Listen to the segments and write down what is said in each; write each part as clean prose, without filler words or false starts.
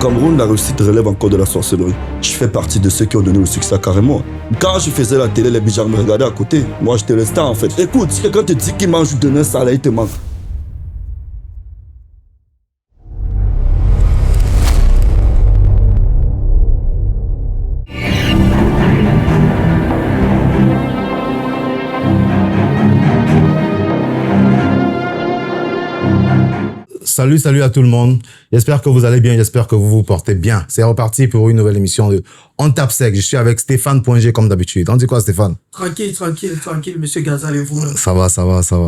Cameroun, la réussite relève encore de la sorcellerie. Je fais partie de ceux qui ont donné le succès à Carrément. Quand je faisais la télé, les bijards me regardaient à côté. Moi, j'étais le star en fait. Écoute, si quelqu'un te dit qu'il mange demain, ça là, il te manque. Salut à tout le monde. J'espère que vous allez bien, j'espère que vous vous portez bien. C'est reparti pour une nouvelle émission de On tape sec. Je suis avec Stéphane Poingé comme d'habitude. On dit quoi, Stéphane? Tranquille, monsieur Gazal et vous. Ça va.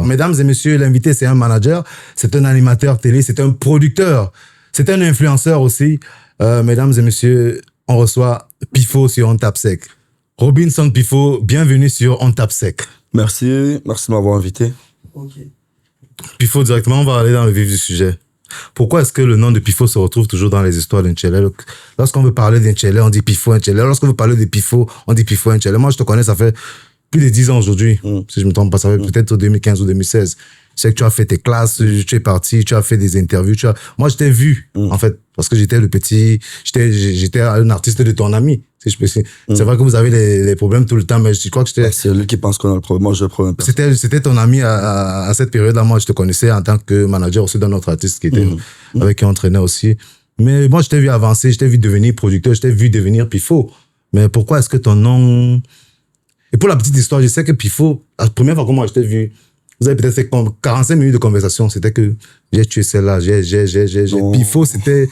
Mesdames et messieurs, l'invité, c'est un manager, c'est un animateur télé, c'est un producteur, c'est un influenceur aussi. Mesdames et messieurs, on reçoit Pifo sur On tape sec. Robinson Pifo, bienvenue sur On tape sec. Merci de m'avoir invité. Ok. Pifo, directement, on va aller dans le vif du sujet. Pourquoi est-ce que le nom de Pifo se retrouve toujours dans les histoires d'Inchele? Lorsqu'on veut parler d'Inchele, on dit Pifo Inchele. Lorsqu'on veut parler de Pifo, on dit Pifo Inchele. Moi, je te connais, ça fait plus de 10 ans aujourd'hui. Si je me trompe pas, ça fait peut-être 2015 ou 2016. Je sais que tu as fait tes classes, tu es parti, tu as fait des interviews. Moi, je t'ai vu, en fait, parce que j'étais le petit, j'étais un artiste de ton ami, si je peux dire. C'est vrai que vous avez les problèmes tout le temps, mais je crois que j'étais... C'est lui qui pense qu'on a le problème. Moi, j'ai le problème. C'était ton ami à cette période-là. Moi, je te connaissais en tant que manager aussi d'un autre artiste qui était avec qui on entraînait aussi. Mais moi, je t'ai vu avancer, je t'ai vu devenir producteur, je t'ai vu devenir Pifo. Mais pourquoi est-ce que ton nom... Et pour la petite histoire, je sais que Pifo, la première fois que moi je t'ai vu, vous avez peut-être fait 45 minutes de conversation. C'était que j'ai tué celle-là, j'ai. Pifo, c'était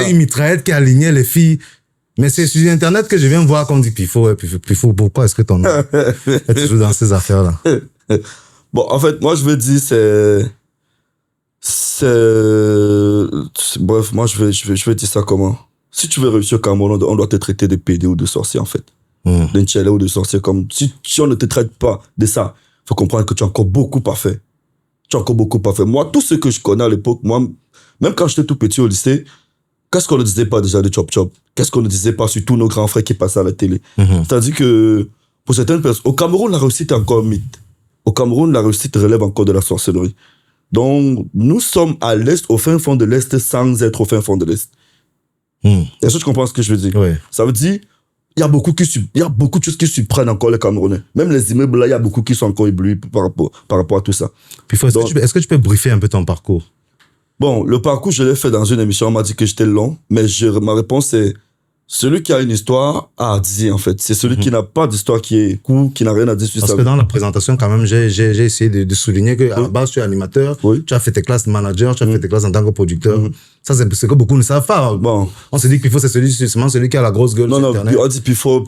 une mitraillette qui alignait les filles. Mais c'est sur Internet que je viens voir qu'on dit Pifo. Pifo, pourquoi est-ce que ton nom est toujours dans ces affaires-là? Bon, en fait, moi, je veux dire, bref, moi, je vais dire ça comment. Si tu veux réussir au Cameroun, on doit te traiter de pédé ou de sorcier, en fait. D'Inchele ou de sorcier. Comme, si on ne te traite pas de ça, faut comprendre que tu as encore beaucoup à faire. Moi, tout ce que je connais à l'époque, moi, même quand j'étais tout petit au lycée, qu'est-ce qu'on ne disait pas déjà de Chop Chop? Qu'est-ce qu'on ne disait pas sur tous nos grands frères qui passaient à la télé? C'est-à-dire que, pour certaines personnes, au Cameroun, la réussite est encore un mythe. Au Cameroun, la réussite relève encore de la sorcellerie. Donc, nous sommes à l'Est, au fin fond de l'Est, sans être au fin fond de l'Est. Est-ce que tu comprends ce que je veux dire? Oui. Ça veut dire, il y a beaucoup de choses qui surprennent encore les Camerounais. Même les immeubles là, il y a beaucoup qui sont encore éblouis par rapport à tout ça. Pifo, est-ce que tu peux briefer un peu ton parcours? Bon, le parcours, je l'ai fait dans une émission, on m'a dit que j'étais long, mais ma réponse c'est, celui qui a une histoire a à dire, en fait. C'est celui qui n'a pas d'histoire, qui est cool, qui n'a rien à dire sur ça. Parce que dans la présentation, quand même, j'ai essayé de souligner qu'à la base, tu es animateur, tu as fait tes classes de manager, tu as fait tes classes en tant que producteur. Ça, c'est ce que beaucoup ne savent pas. Bon. On se dit que Pifo, c'est celui qui a la grosse gueule sur Internet. Non, on dit Pifo,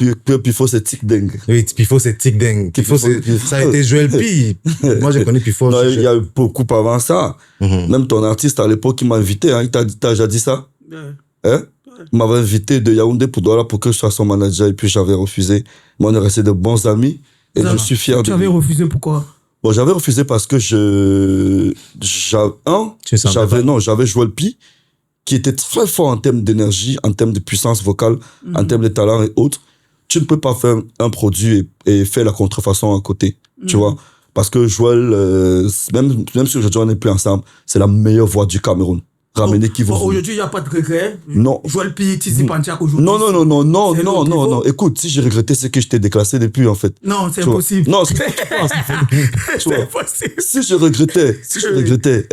c'est tic dingue. Oui, Pifo, c'est tic dingue. Pifo, ça a été Joël Pi. Moi, j'ai connu Pifo. Non, il y a eu beaucoup avant ça. Même ton artiste, à l'époque, il m'a invité, hein. Il t'a déjà dit ça? Hein? Il m'avait invité de Yaoundé pour Douala pour que je sois son manager et puis j'avais refusé. Moi, on est restés de bons amis et je suis fier de lui. Tu avais refusé pourquoi? Bon, j'avais refusé parce que j'avais Joël Pi qui était très fort en termes d'énergie, en termes de puissance vocale, en termes de talent et autres. Tu ne peux pas faire un produit et faire la contrefaçon à côté, tu vois. Parce que Joël, même si aujourd'hui on n'est plus ensemble, c'est la meilleure voix du Cameroun. Ramener qui vous. Aujourd'hui, il n'y a pas de regret. Non. Joël Pi, Tizi Pantiak aujourd'hui. Non. Écoute, si j'ai regretté, c'est que je t'ai déclassé depuis, en fait. Non, c'est impossible. Non, c'est impossible. Si je regrettais,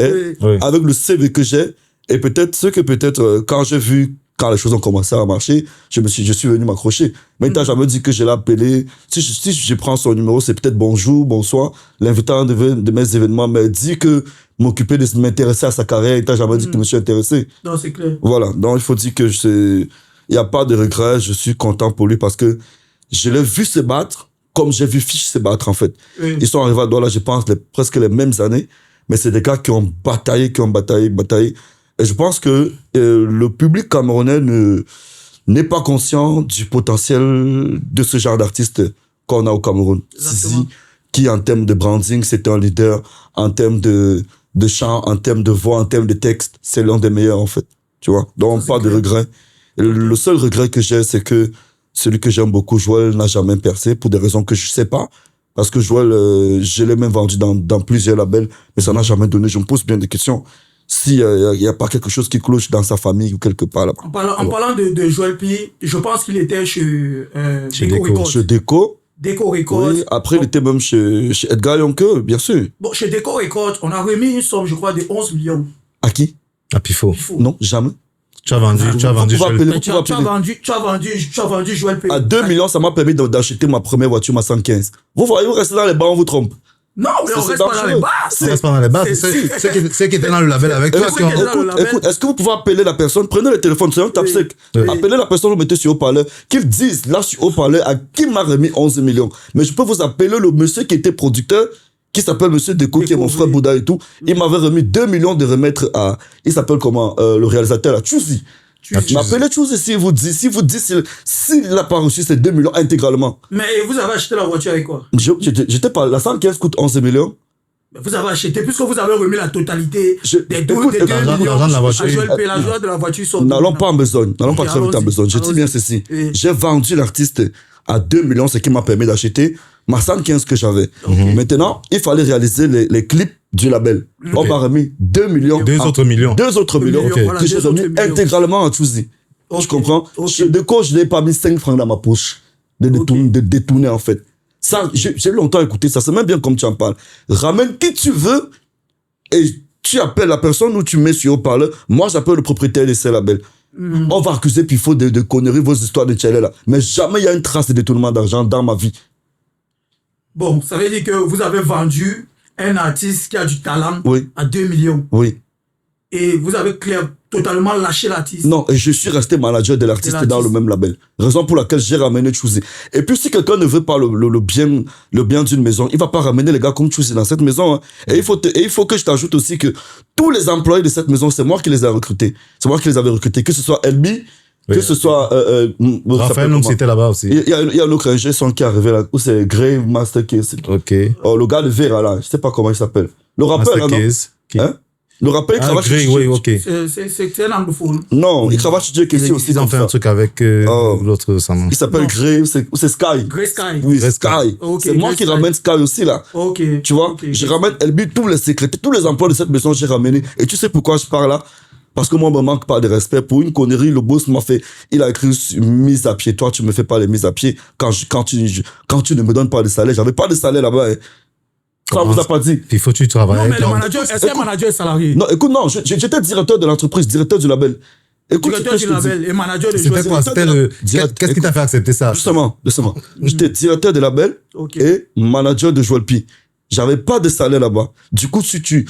avec le CV que j'ai, et peut-être, quand j'ai vu, quand les choses ont commencé à marcher, je suis venu m'accrocher. Mais il t'a jamais dit que je l'ai appelé. Si je prends son numéro, c'est peut-être bonjour, bonsoir. L'invitant de mes événements m'a dit que m'occuper de m'intéresser à sa carrière, il t'a jamais dit que je me suis intéressé. Non, c'est clair. Voilà. Donc, il faut dire que il n'y a pas de regret. Je suis content pour lui parce que je l'ai vu se battre comme j'ai vu Fish se battre, en fait. Ils sont arrivés à Douala, je pense, presque les mêmes années. Mais c'est des gars qui ont bataillé. Et je pense que le public camerounais n'est pas conscient du potentiel de ce genre d'artiste qu'on a au Cameroun. Zizi, qui en termes de branding, c'était un leader, en termes de chant, en termes de voix, en termes de texte, c'est l'un des meilleurs, en fait. Tu vois? Donc, pas de regret. Et le seul regret que j'ai, c'est que celui que j'aime beaucoup, Joël, n'a jamais percé pour des raisons que je sais pas. Parce que Joël, je l'ai même vendu dans plusieurs labels, mais ça n'a jamais donné. Je me pose bien des questions. s'il n'y a pas quelque chose qui cloche dans sa famille ou quelque part là-bas. En parlant de Joel P, je pense qu'il était chez Deco Records. Chez Deco. Deco Records. Oui, après, il était même chez Edgar Yonke, bien sûr. Bon, chez Deco Records, on a remis une somme, je crois, de 11 millions. À qui? À Pifo. Non, jamais. Tu as vendu Tu as vendu Joel P. À 2 millions, ça m'a permis d'acheter ma première voiture, ma 115. Vous voyez, vous restez dans les bars, on vous trompe. Non, mais on reste pas dans les bars. On reste pas dans les bars. C'est qui était dans le label avec toi. Écoute, est-ce que vous pouvez appeler la personne? Prenez le téléphone, c'est un tape sec. Appelez la personne, vous mettez sur haut-parleur. Qu'ils disent, là, sur haut-parleur, à qui m'a remis 11 millions. Mais je peux vous appeler le monsieur qui était producteur, qui s'appelle Monsieur Deco, qui est mon frère Bouddha et tout. Il m'avait remis 2 millions de remettre à, il s'appelle comment, le réalisateur, là, Chouzi. M'appelez Chouzi s'il vous dit, s'il n'a pas reçu ces 2 millions intégralement. Mais vous avez acheté la voiture avec quoi? J'étais pas, la 115 coûte 11 millions. Vous avez acheté, puisque vous avez remis la totalité des 2 millions. L'argent de la voiture. L'argent de la voiture sont. N'allons pas en besogne. N'allons pas très vite en besogne. Je dis bien ceci. J'ai vendu l'artiste à 2 millions, ce qui m'a permis d'acheter ma 115 que j'avais. Maintenant, il fallait réaliser les clips du label. On m'a remis 2 millions. 2 autres millions. 2 autres millions que j'ai remis intégralement à Chouzi. Tu comprends? De quoi je n'ai pas mis 5 francs dans ma poche de détourner en fait. Ça, j'ai longtemps écouté ça. C'est même bien comme tu en parles. Ramène qui tu veux et tu appelles la personne ou tu mets sur haut-parleur. Moi, j'appelle le propriétaire de ces labels. On va accuser Pifo de conneries, vos histoires de tchèlé là. Mais jamais il y a une trace de détournement d'argent dans ma vie. Bon, ça veut dire que vous avez vendu un artiste qui a du talent à 2 millions. Oui. Et vous avez totalement lâché l'artiste. Non, et je suis resté manager de l'artiste dans le même label. Raison pour laquelle j'ai ramené Chouzi. Et puis si quelqu'un ne veut pas le bien d'une maison, il va pas ramener les gars comme Chouzi dans cette maison. Hein. Et il faut que je t'ajoute aussi que tous les employés de cette maison, c'est moi qui les ai recrutés. C'est moi qui les avais recrutés. Que ce soit Elbi, que ce soit... Raphaël, donc c'était là-bas aussi. Il y a un autre ingé son qui est arrivé là, où c'est Grey Master Case. Ok. Oh, le gars de Vera là, je sais pas comment il s'appelle. Le rappeur là, non? Hein? Le rappeur, il cravache Grey, oui, ok. C'est un anglophone. Non, il cravache chez Dieu aussi. Ils ont fait un truc avec l'autre, ça il s'appelle Grey, c'est Sky. Grey Sky. Oui, Sky. C'est moi qui ramène Sky aussi là. Ok. Tu vois, je ramène Elbi, tous les secrétaires, tous les emplois de cette maison, j'ai ramené. Et tu sais pourquoi je parle là? Parce que moi, on me manque pas de respect. Pour une connerie, le boss m'a fait, il a écrit mise à pied. Toi, tu me fais pas les mises à pied quand tu ne me donnes pas de salaire. J'avais pas de salaire là-bas. Hein. Ça vous a pas dit. Il faut que tu travailles. Non, mais le manager, est-ce qu'un manager est salarié? Non, écoute, non, j'étais directeur de l'entreprise, directeur du label. Écoute, directeur du label et manager de C'était quoi? Qu'est-ce qui t'a fait accepter ça? Justement. J'étais directeur de label et manager de Joel P. J'avais pas de salaire là-bas. Du coup, si tu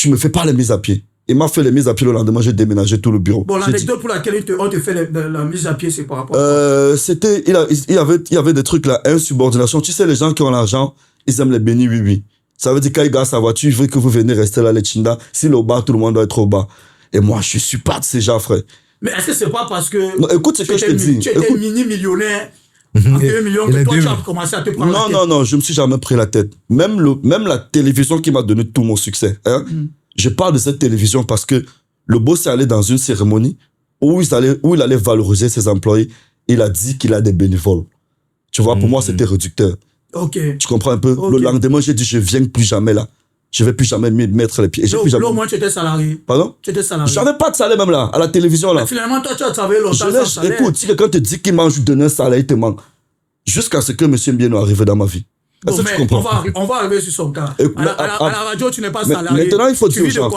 me fais pas les mises à pied. Il m'a fait les mises à pied le lendemain, j'ai déménagé tout le bureau. Bon, l'anecdote pour laquelle on te fait la mise à pied, c'est par rapport c'était, il y avait des trucs là, insubordination. Tu sais, les gens qui ont l'argent, ils aiment les bénis, oui. Ça veut dire qu'il gagne sa voiture, il veut que vous venez rester là, les chinda. S'il est au bas, tout le monde doit être au bas. Et moi, je suis pas de ces gens, frère. Mais est-ce que c'est pas parce que... Non, écoute ce que je te dis. Tu étais mini-millionnaire, en 2 millions, que toi, tu as commencé à te prendre la tête. Non, je me suis jamais pris la tête. Même la télévision qui m'a donné tout mon succès, hein. Je parle de cette télévision parce que le boss est allé dans une cérémonie où il allait valoriser ses employés. Il a dit qu'il a des bénévoles. Tu vois, pour moi, c'était réducteur. Ok. Tu comprends un peu? Le lendemain, j'ai dit, je viens plus jamais là. Je vais plus jamais mettre les pieds. Là, au moins, tu étais salarié. Pardon? Tu étais salarié. J'avais pas de salaire même là, à la télévision là. Mais finalement, toi, tu as travaillé longtemps sans salaire. Écoute, si quelqu'un te dit qu'il mange donner un salaire, il te manque. Jusqu'à ce que M. Mbienou arrive dans ma vie. Bon, mais tu comprends? On va arriver sur son cas. À la radio, tu n'es pas salarié. Maintenant, il faut dire aux gens.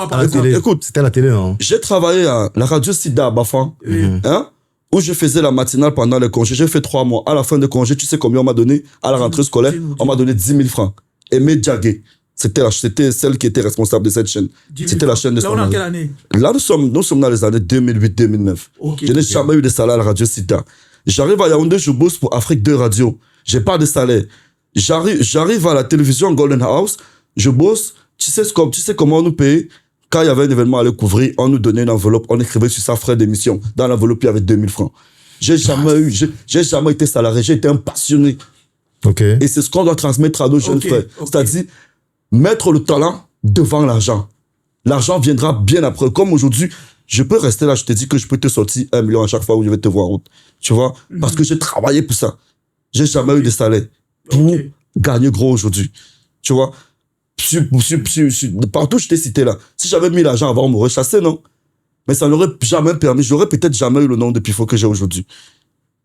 Écoute, c'était à la télé, hein. J'ai travaillé à la radio Sida à Bafan, hein, où je faisais la matinale pendant les congés. J'ai fait 3 mois. À la fin des congés, tu sais combien on m'a donné à la rentrée scolaire? On m'a donné 10 000 francs. Aimé Diagué, c'était celle qui était responsable de cette chaîne. C'était la chaîne de Là, on est en quelle année? Là, nous sommes dans les années 2008-2009. Je n'ai jamais eu de salaire à la radio Sida. J'arrive à Yaoundé, je bosse pour Afrique 2 Radio. J'ai pas de salaire. J'arrive à la télévision Golden House, je bosse, tu sais comment on nous paye? Quand il y avait un événement à aller couvrir, on nous donnait une enveloppe, on écrivait sur ça frais d'émission. Dans l'enveloppe, il y avait 2000 francs. J'ai jamais été salarié, j'ai été un passionné. Okay. Et c'est ce qu'on doit transmettre à nos jeunes frères. C'est-à-dire, mettre le talent devant l'argent. L'argent viendra bien après. Comme aujourd'hui, je peux rester là, je te dis que je peux te sortir 1 million à chaque fois où je vais te voir en route. Tu vois? Parce que j'ai travaillé pour ça. J'ai jamais eu de salaire pour gagner gros aujourd'hui. Tu vois? Partout, je t'ai cité là. Si j'avais mis l'argent avant, on m'aurait chassé, non? Mais ça n'aurait jamais permis, j'aurais peut-être jamais eu le nom de Pifo que j'ai aujourd'hui.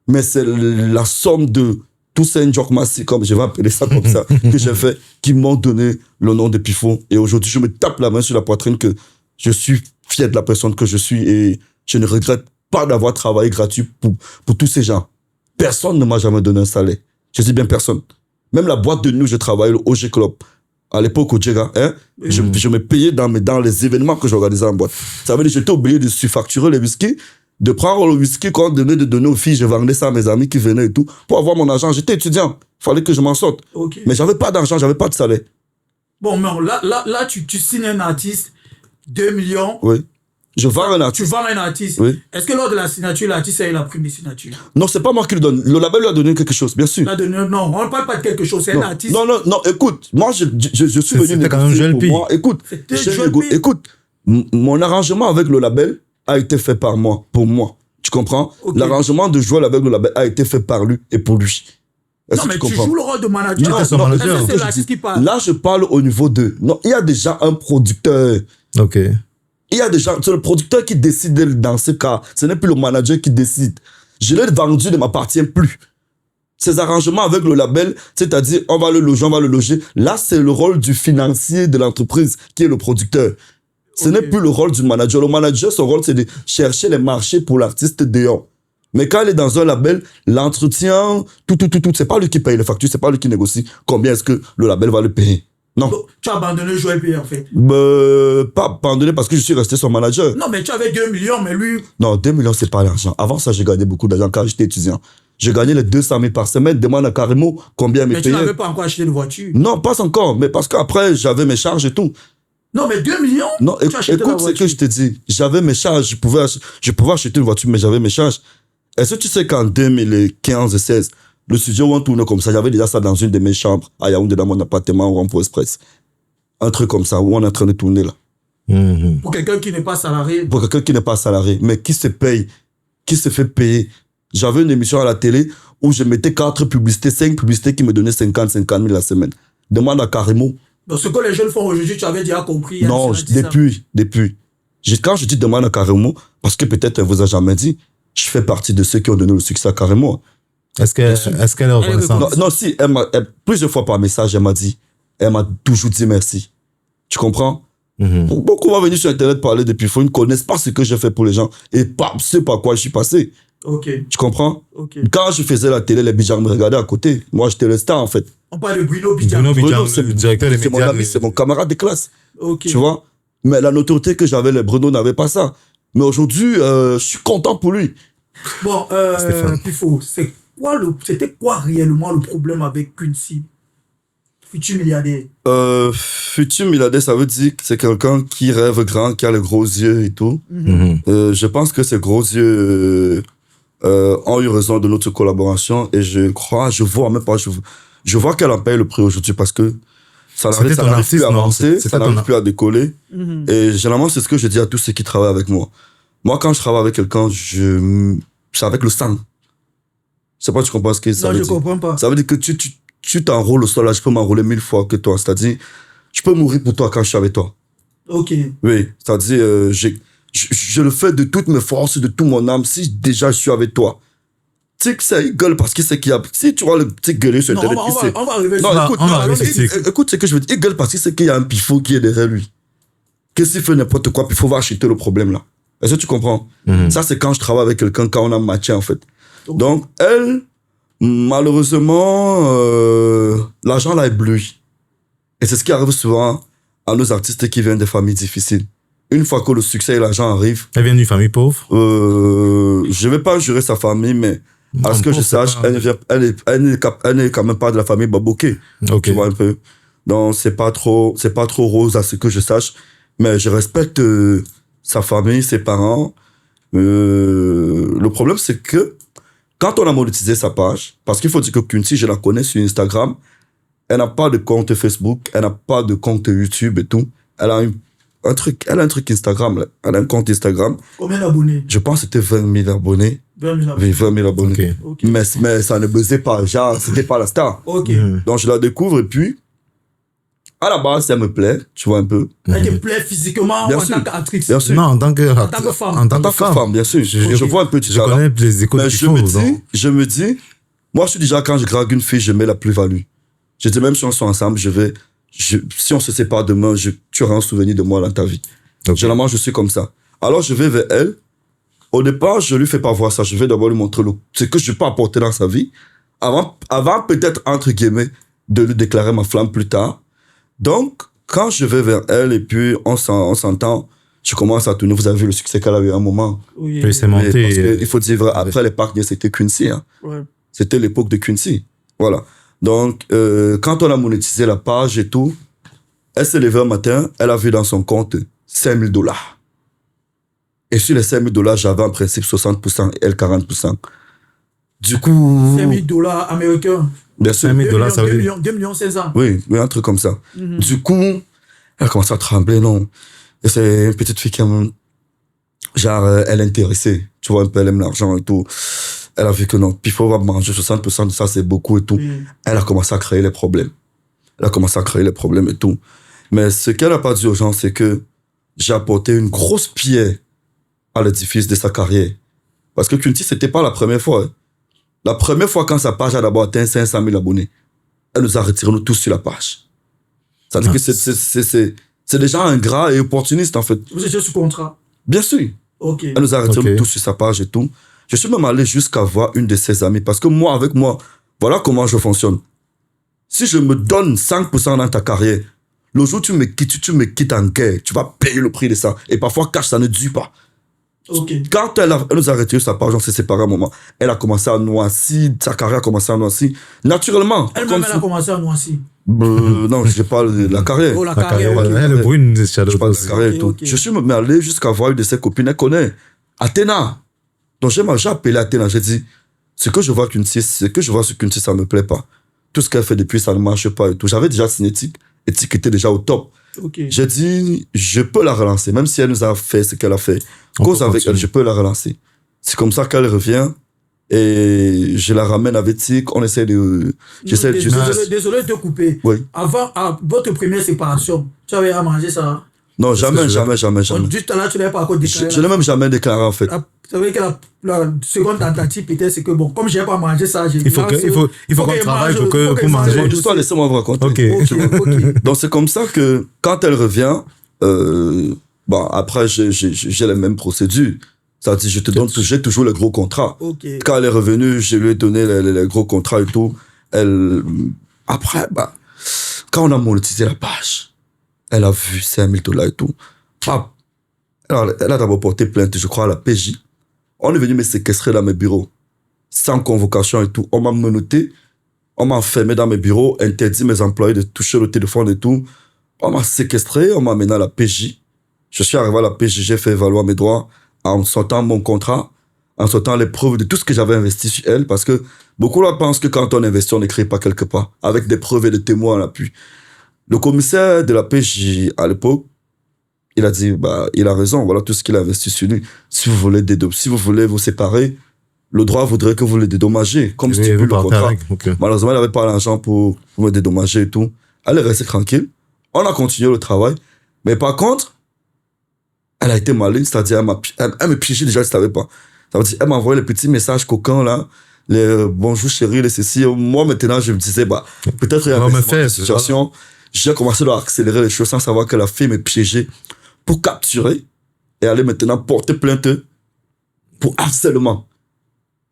Mais c'est la somme de tous ces Njokmassi, comme je vais appeler ça comme ça, que j'ai fait, qui m'ont donné le nom de Pifo. Et aujourd'hui, je me tape la main sur la poitrine que je suis fier de la personne que je suis et je ne regrette pas d'avoir travaillé gratuit pour tous ces gens. Personne ne m'a jamais donné un salaire. Je dis bien personne. Même la boîte de nuit où je travaillais, le OG Club, à l'époque au Djega, je me payais dans les événements que j'organisais en boîte. Ça veut dire que j'étais obligé de surfacturer les whisky, de prendre le whisky qu'on donnait de donner aux filles, je vendais ça à mes amis qui venaient et tout, pour avoir mon argent. J'étais étudiant, il fallait que je m'en sorte. Okay. Mais j'avais pas d'argent, j'avais pas de salaire. Bon, mais là tu signes un artiste, 2 millions. Oui. Je vends un artiste. Tu vends un artiste. Oui. Est-ce que lors de la signature, l'artiste a eu la prime de signature? Non, c'est pas moi qui le donne. Le label lui a donné quelque chose, bien sûr. Non, on ne parle pas de quelque chose, c'est un artiste. Non, écoute, moi, je suis venu négocier quand même jeune pour moi. Écoute, mon arrangement avec le label a été fait par moi, pour moi. Tu comprends? Okay. L'arrangement de jouer avec le label a été fait par lui et pour lui. Non, mais tu joues le rôle de manager. Non, c'est l'artiste qui parle. Là, je parle au niveau de... Non, il y a déjà un producteur. Ok. Il y a déjà... C'est le producteur qui décide dans ce cas. Ce n'est plus le manager qui décide. Je l'ai vendu, ne m'appartient plus. Ces arrangements avec le label, c'est-à-dire on va le loger. Là, c'est le rôle du financier de l'entreprise qui est le producteur. Ce n'est plus le rôle du manager. Le manager, son rôle, c'est de chercher les marchés pour l'artiste dehors. Mais quand il est dans un label, l'entretien, tout, c'est pas lui qui paye les factures, c'est pas lui qui négocie combien est-ce que le label va le payer. Non. Donc, tu as abandonné Joël P en fait. Pas abandonné parce que je suis resté son manager. Non, mais tu avais 2 millions, mais lui... Non, 2 millions, c'est pas l'argent. Avant ça, j'ai gagné beaucoup d'argent quand j'étais étudiant. J'ai gagné les 200 000 par semaine. Demande à Carimo combien me payer. Mais tu n'avais pas encore acheté de voiture. Non, pas encore. Mais parce qu'après, j'avais mes charges et tout. Non, mais 2 millions. Non, écoute ce que je te dis. J'avais mes charges. Je pouvais acheter une voiture, mais j'avais mes charges. Est-ce que tu sais qu'en 2015-16, le studio où on tournait comme ça, j'avais déjà ça dans une de mes chambres à Yaoundé, dans mon appartement au Rampo Express. Un truc comme ça, où on est en train de tourner là. Pour quelqu'un qui n'est pas salarié. Pour quelqu'un qui n'est pas salarié, mais qui se paye, qui se fait payer. J'avais une émission à la télé où je mettais 4 publicités, 5 publicités qui me donnaient 50 000 la semaine. Demande à Carimo. Donc, ce que les jeunes font aujourd'hui, tu avais déjà compris. Non, depuis. Quand je dis demande à Carimo, parce que peut-être elle vous a jamais dit, je fais partie de ceux qui ont donné le succès à Carimo. Est-ce qu'elle est reconnaissante? Non, si, plusieurs fois par message, elle m'a toujours dit merci. Tu comprends? Beaucoup vont venir sur Internet parler de Pifo, ils ne connaissent pas ce que j'ai fait pour les gens et pas ce par quoi je suis passé. Ok. Tu comprends? Okay. Quand je faisais la télé, les Bidjang me regardaient à côté. Moi, j'étais le star, en fait. On parle de Bruno Bidjang. Bruno, c'est le directeur des médias. C'est mon ami, c'est mon camarade de classe. Ok. Tu vois? Mais la notoriété que j'avais, les Bruno n'avaient pas ça. Mais aujourd'hui, je suis content pour lui. Bon, Pifo, c'était quoi réellement le problème avec Quincy? Futur milliardaire. Futur milliardaire, ça veut dire que c'est quelqu'un qui rêve grand, qui a les gros yeux et tout. Je pense que ces gros yeux ont eu raison de notre collaboration et je vois qu'elle en paye le prix aujourd'hui parce que ça n'arrive plus à avancer, ça n'arrive plus à décoller. Et généralement, c'est ce que je dis à tous ceux qui travaillent avec moi. Moi, quand je travaille avec quelqu'un, c'est avec le sang. Je sais pas, tu comprends ce que ça veut dire? Non, je comprends pas. Ça veut dire que tu t'enrôles au sol, là, je peux m'enrôler 1000 fois que toi. C'est-à-dire, je peux mourir pour toi quand je suis avec toi. Ok. Oui, c'est-à-dire, je le fais de toutes mes forces, de tout mon âme, si déjà je suis avec toi. Tu sais que ça, il gueule parce qu'il sait qu'il y a... Si tu vois le petit gueuler sur Internet, on va arriver sur ça. Écoute ce que je veux dire. Il gueule parce qu'il sait qu'il y a un Pifo qui est derrière lui. Que s'il fait n'importe quoi, Pifo va acheter le problème là. Est-ce que tu comprends? Ça, c'est quand je travaille avec quelqu'un, quand on a matché, en fait. Donc, elle... Malheureusement, l'argent l'a ébloui. Et c'est ce qui arrive souvent à nos artistes qui viennent des familles difficiles. Une fois que le succès et l'argent arrivent... Elle vient d'une famille pauvre? Je ne vais pas jurer sa famille, mais à ce que je sache, elle n'est quand même pas de la famille Baboké. Tu vois un peu. Donc, c'est pas trop rose à ce que je sache. Mais je respecte sa famille, ses parents. Le problème, c'est que quand on a monétisé sa page, parce qu'il faut dire que Quincy, je la connais sur Instagram, elle n'a pas de compte Facebook, elle n'a pas de compte YouTube et tout. Elle a un truc Instagram, là. Elle a un compte Instagram. Combien d'abonnés? Je pense que c'était 20 000 abonnés. 20 000 abonnés. Oui, 20 000 abonnés. Okay. Mais ça ne buzzait pas, genre, c'était pas la star. Ok. Donc je la découvre et puis, À la base, elle me plaît, tu vois un peu. Elle te plaît physiquement Bien ou en sûr. tant qu'actrice? Bien sûr. Non, en tant que femme. En tant En tant que femme, bien sûr. Je vois un peu du Je talent. connais les écoles Mais qu'il faut. je me dis, moi, je suis déjà, quand je drague une fille, je mets la plus-value. Je dis, même si on est ensemble, si on se sépare demain, tu auras un souvenir de moi dans ta vie. Ok. Généralement, je suis comme ça. Alors, je vais vers elle. Au départ, je lui fais pas voir ça. Je vais d'abord lui montrer ce que je peux apporter dans sa vie. Avant peut-être, entre guillemets, de lui déclarer ma flamme plus tard. Donc, quand je vais vers elle et puis on s'entend, je commence à tourner. Vous avez vu le succès qu'elle a eu à un moment. Oui, Puis c'est Mais monté. parce que, il faut dire vrai, après les parcs, c'était Quincy. Hein. ouais. C'était l'époque de Quincy. Voilà. Donc, quand on a monétisé la page et tout, elle s'est levée un matin, elle a vu dans son compte $5,000. Et sur les $5,000, j'avais en principe 60% et elle 40%. Du coup... $5,000 américains. Bien sûr. 5,000 ça veut dire. 2 millions 500. Oui, un truc comme ça. Du coup, elle a commencé à trembler, non. Et c'est une petite fille qui elle est intéressée. Tu vois, un peu, elle aime l'argent et tout. Elle a vu que non, puis il faut manger 60% de ça, c'est beaucoup et tout. Elle a commencé à créer les problèmes. Et tout. Mais ce qu'elle n'a pas dit aux gens, c'est que j'ai apporté une grosse pierre à l'édifice de sa carrière. Parce que Quincy, c'était pas la première fois. Hein. La première fois, quand sa page a d'abord atteint 500 000 abonnés, elle nous a retiré nous tous sur la page. Ça veut dire que c'est des gens ingrats et opportunistes, en fait. Vous étiez sous contrat? Bien sûr. Ok. Elle nous a retiré nous tous sur sa page et tout. Je suis même allé jusqu'à voir une de ses amies. Parce que moi, avec moi, voilà comment je fonctionne. Si je me donne 5% dans ta carrière, le jour où tu me quittes en guerre, tu vas payer le prix de ça. Et parfois, cash, ça ne dure pas. Ok. Quand elle nous a retiré sa page, on s'est séparés un moment. Elle a commencé à noisir, sa carrière a commencé à noisir. Naturellement. Elle-même, elle a commencé à noisir. Non, je parle de la carrière. Oh, la carrière. Ok. Elle est brune, des shadows. Je parle de la carrière et tout. Ok. Je suis même allé jusqu'à voir une de ses copines, elle connaît. Athéna. Donc j'ai appelé Athéna, j'ai dit, ce que je vois sur Quincy, ça me plaît pas. Tout ce qu'elle fait depuis, ça ne marche pas et tout. J'avais déjà signé Éthique était déjà au top. Ok. J'ai dit, je peux la relancer, même si elle nous a fait ce qu'elle a fait. Cause avec elle, je peux la relancer. C'est comme ça qu'elle revient et je la ramène avec Éthique. On essaie de... Désolé de te couper. Oui. Avant, votre première séparation, tu avais à manger ça? Non, jamais. Juste là, tu n'avais pas encore déclaré. Je l'ai même jamais déclaré, en fait. Ça veut dire que la seconde tentative, peut-être, c'est que bon, comme je n'ai pas mangé ça, Il faut qu'on travaille pour manger. Juste laissez-moi vous raconter. Ok. Donc, c'est comme ça que quand elle revient, après, j'ai les mêmes procédures. Ça dit, j'ai toujours le gros contrat. Okay. Quand elle est revenue, je lui ai donné les gros contrats et tout. Après, quand on a monétisé la page, elle a vu $5,000 et tout. Alors, elle a d'abord porté plainte, je crois, à la PJ. On est venu me séquestrer dans mes bureaux, sans convocation et tout. On m'a menotté, on m'a enfermé dans mes bureaux, interdit mes employés de toucher le téléphone et tout. On m'a séquestré, on m'a amené à la PJ. Je suis arrivé à la PJ, j'ai fait valoir mes droits en sortant mon contrat, en sortant les preuves de tout ce que j'avais investi sur elle, parce que beaucoup là pensent que quand on investit, on n'écrit pas quelque part, avec des preuves et des témoins à l'appui. Le commissaire de la PJ, à l'époque, il a dit, il a raison, voilà tout ce qu'il a investi sur lui. Si vous voulez vous séparer, le droit voudrait que vous le dédommagez, comme stipule le contrat. Okay. Malheureusement, il n'avait pas l'argent pour me dédommager et tout. Elle est restée tranquille. On a continué le travail. Mais par contre, elle a été maligne, c'est-à-dire, elle me piégeait déjà, je ne savais pas. Ça veut dire, elle m'a envoyé les petits messages coquins, là, les bonjour chérie, les ceci. Moi, maintenant, je me disais, peut-être il y a une situation. J'ai commencé à accélérer les choses sans savoir que la fille me piégeait pour capturer et aller maintenant porter plainte pour harcèlement.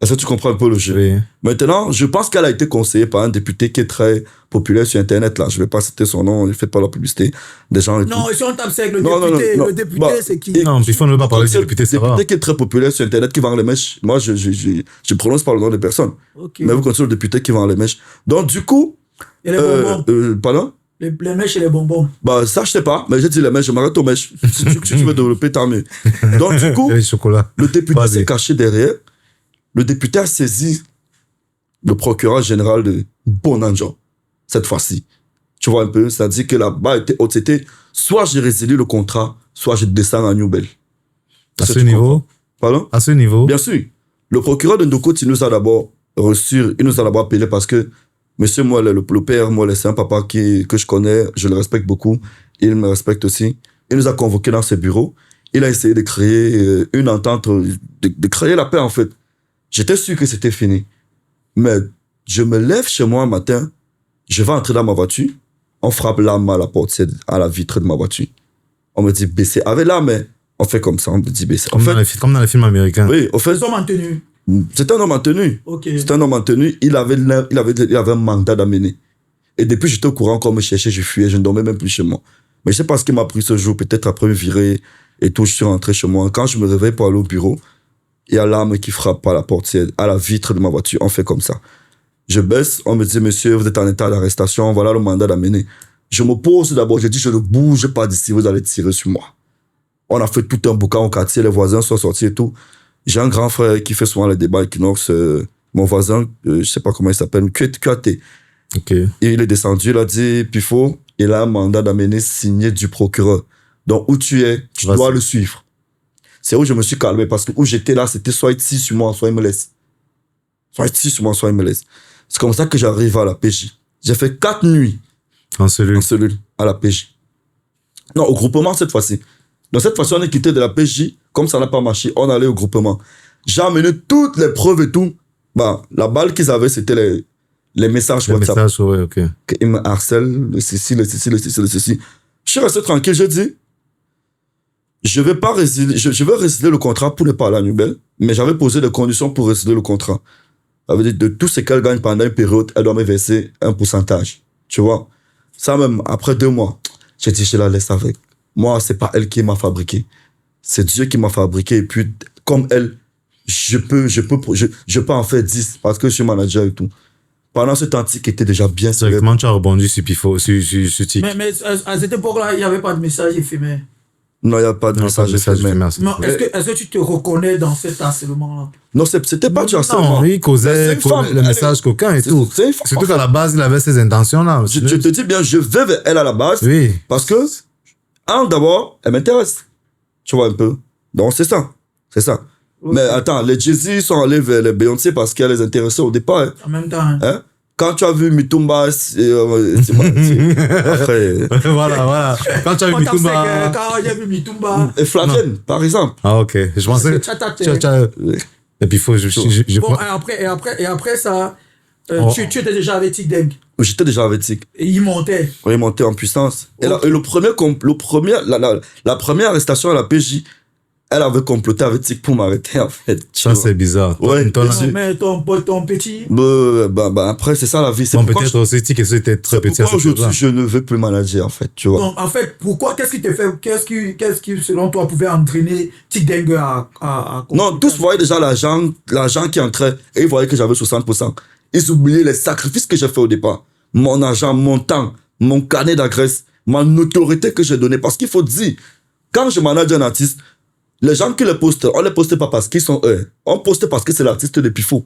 Est-ce que tu comprends un peu le jeu? Oui. Maintenant, je pense qu'elle a été conseillée par un député qui est très populaire sur Internet. Là. Je ne vais pas citer son nom, il ne fait pas la publicité des gens. Non, et si on tape avec le député, c'est qui? Non, il faut ne pas parler du député, c'est vrai. Le député qui est très populaire sur Internet, qui vend les mèches. Moi, je ne prononce pas le nom de personne. Okay. Mais vous connaissez le député qui vend les mèches. Donc, du coup... Et les bonbons. Pardon? Les mèches et les bonbons. Ça, je sais pas, mais j'ai dit les mèches, je m'arrête aux mèches. Si tu veux développer, tant mieux. Donc, du coup, le député s'est caché derrière. Le député a saisi le procureur général de Bonanjo, cette fois-ci. Tu vois un peu, c'est-à-dire que là-bas, c'était soit j'ai résilié le contrat, soit je descends à Newbell. À ce niveau? Pardon? À ce niveau? Bien sûr. Le procureur de Ndoko, il nous a d'abord reçu, il nous a d'abord appelé parce que Monsieur Moelle, le père Moelle, c'est un papa que je connais, je le respecte beaucoup. Il me respecte aussi. Il nous a convoqués dans ses bureaux. Il a essayé de créer une entente, de créer la paix, en fait. J'étais sûr que c'était fini. Mais je me lève chez moi un matin, je vais entrer dans ma voiture, on frappe la main à la porte, à la vitre de ma voiture. On me dit baisser. Avec là, mais on fait comme ça, on me dit baisser. Comme dans les films américains. Oui, au fait. Ils sont maintenus. C'était un homme en tenue. Ok. C'était un homme en tenue. Il avait un mandat d'amener. Et depuis, j'étais au courant qu'on me cherchait, je fuyais, je ne dormais même plus chez moi. Mais je sais pas ce qui m'a pris ce jour. Peut-être après me virer et tout, je suis rentré chez moi. Quand je me réveille pour aller au bureau, il y a l'arme qui frappe à la portière, à la vitre de ma voiture. On fait comme ça. Je baisse, on me dit, monsieur, vous êtes en état d'arrestation, voilà le mandat d'amener. Je me pose d'abord, je dis, je ne bouge pas d'ici, vous allez tirer sur moi. On a fait tout un boucan au quartier, les voisins sont sortis et tout. J'ai un grand frère qui fait souvent les débats Equinox, mon voisin, je sais pas comment il s'appelle, QAT. Ok. Et il est descendu, il a dit, Pifo, il a un mandat d'amener signé du procureur. Donc, où tu es, tu dois le suivre. C'est où je me suis calmé, parce que où j'étais là, c'était soit il tire sur moi, soit il me laisse. Soit il tire sur moi, soit il me laisse. C'est comme ça que j'arrive à la PJ. J'ai fait 4 nuits. En cellule, à la PJ. Non, au groupement cette fois-ci. Donc cette fois-ci, on est quitté de la PJ. Comme ça n'a pas marché, on allait au groupement. J'ai amené toutes les preuves et tout. Bah, la balle qu'ils avaient, c'était les messages WhatsApp. Les messages, ouais, ok. Ils me harcèlent, le ceci. Je suis resté tranquille, je dis, je vais résilier le contrat pour ne pas aller à Nubel, mais j'avais posé des conditions pour résilier le contrat. Ça veut dire, de tout ce qu'elle gagne pendant une période, elle doit me verser un pourcentage. Tu vois? Ça même, après 2 mois, j'ai dit, je la laisse avec. Moi, c'est pas elle qui m'a fabriqué. C'est Dieu qui m'a fabriqué. Et puis, comme elle, je peux en faire 10 parce que je suis manager et tout. Pendant ce temps, Tic était déjà bien sérieux. Comment tu as rebondi sur Pifo, sur Tic? Mais à cette époque-là, il n'y avait pas de message éphémère. Non, il n'y a pas de message éphémère. Non, est-ce que tu te reconnais dans cet harcèlement-là? Non, c'était pas du harcèlement. Non, il causait le message coquin et tout. Surtout qu'à la base, il avait ses intentions-là. Je te dis bien, je vais vers elle à la base. Oui. Parce que, d'abord, elle m'intéresse. Tu vois un peu. Donc, c'est ça. C'est ça. Okay. Mais attends, les Jay-Z sont allés vers les Beyoncé parce qu'elle les intéressait au départ. Hein. En même temps. Hein? Quand tu as vu Mitumba, après. voilà. Quand tu as vu Mitumba. Quand il y a vu Mitumba. Et Flavienne, par exemple. Ah, ok. Je pensais. Et puis, il faut. Bon, et après ça, tu étais déjà avec Tic Deng. J'étais déjà avec Tic. Et il montait. Oui, il montait en puissance. Okay. Et la première arrestation à la PJ, elle avait comploté avec Tic pour m'arrêter, en fait. Ça, c'est bizarre. Ouais. Mais ton petit. Après, c'est ça la vie. Bon, peut-être aussi Tic était très petit. Pourquoi aujourd'hui, je ne veux plus manager, en fait, tu vois. Donc, en fait, pourquoi, qu'est-ce qui, selon toi, pouvait entraîner Tic Deng à non, tous voyaient déjà l'argent qui entrait et ils voyaient que j'avais 60%. Ils oubliaient les sacrifices que j'ai fait au départ. Mon argent, mon temps, mon carnet d'adresse, ma notoriété que j'ai donnée. Parce qu'il faut dire, quand je manage un artiste, les gens qui le postent, on ne les poste pas parce qu'ils sont eux. On poste parce que c'est l'artiste de Pifo.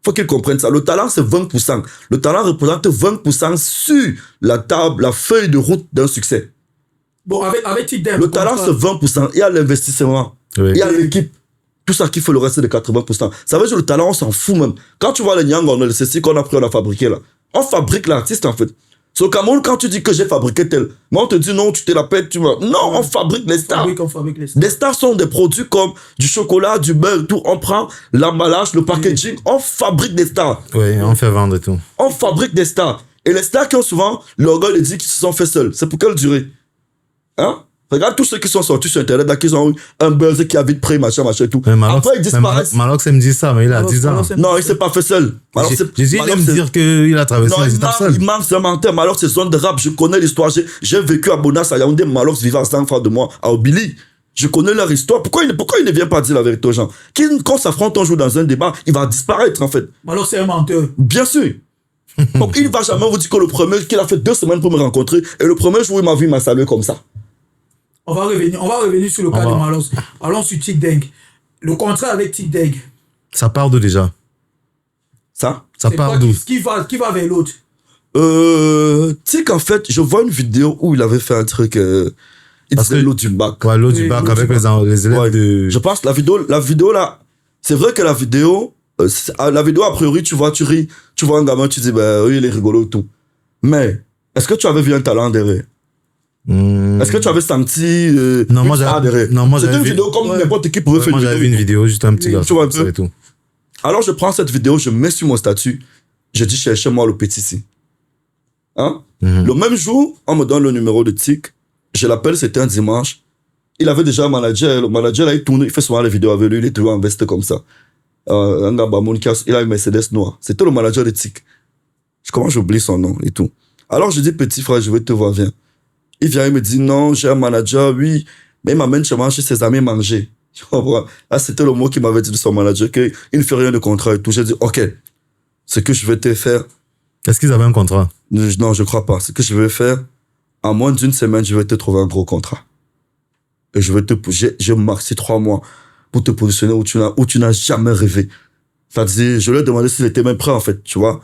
Faut qu'ils comprennent ça. Le talent, c'est 20%. Le talent représente 20% sur la table, la feuille de route d'un succès. Bon, avec Tic Deng. Le talent, c'est 20%. Il y a l'investissement. Oui. Il y a l'équipe. Tout ça qui fait le reste de 80%. Ça veut dire le talent, on s'en fout même. Quand tu vois les Nyang, on a le ceci qu'on a pris, on a fabriqué là. On fabrique l'artiste en fait. Sur le Cameroun, quand tu dis que j'ai fabriqué tel, moi on te dit non, tu te la pètes, tu vois. Non, on fabrique les stars. On fabrique les stars. Les stars sont des produits comme du chocolat, du beurre, tout. On prend l'emballage, le packaging, on fabrique des stars. Oui, on fait vendre tout. On fabrique des stars. Et les stars qui ont souvent l'orgueil de dire qu'ils se sont fait seuls. C'est pour quelle durée? Hein? Regarde tous ceux qui sont sortis sur Internet, là, qui ont eu un buzz qui a vite pris, machin, tout. Après, ils disparaissent. Malox, il me dit ça, mais il a 10 ans. Non, il s'est pas fait seul. Jésus, il aime dire qu'il a traversé les étapes seul. Il manque c'est un menteur. Malox, c'est zone de rap. Je connais l'histoire. J'ai vécu à Bonas, à Yaoundé. Malox vivait à 100 fois de moi, à Obili. Je connais leur histoire. Pourquoi il ne vient pas dire la vérité aux gens? Quand s'affronte un jour dans un débat, il va disparaître, en fait. Malox, c'est un menteur. Bien sûr. Donc, il ne va jamais vous dire que le premier, qu'il a fait 2 semaines pour me rencontrer, et le premier jour, il m'a vu, il m'a salué comme ça. On va revenir sur le cas de Malox. Allons sur Tic Deng. Le contrat avec Tic Deng. Ça part d'où déjà? Ça part d'où? Qui va vers l'autre? Tic, en fait, je vois une vidéo où il avait fait un truc. Il disait l'eau du bac. Ouais, l'eau du bac avec les élèves de. Je pense la vidéo là. C'est vrai que la vidéo a priori, tu vois, tu ris. tu vois un gamin, tu dis, ben oui, il est rigolo et tout. Mais, est-ce que tu avais vu un talent derrière? Est-ce que tu avais senti non, moi, j'avais une vidéo comme n'importe qui pouvait faire une vidéo. J'avais vu une vidéo, juste un petit garçon. Tu vois un peu. Et tout. Alors, je prends cette vidéo, je mets sur mon statut, je dis, cherchez-moi le petit ici. Hein? Le même jour, on me donne le numéro de TIC, je l'appelle, c'était un dimanche. Il avait déjà un manager, le manager, là, il tourne, il fait souvent les vidéos avec lui, il est toujours en veste comme ça. Un gars, il a une Mercedes noire. C'était le manager de TIC. Comment j'oublie son nom et tout. Alors, je dis, petit frère, je vais te voir, viens. Il vient, il me dit, non, j'ai un manager, oui, mais il m'amène chez ses amis manger. Tu vois, là, c'était le mot qu'il m'avait dit de son manager, qu'il ne fait rien de contrat et tout. J'ai dit, OK, ce que je vais te faire. Est-ce qu'ils avaient un contrat? Non, je crois pas. Ce que je vais faire, en moins d'une semaine, je vais te trouver un gros contrat. Et je maxi 3 mois pour te positionner où tu n'as jamais rêvé. C'est-à-dire, je lui ai demandé s'il était même prêt, en fait, tu vois.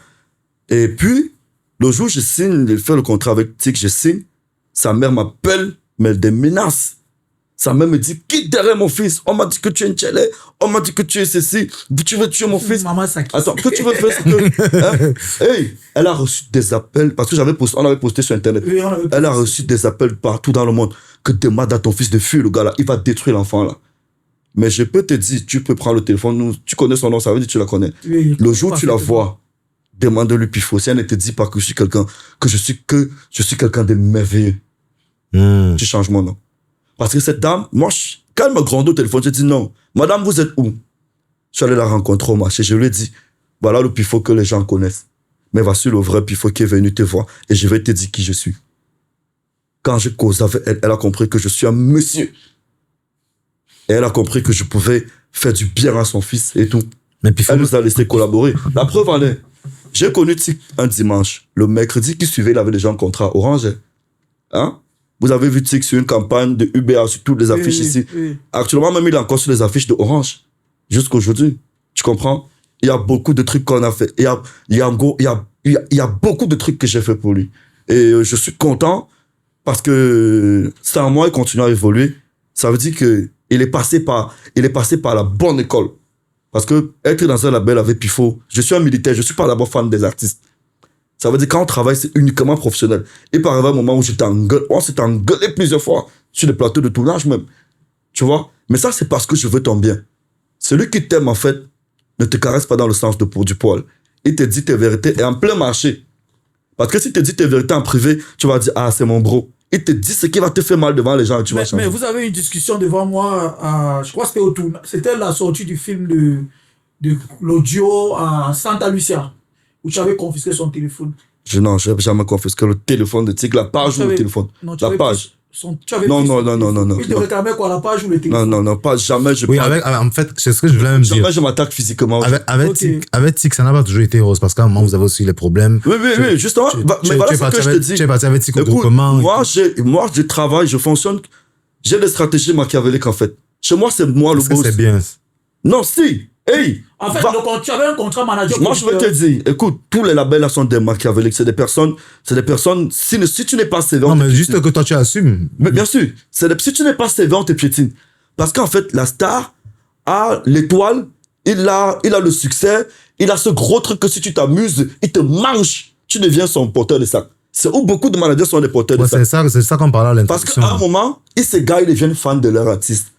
Et puis, le jour où je signe, il fait le contrat avec TIC, je signe, sa mère m'appelle, mais des menaces. Sa mère me dit, quitte derrière mon fils. On m'a dit que tu es une tchélé. On m'a dit que tu es ceci. Tu veux tuer mon fils. Maman, ça Attends, que tu veux faire, c'est que... Hey, elle a reçu des appels, parce que on avait posté sur Internet. Oui, elle a reçu des appels partout dans le monde. Que demande à ton fils de fuir, le gars là. Il va détruire l'enfant là. Mais je peux te dire, tu peux prendre le téléphone. Tu connais son nom, ça veut dire que tu la connais. Oui, le jour où tu la vois, demande-lui Pifo. Si elle ne te dit pas que je suis quelqu'un de merveilleux. Tu changes mon nom. Parce que cette dame, moi, quand elle m'a grondé au téléphone, j'ai dit non. Madame, vous êtes où? Je suis allé la rencontrer au marché. Je lui ai dit, voilà le Pifo que les gens connaissent. Mais voici le vrai Pifo qui est venu te voir et je vais te dire qui je suis. Quand je cause avec elle, elle a compris que je suis un monsieur. Et elle a compris que je pouvais faire du bien à son fils et tout. Mais Pifo, elle nous a laissé collaborer. La preuve en est, j'ai connu Tic un dimanche. Le mercredi qui suivait, il avait déjà un contrat Orange. Hein? Vous avez vu Tic sur une campagne de UBA, sur toutes les affiches ici. Oui. Actuellement, même il est encore sur les affiches de Orange. Jusqu'aujourd'hui. Tu comprends? Il y a beaucoup de trucs qu'on a fait. Il y a beaucoup de trucs que j'ai fait pour lui. Et je suis content parce que c'est à moi, il continue à évoluer. Ça veut dire que il est passé par la bonne école. Parce que être dans un label avec Pifo, je suis un militaire, je suis pas d'abord fan des artistes. Ça veut dire quand on travaille, c'est uniquement professionnel. Et par exemple, un moment où on s'est engueulé plusieurs fois sur les plateaux de tournage même. Tu vois? Mais ça, c'est parce que je veux ton bien. Celui qui t'aime, en fait, ne te caresse pas dans le sens du poil. Il te dit tes vérités et en plein marché. Parce que si te dit tes vérités en privé, tu vas dire, ah, c'est mon bro. Il te dit ce qui va te faire mal devant les gens et tu vas changer. Mais vous avez eu une discussion devant moi, je crois que c'était au tournage. C'était la sortie du film de l'audio à Santa Lucia, où tu avais confisqué son téléphone. Non, je n'ai jamais confisqué le téléphone de Tic, la page ou le téléphone. Non, la page. Non. Il te réclamait quoi, la page ou le téléphone? Non, pas jamais. Oui, en fait, c'est ce que je voulais même dire. Jamais je m'attaque physiquement. Avec Tic, ça n'a pas toujours été rose, parce qu'à un moment, vous avez aussi les problèmes. Oui, justement. Mais voilà ce que je te dis. Tu es parti avec Tic au groupement. Moi, je travaille, je fonctionne. J'ai des stratégies machiavéliques, en fait. Chez moi, c'est moi le boss. C'est bien. Non, si. Hey, en fait, tu avais un contrat manager. Moi, je veux te dire, écoute, tous les labels là sont des machiavéliques. C'est des personnes, si tu n'es pas sévère. Non, mais juste que toi, tu assumes. Mais bien sûr, si tu n'es pas sévère, on te piétine. Parce qu'en fait, la star a l'étoile, il a le succès, il a ce gros truc que si tu t'amuses, il te mange, tu deviens son porteur de sac. C'est où beaucoup de managers sont des porteurs de sac. C'est ça qu'on parlait à l'introduction. Parce qu'à un moment, ces gars, ils deviennent fans de leur artiste.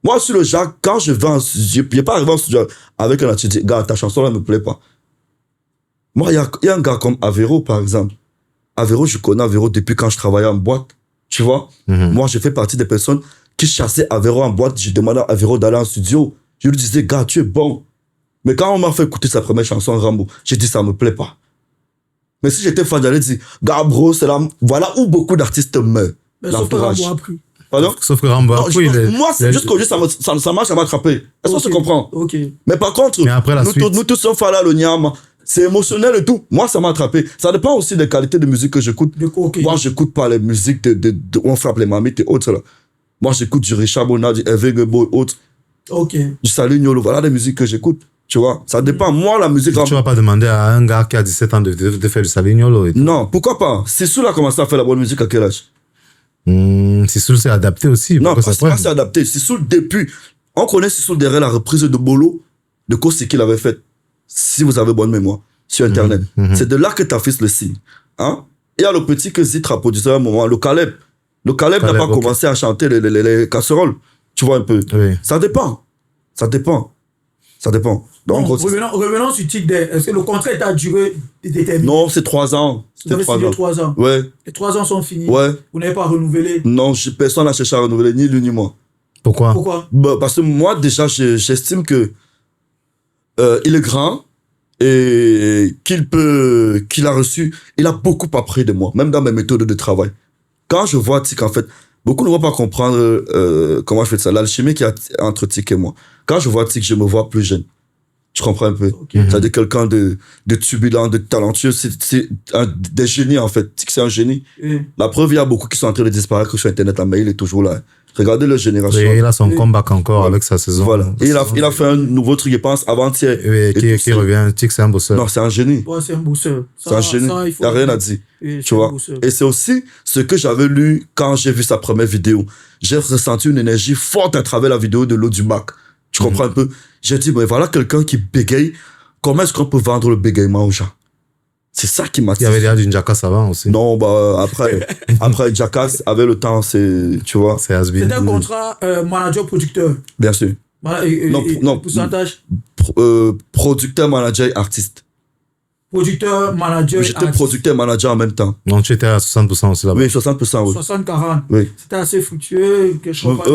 Moi, sur le Jacques, quand je vais je n'ai pas arrivé en studio avec un artiste, je dis, gars, ta chanson là ne me plaît pas. Moi, il y a un gars comme Avero, par exemple. Avero, je connais Avero depuis quand je travaillais en boîte. Tu vois? Moi, je fais partie des personnes qui chassaient Avero en boîte. Je demandais à Avero d'aller en studio. Je lui disais, gars, tu es bon. Mais quand on m'a fait écouter sa première chanson, Rambo, j'ai dit, ça me plaît pas. Mais si j'étais fan, j'allais dire, gars, bro, c'est là, voilà où beaucoup d'artistes meurent. Mais sauf que Rambo a pris. Pardon? Sauf que Rambo a pris. Moi, c'est juste qu'aujourd'hui, ça marche à m'attraper. Est-ce qu'on se comprend? Ok. Mais par contre, nous tous sommes là, le Niam. C'est émotionnel et tout. Moi, ça m'a attrapé. Ça dépend aussi des qualités de musique que j'écoute. Okay. Moi, j'écoute pas les musiques où on frappe les mamites et autres, là. Moi, j'écoute du Richard Bona, du Hervé Gebo et autres. Ok. Du Salut Niolo. Voilà les musiques que j'écoute. Tu vois, ça dépend. Moi, la musique... Tu vas pas demander à un gars qui a 17 ans de faire du Salut Niolo et tout. Non, pourquoi pas? Sissou a commencé à faire la bonne musique à quel âge? Sissou s'est adapté aussi. Non, parce que c'est adapté. Sissou, depuis... On connaît Sissou derrière la reprise de Bolo, de quoi c'est qu'il avait fait. Si vous avez bonne mémoire. sur Internet. C'est de là que ta fils le signe. Hein? Il y a le petit que Zitra a produit à un moment, le Caleb. Le Caleb n'a pas commencé à chanter les casseroles. Tu vois un peu. Oui. Ça dépend. Donc, bon, revenons sur Tic Day. Est-ce que le contrat a duré déterminé? Non, c'est 3 ans. Vous avez signé 3 ans. Ouais. Les 3 ans sont finis. Ouais. Vous n'avez pas renouvelé? Non, personne n'a cherché à renouveler, ni lui ni moi. Pourquoi? Bah, parce que moi, déjà, j'estime que il est grand et qu'il a reçu, il a beaucoup appris de moi, même dans mes méthodes de travail. Quand je vois Tic, en fait, beaucoup ne vont pas comprendre comment je fais ça, l'alchimie qu'il y a entre Tic et moi. Quand je vois Tic, je me vois plus jeune. Tu comprends un peu? Okay. C'est-à-dire quelqu'un de turbulent, de talentueux, c'est des génies, en fait. Tic, c'est un génie. La preuve, il y a beaucoup qui sont en train de disparaître sur Internet, mais il est toujours là. Regardez leur génération. Et il a son comeback encore avec sa saison. Voilà. Et il a fait un nouveau truc, je pense, avant-hier. Oui, qui revient. Tic, c'est un bosseur. Non, c'est un génie. Ouais, c'est un bosseur. C'est un génie. Il n'y a rien à dire. Oui, tu vois. Et c'est aussi ce que j'avais lu quand j'ai vu sa première vidéo. J'ai ressenti une énergie forte à travers la vidéo de l'Audimac. Tu comprends un peu? J'ai dit, mais voilà quelqu'un qui bégaye. Comment est-ce qu'on peut vendre le bégaiement aux gens? C'est ça qui m'a... Il y avait déjà du Jackass avant aussi. Non, bah, après Jackass, avec le temps, tu vois. C'est has-been. C'est un contrat manager-producteur. Bien sûr. Non, pourcentage? Producteur, manager, artiste. Producteur, manager, j'étais producteur, manager en même temps. Donc tu étais à 60% aussi là-bas? Oui, 60%, oui. 60-40. Oui. C'était assez fructueux.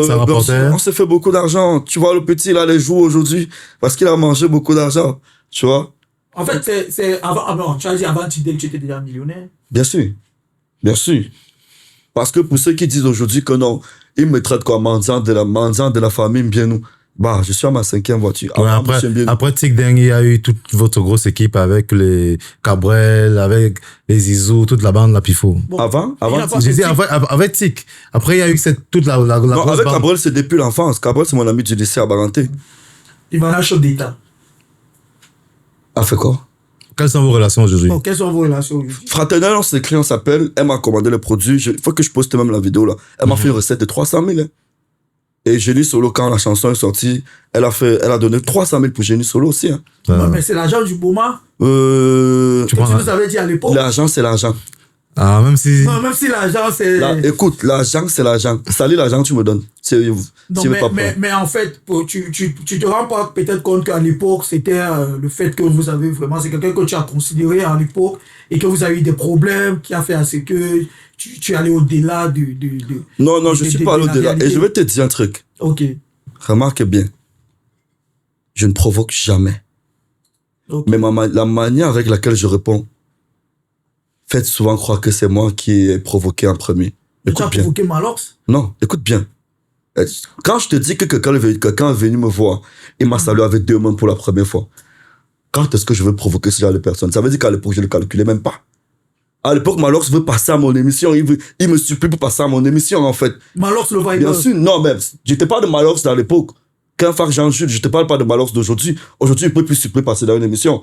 Ça rapportait? On s'est fait beaucoup d'argent. Tu vois, le petit, il a les joues aujourd'hui parce qu'il a mangé beaucoup d'argent. Tu vois? En fait, c'est avant, tu as dit avant que tu étais déjà millionnaire. Bien sûr. Bien sûr. Parce que pour ceux qui disent aujourd'hui que non, ils me traitent comme mendiant de la famille, bien nous. Bah, je suis à ma 5e voiture. Ouais, après Tic Deng, il y a eu toute votre grosse équipe avec les Cabrel, avec les Iso, toute la bande, la Pifo. Bon, avant j'ai dit avec Tic. Après, il y a eu toute la non, grosse avec bande. Cabrel, c'est depuis l'enfance. Cabrel, c'est mon ami du lycée à Baranté. Il va à la chef d'État. A fait quoi? Quelles sont vos relations aujourd'hui? Bon, quelles sont vos relations aujourd'hui? Fraternel, on s'écrit, on s'appelle. Elle m'a commandé le produit. Il faut que je poste même la vidéo là. Elle m'a fait une recette de 300 000. Hein. Et Génie Solo, quand la chanson est sortie, elle a donné 300 000 pour Génie Solo aussi. Hein. Mais c'est l'argent du Bouma. Tu nous avais dit à l'époque. L'argent, c'est l'argent. Ah, même si l'argent, c'est... Écoute, l'argent, c'est l'argent. Salut l'argent, tu me donnes. Non, mais en fait, tu te rends pas peut-être compte qu'à l'époque, c'était le fait que vous avez vraiment... C'est quelqu'un que tu as considéré à l'époque et que vous avez eu des problèmes qui a fait à ce que tu allais au-delà de... Non, je suis pas allé au-delà. Et je vais te dire un truc. Ok. Remarque bien. Je ne provoque jamais. Okay. Mais la manière avec laquelle je réponds, faites souvent croire que c'est moi qui ai provoqué en premier. Tu as provoqué Malox? Non, écoute bien. Quand je te dis que quelqu'un est venu me voir, il m'a salué avec 2 mains pour la première fois. Quand est-ce que je veux provoquer ce genre de personne? Ça veut dire qu'à l'époque, je ne le calculais même pas. À l'époque, Malox veut passer à mon émission. Il me supplie pour passer à mon émission, en fait. Malox le Viber? Bien sûr, non, mais je n'étais pas de Malox dans l'époque. Quand Jean Jules, je ne te parle pas de Malox d'aujourd'hui. Aujourd'hui, il ne peut plus supplier passer dans une émission.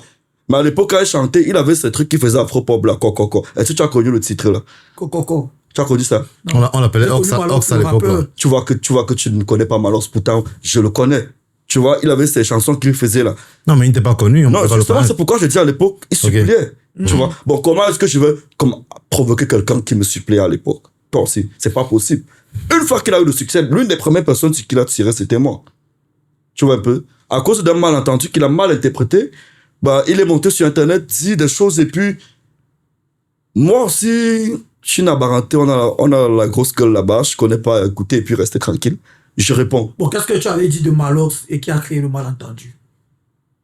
Mais à l'époque, quand il chantait, il avait ce truc qui faisait afro-pop là, Coco. Est-ce que tu as connu le titre là? Coco. Tu as connu ça? On l'appelait Ox à l'époque. Tu vois que tu ne connais pas Malox, pourtant, je le connais. Tu vois, il avait ces chansons qu'il faisait là. Non, mais il n'était pas connu. Non, justement, c'est pourquoi je dis à l'époque, il suppliait. Tu vois. Bon, comment est-ce que je veux provoquer quelqu'un qui me suppliait à l'époque? Toi aussi, c'est pas possible. Une fois qu'il a eu le succès, l'une des premières personnes qui l'a tiré, c'était moi. Tu vois un peu? À cause d'un malentendu qu'il a mal interprété, bah, il est monté sur Internet, dit des choses, et puis, moi aussi, je suis nabaranté, on a la grosse gueule là-bas, je connais pas écouter et puis rester tranquille. Je réponds. Bon, qu'est-ce que tu avais dit de Malox et qui a créé le malentendu?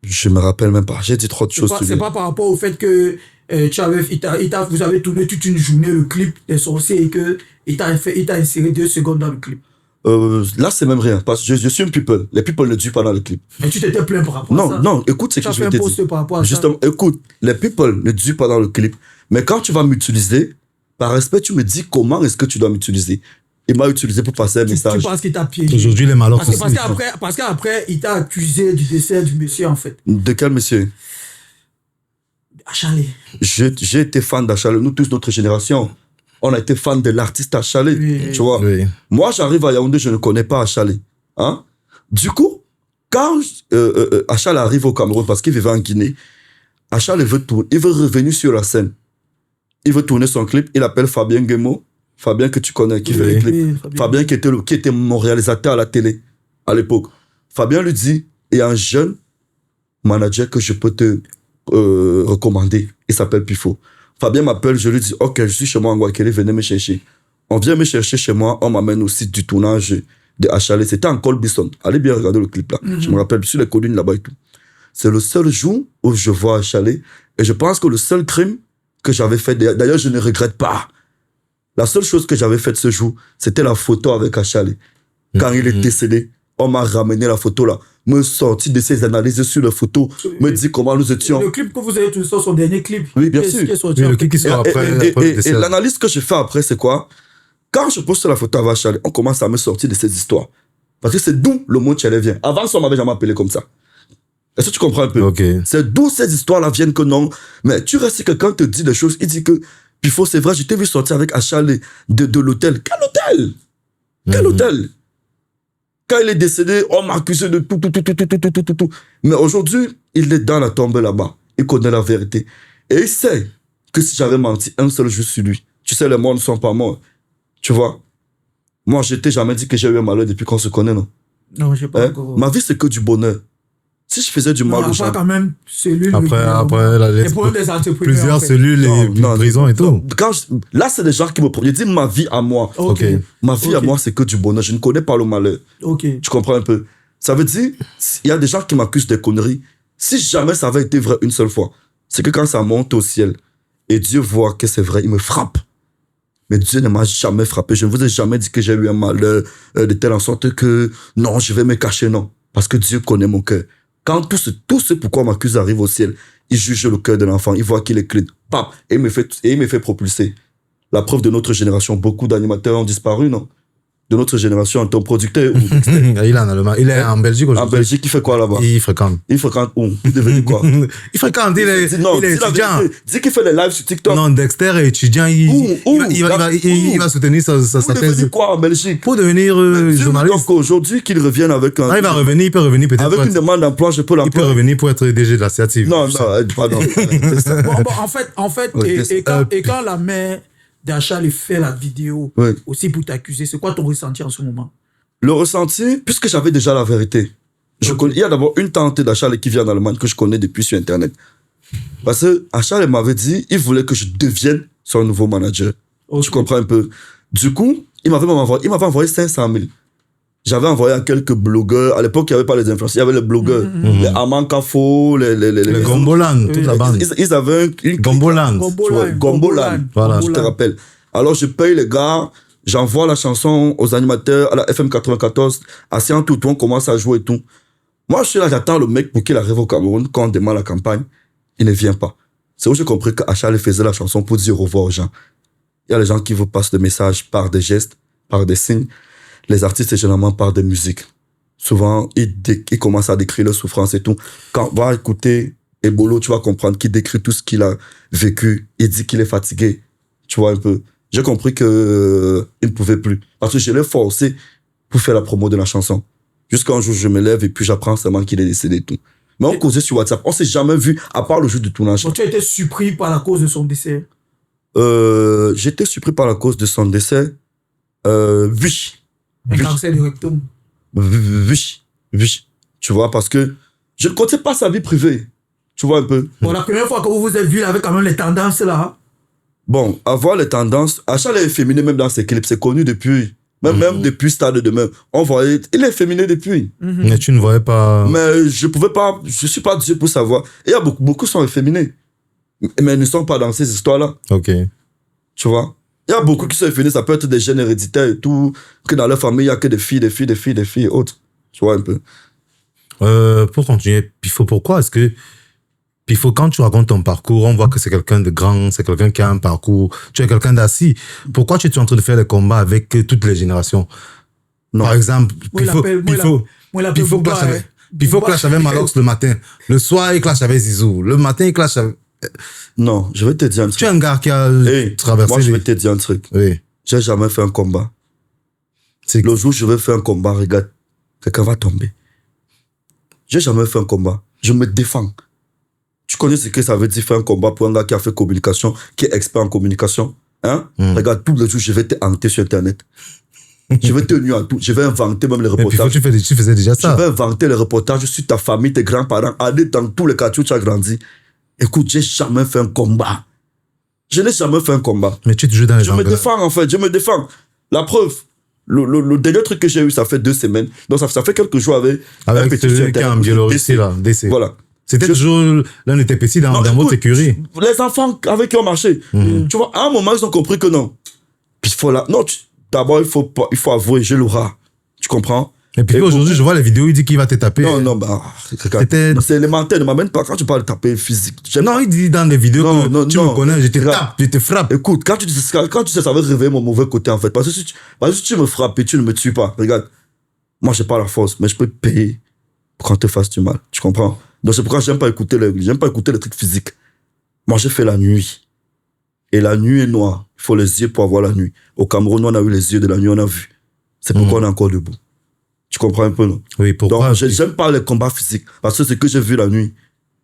Je me rappelle même pas, j'ai dit trop de choses. C'est pas par rapport au fait que vous avez tourné toute une journée le clip des sorciers et que il t'a inséré 2 secondes dans le clip. Là, c'est même rien, parce que je suis un people. Les people ne durent pas dans le clip. Mais tu t'étais plaint par rapport à ça? Non, écoute ce que je vais te dire. Justement, écoute, les people ne durent pas dans le clip. Mais quand tu vas m'utiliser, par respect, tu me dis comment est-ce que tu dois m'utiliser. Il m'a utilisé pour passer un message. Tu penses qu'il t'a piégé? Aujourd'hui, les Malox aussi. Parce qu'après, il t'a accusé du décès du monsieur, en fait. De quel monsieur? Achalé. J'ai été fan d'Achalé. Nous tous, notre génération, on a été fan de l'artiste Achalé. Oui. Tu vois? Oui. Moi, j'arrive à Yaoundé, je ne connais pas Achalé. Hein? Du coup, quand Achalé arrive au Cameroun, parce qu'il vivait en Guinée, Achal, il veut revenir sur la scène. Il veut tourner son clip. Il appelle Fabien Guémo. Fabien que tu connais, qui fait les clips. Fabien qui était mon réalisateur à la télé à l'époque. Fabien lui dit, il y a un jeune manager que je peux te recommander. Il s'appelle Pifo. Fabien m'appelle, je lui dis, ok, je suis chez moi en Guayaquil, venez me chercher. On vient me chercher chez moi, on m'amène au site du tournage de Achale. C'était en Colbison. Allez bien regarder le clip là. Je me rappelle, sur les collines là-bas et tout. C'est le seul jour où je vois Achale. Et je pense que le seul crime que j'avais fait, d'ailleurs je ne regrette pas. La seule chose que j'avais faite ce jour, c'était la photo avec Achale. Quand il est décédé, on m'a ramené la photo là, me sorti de ses analyses sur la photo, me dit comment nous étions. Le clip que vous avez tourné, c'est son dernier clip. Oui, bien sûr. Le clip qui sort après. Et l'analyse que je fais après, c'est quoi? Quand je poste la photo avec Achale, on commence à me sortir de ces histoires. Parce que c'est d'où le mot Tchèle vient. Avant ça, on m'avait jamais appelé comme ça. Est-ce que tu comprends un peu? Okay. C'est d'où ces histoires-là viennent que non. Mais tu restes, si quelqu'un te dit des choses, il dit que, Pifo, c'est vrai, je t'ai vu sortir avec Achale de l'hôtel. Quel hôtel? Quel hôtel? Quand il est décédé, on m'a accusé de tout. Mais aujourd'hui, il est dans la tombe là-bas. Il connaît la vérité. Et il sait que si j'avais menti un seul jour sur lui, tu sais, les morts ne sont pas morts. Tu vois? Moi, je t'ai jamais dit que j'ai eu un malheur depuis qu'on se connaît, non? Non, j'ai pas encore. Ma vie, c'est que du bonheur. Si je faisais du mal aux gens... quand même, cellules... Après, plusieurs en fait. cellules et prisons et tout. Là, c'est des gens qui me... Je dis ma vie à moi. Okay. Ma vie à moi, c'est que du bonheur. Je ne connais pas le malheur. Okay. Tu comprends un peu? Ça veut dire, il y a des gens qui m'accusent des conneries. Si jamais ça avait été vrai une seule fois, c'est que quand ça monte au ciel et Dieu voit que c'est vrai, il me frappe. Mais Dieu ne m'a jamais frappé. Je ne vous ai jamais dit que j'ai eu un malheur de telle en sorte que non, je vais me cacher, non. Parce que Dieu connaît mon cœur. Quand tout ce pourquoi on m'accuse arrive au ciel, il juge le cœur de l'enfant, il voit qu'il est clean, pap, et il me fait propulser. La preuve de notre génération, beaucoup d'animateurs ont disparu, non? De notre génération, ton producteur. Il est en Belgique aujourd'hui. En Belgique, il fait quoi là-bas? Il fréquente. Il fréquente où? Il est devenu quoi? Il fréquente, il est étudiant. Dis qu'il fait des lives sur TikTok. Non, Dexter est étudiant. Il va soutenir sa thèse. Pour devenir quoi en Belgique? Pour devenir journaliste. Donc aujourd'hui, qu'il revienne avec un... il va revenir, il peut revenir peut-être. Avec une demande d'emploi, je peux l'employer. Il peut revenir pour être DG de l'associative. Non, pardon. En fait, et quand la mère d'Achale fait la vidéo aussi pour t'accuser, c'est quoi ton ressenti en ce moment? Le ressenti, puisque j'avais déjà la vérité. Il y a d'abord une tante d'Achale qui vient d'Allemagne que je connais depuis sur Internet. Parce que Achale m'avait dit, il voulait que je devienne son nouveau manager. Tu comprends un peu? Du coup, il m'avait envoyé 500 000. J'avais envoyé à quelques blogueurs. À l'époque, il n'y avait pas les influenceurs. Il y avait les blogueurs. Les Amankafo, les Gomboland, toute la bande. Ils avaient une... Gomboland. Gomboland. Voilà. Je te rappelle. Alors, je paye les gars. J'envoie la chanson aux animateurs à la FM 94. Assis en tout, on commence à jouer et tout. Moi, je suis là, j'attends le mec pour qu'il arrive au Cameroun. Quand on démarre la campagne, il ne vient pas. C'est où j'ai compris qu'Achale faisait la chanson pour dire au revoir aux gens. Il y a les gens qui vous passent des messages par des gestes, par des signes. Les artistes, c'est généralement par des musiques. Souvent, ils commencent à décrire leur souffrance et tout. Quand on va écouter Ebolo, tu vas comprendre qu'il décrit tout ce qu'il a vécu. Il dit qu'il est fatigué. Tu vois un peu. J'ai compris qu'il ne pouvait plus. Parce que je l'ai forcé pour faire la promo de la chanson. Jusqu'à un jour, je me lève et puis j'apprends seulement qu'il est décédé et tout. Mais on causait sur WhatsApp. On s'est jamais vu, à part le jour du tournage. Donc tu as été surpris par la cause de son décès? J'étais surpris par la cause de son décès. Oui. Un cancer du rectum. Oui. Tu vois, parce que je ne connaissais pas sa vie privée. Tu vois un peu. Bon, la première fois que vous vous êtes vu, il avait quand même les tendances là. Bon, avoir les tendances, Achale est efféminé même dans ses clips, c'est connu depuis. Même depuis Stade de Même. On voyait, il est efféminé depuis. Mais tu ne voyais pas. Mais je pouvais pas, je suis pas Dieu pour savoir. Et il y a beaucoup sont efféminés. Mais ils ne sont pas dans ces histoires-là. Ok. Tu vois? Il y a beaucoup qui sont efféminés, ça peut être des gènes héréditaires et tout, que dans leur famille, il n'y a que des filles et autres. Tu vois un peu. Pour continuer, Pifo, pourquoi est-ce que Pifo, quand tu racontes ton parcours, on voit que c'est quelqu'un de grand, c'est quelqu'un qui a un parcours, tu es quelqu'un d'assis. Pourquoi tu es en train de faire des combats avec toutes les générations? Non. Par exemple, Pifo clash avec Malox le matin. Le soir, il clash avec Zizou. Le matin, il clash avec... Non, je vais te dire un truc. Tu es un gars qui a traversé... Moi, je vais te dire un truc. Oui. J'ai jamais fait un combat. Le jour où je vais faire un combat, regarde, quelqu'un va tomber. J'ai jamais fait un combat. Je me défends. Tu connais ce que ça veut dire faire un combat pour un gars qui a fait communication, qui est expert en communication? Hein? Regarde, tous les jours, je vais te hanter sur Internet. Je vais te nuire à tout. Je vais inventer même les reportages. Mais tu faisais déjà ça. Je vais inventer les reportages sur ta famille, tes grands-parents, aller dans tous les quartiers où tu as grandi. Écoute, j'ai jamais fait un combat. Je n'ai jamais fait un combat. Mais tu es toujours dans les Je me défends, en fait. Je me défends. La preuve, le dernier truc que j'ai eu, ça fait 2 semaines. Donc, ça fait quelques jours avec celui qui est en Biélorussie, là, DC. Voilà. C'était toujours l'un de tes petits dans votre écurie. Les enfants avec qui on marchait. Tu vois, à un moment, ils ont compris que non. Puis, il faut là. Non, d'abord, il faut avouer, j'ai le rat. Tu comprends? Et puis aujourd'hui, je vois les vidéos, il dit qu'il va te taper. Non, bah, c'est élémentaire, ne m'amène pas quand tu parles de taper physique. Non, il dit dans les vidéos que tu me connais, je te tape, je te frappe. Écoute, quand tu sais, ça veut réveiller mon mauvais côté, en fait. Parce que si tu me frappes et tu ne me tues pas, regarde, moi, j'ai pas la force, mais je peux payer pour qu'on te fasse du mal. Tu comprends? Donc, c'est pourquoi j'aime pas écouter les trucs physiques. Moi, j'ai fait la nuit. Et la nuit est noire. Il faut les yeux pour avoir la nuit. Au Cameroun, on a eu les yeux de la nuit, on a vu. C'est pourquoi on est encore debout. Tu comprends un peu, non? Oui, pourquoi? Donc, j'aime pas les combats physiques. Parce que ce que j'ai vu la nuit,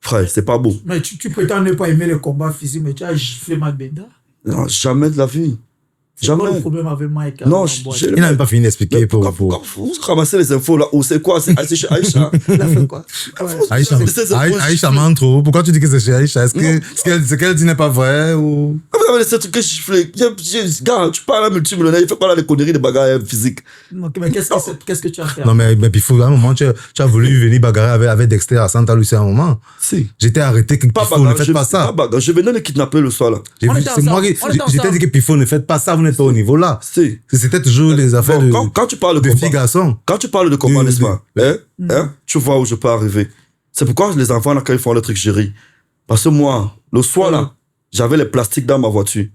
frère, c'est pas beau. Mais tu prétends ne pas aimer les combats physiques, mais tu as giflé Mike Benda? Non, jamais de la vie. Jamais. C'est quoi le problème avec Mike? Non, il n'a même pas fini d'expliquer pour... Vous ramassez les infos là, ou c'est quoi? C'est chez Aïcha. Il a fait quoi? Aïcha ment trop. Pourquoi tu dis que c'est chez Aïcha? Est-ce que ce qu'elle dit n'est pas vrai ou... Vous avez ces trucs que je giflais. Gars, tu parles à un multimillionnaire, il fait pas là les conneries de bagarre physiques. Mais qu'est-ce que tu as fait? Non, mais il faut à un moment, tu as voulu venir bagarrer avec Dexter à Santa Lucia à un moment. Si. J'étais arrêté que Pifo ne faites pas ça. Je venais le kidnapper le soir là. C'est moi qui... J'étais dit que Pifo ne faites pas ça, vous n'êtes pas au niveau là. Si. C'était toujours les affaires quand tu parles de filles garçons. Quand tu parles de combat, n'est-ce pas? Tu vois où je peux arriver. C'est pourquoi les enfants, là, quand ils font le truc, je ris. Parce que moi, le soir, là, j'avais les plastiques dans ma voiture.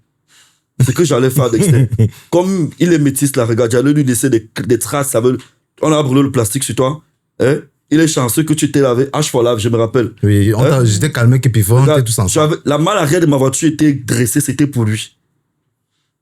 C'est que j'allais faire Dexter. Comme il est métis, là, regarde, j'allais lui laisser des traces. On a brûlé le plastique sur toi. Il est chanceux que tu t'es lavé. H4 lave, je me rappelle. Oui, j'étais calmé que Pifo, on était tous ensemble. La malle arrière de ma voiture était dressée, c'était pour lui.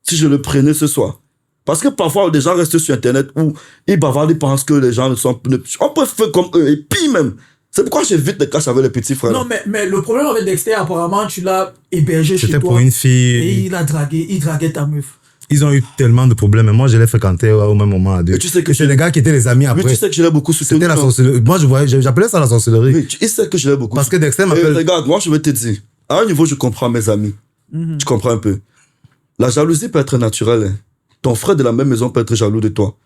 Si je le prenais ce soir. Parce que parfois, des gens restent sur Internet où ils bavardent, ils pensent que les gens ne sont... On peut faire comme eux, et puis même. C'est pourquoi j'évite les caches avec les petits frères. Non, mais le problème avec Dexter, apparemment, tu l'as hébergé chez toi. C'était pour une fille. Et il draguait ta meuf. Ils ont eu tellement de problèmes, mais moi, je l'ai fréquenté au même moment à deux. Et tu sais que c'est les gars qui étaient les amis après. Mais tu sais que je l'ai beaucoup soutenu. C'était la sorcellerie. Moi, j'appelais ça la sorcellerie. Oui, tu sais que je l'ai beaucoup. Parce que Dexter m'appelle... Regarde, moi, je vais te dire. À un niveau, je comprends mes amis. Tu comprends un peu. La jalousie peut être naturelle. Hein. Ton frère de la même maison peut être jaloux de toi.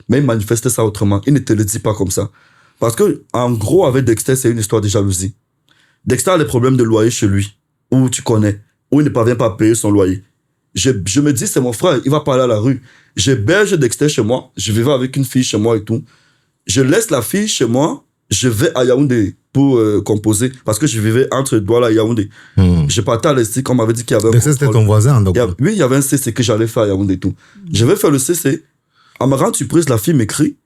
Mais il manifeste ça autrement. Il ne te le dit pas comme ça. Parce que, en gros, avec Dexter, c'est une histoire de jalousie. Dexter a des problèmes de loyer chez lui, où tu connais, où il ne parvient pas à payer son loyer. Je me dis, c'est mon frère, il va pas aller à la rue. J'héberge Dexter chez moi, je vivais avec une fille chez moi et tout. Je laisse la fille chez moi, je vais à Yaoundé pour composer, parce que je vivais entre Douala et Yaoundé. Je partais à l'Estique, on m'avait dit qu'il y avait un Dexter, c'était ton voisin, donc. Oui, il y avait un CC que j'allais faire à Yaoundé et tout. Je vais faire le CC. En me rendant surprise, la fille m'écrit.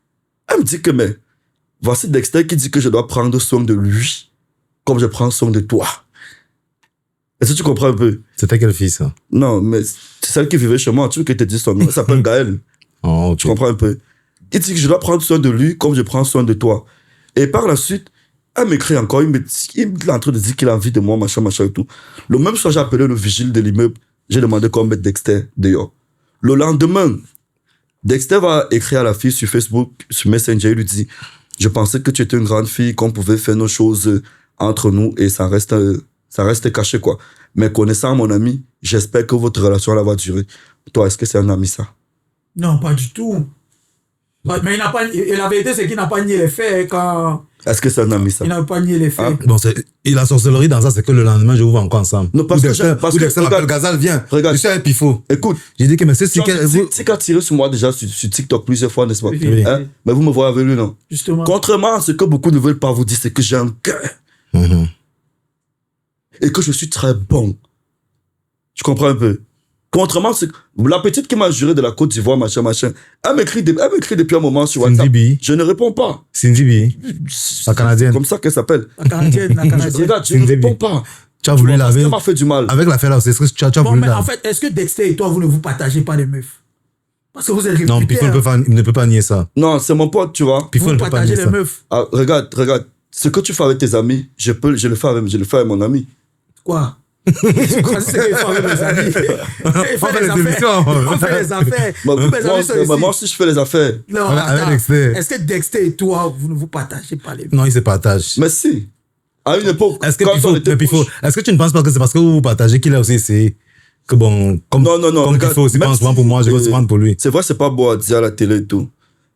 Elle me dit que, mais, voici Dexter qui dit que je dois prendre soin de lui, comme je prends soin de toi. Est-ce que tu comprends un peu? C'était quelle fille, ça? Non, mais c'est celle qui vivait chez moi. Tu veux qu'elle te dise son nom? Elle s'appelle Gaëlle. Oh, okay. Tu comprends un peu? Il dit que je dois prendre soin de lui comme je prends soin de toi. Et par la suite, elle m'écrit encore. Il est en train de dire qu'il a envie de moi, machin et tout. Le même soir, j'ai appelé le vigile de l'immeuble. J'ai demandé qu'on mette Dexter dehors. Le lendemain, Dexter va écrire à la fille sur Facebook, sur Messenger. Il lui dit, je pensais que tu étais une grande fille, qu'on pouvait faire nos choses entre nous et ça reste caché, quoi. Mais connaissant mon ami, j'espère que votre relation là va durer. Toi, est-ce que c'est un ami, ça? Non, pas du tout. Mais il n'a pas... Et la vérité, c'est qu'il n'a pas nié les faits quand... Est-ce que c'est un ami, ça? Il n'a pas nié les faits. Bon, et la sorcellerie dans ça, c'est que le lendemain, je vous vois encore ensemble. Non, parce que Dexter, Gazal vient. Regarde. Je suis avec Pifo. Écoute. J'ai dit que, mais c'est c'est qu'à tirer sur moi déjà sur TikTok plusieurs fois, n'est-ce pas? Oui. Hein? Mais vous me voyez avec lui, non? Justement. Contrairement à ce que beaucoup ne veulent pas vous dire, c'est que j'ai un cœur. Et que je suis très bon. Tu comprends un peu? Contrairement à ce que... La petite qui m'a juré de la Côte d'Ivoire, machin. Elle m'écrit depuis un moment sur WhatsApp. Je ne réponds pas. Cindy B. La Canadienne. Comme ça qu'elle s'appelle. La Canadienne. Regarde, je ne réponds pas. Tu as voulu laver. Ça m'a fait du mal. Avec l'affaire là, c'est ce que tu as voulu laver. En fait, est-ce que Dexter et toi, vous ne vous partagez pas les meufs? Parce que vous êtes réputés. Non, Pifo ne peut pas nier ça. Non, c'est mon pote, tu vois. Pifo ne peut pas nier ça. Ah, regarde. ce que tu fais avec tes amis, je le fais avec mon ami. Quoi? C'est quoi ce qu'il faut avec mes amis? Il fait les affaires. On fait les affaires. Moi aussi, je fais les affaires. Non, avec Dexter. Est-ce que Dexter et toi, vous ne vous partagez pas les... Non, ils se partagent. Mais si. À une époque, est-ce que tu ne penses pas que c'est parce que vous partagez qu'il a aussi essayé que bon, comme Pifo aussi prend souvent pour moi, je vais aussi prendre pour lui. C'est vrai, c'est pas beau à dire à la télé et tout.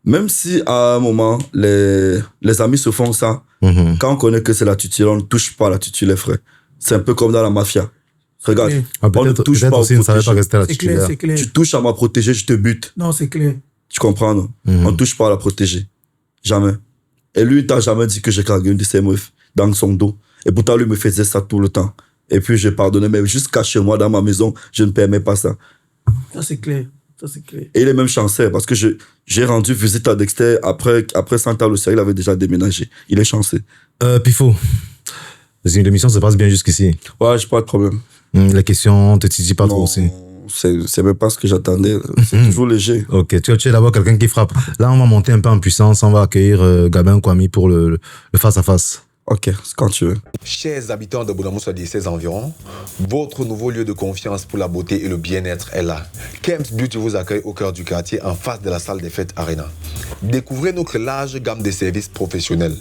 Même si à un moment, les amis se font ça, quand on connaît que c'est la titulaire, on ne touche pas à la titulaire, frère. C'est un peu comme dans la mafia. Regarde, on ne touche pas aussi, on ne savait pas que c'était la titulaire. C'est clair. Tu touches à ma protégée, je te bute. Non, c'est clair. Tu comprends, non? On ne touche pas à la protégée. Jamais. Et lui, il t'a jamais dit que j'ai cargué une de ses meufs dans son dos. Et pourtant, lui me faisait ça tout le temps. Et puis, j'ai pardonné, mais jusqu'à chez moi, dans ma maison, je ne permets pas ça. Ça, c'est clair. Ça, c'est clair. Et il est même chanceux parce que j'ai rendu visite à Dexter après Santa Lucia, il avait déjà déménagé. Il est chanceux. Pifo, l'émission se passe bien jusqu'ici. Ouais, j'ai pas de problème. Les questions, te titillent pas trop aussi. C'est même pas ce que j'attendais. C'est toujours léger. Ok, tu es d'abord quelqu'un qui frappe. Là, on va monter un peu en puissance. On va accueillir Gabin Kwame pour le face-à-face. Ok, c'est quand tu veux. Chers habitants de Bonamoussa et ses environs, votre nouveau lieu de confiance pour la beauté et le bien-être est là. Kems Beauty vous accueille au cœur du quartier en face de la salle des fêtes Arena. Découvrez notre large gamme de services professionnels.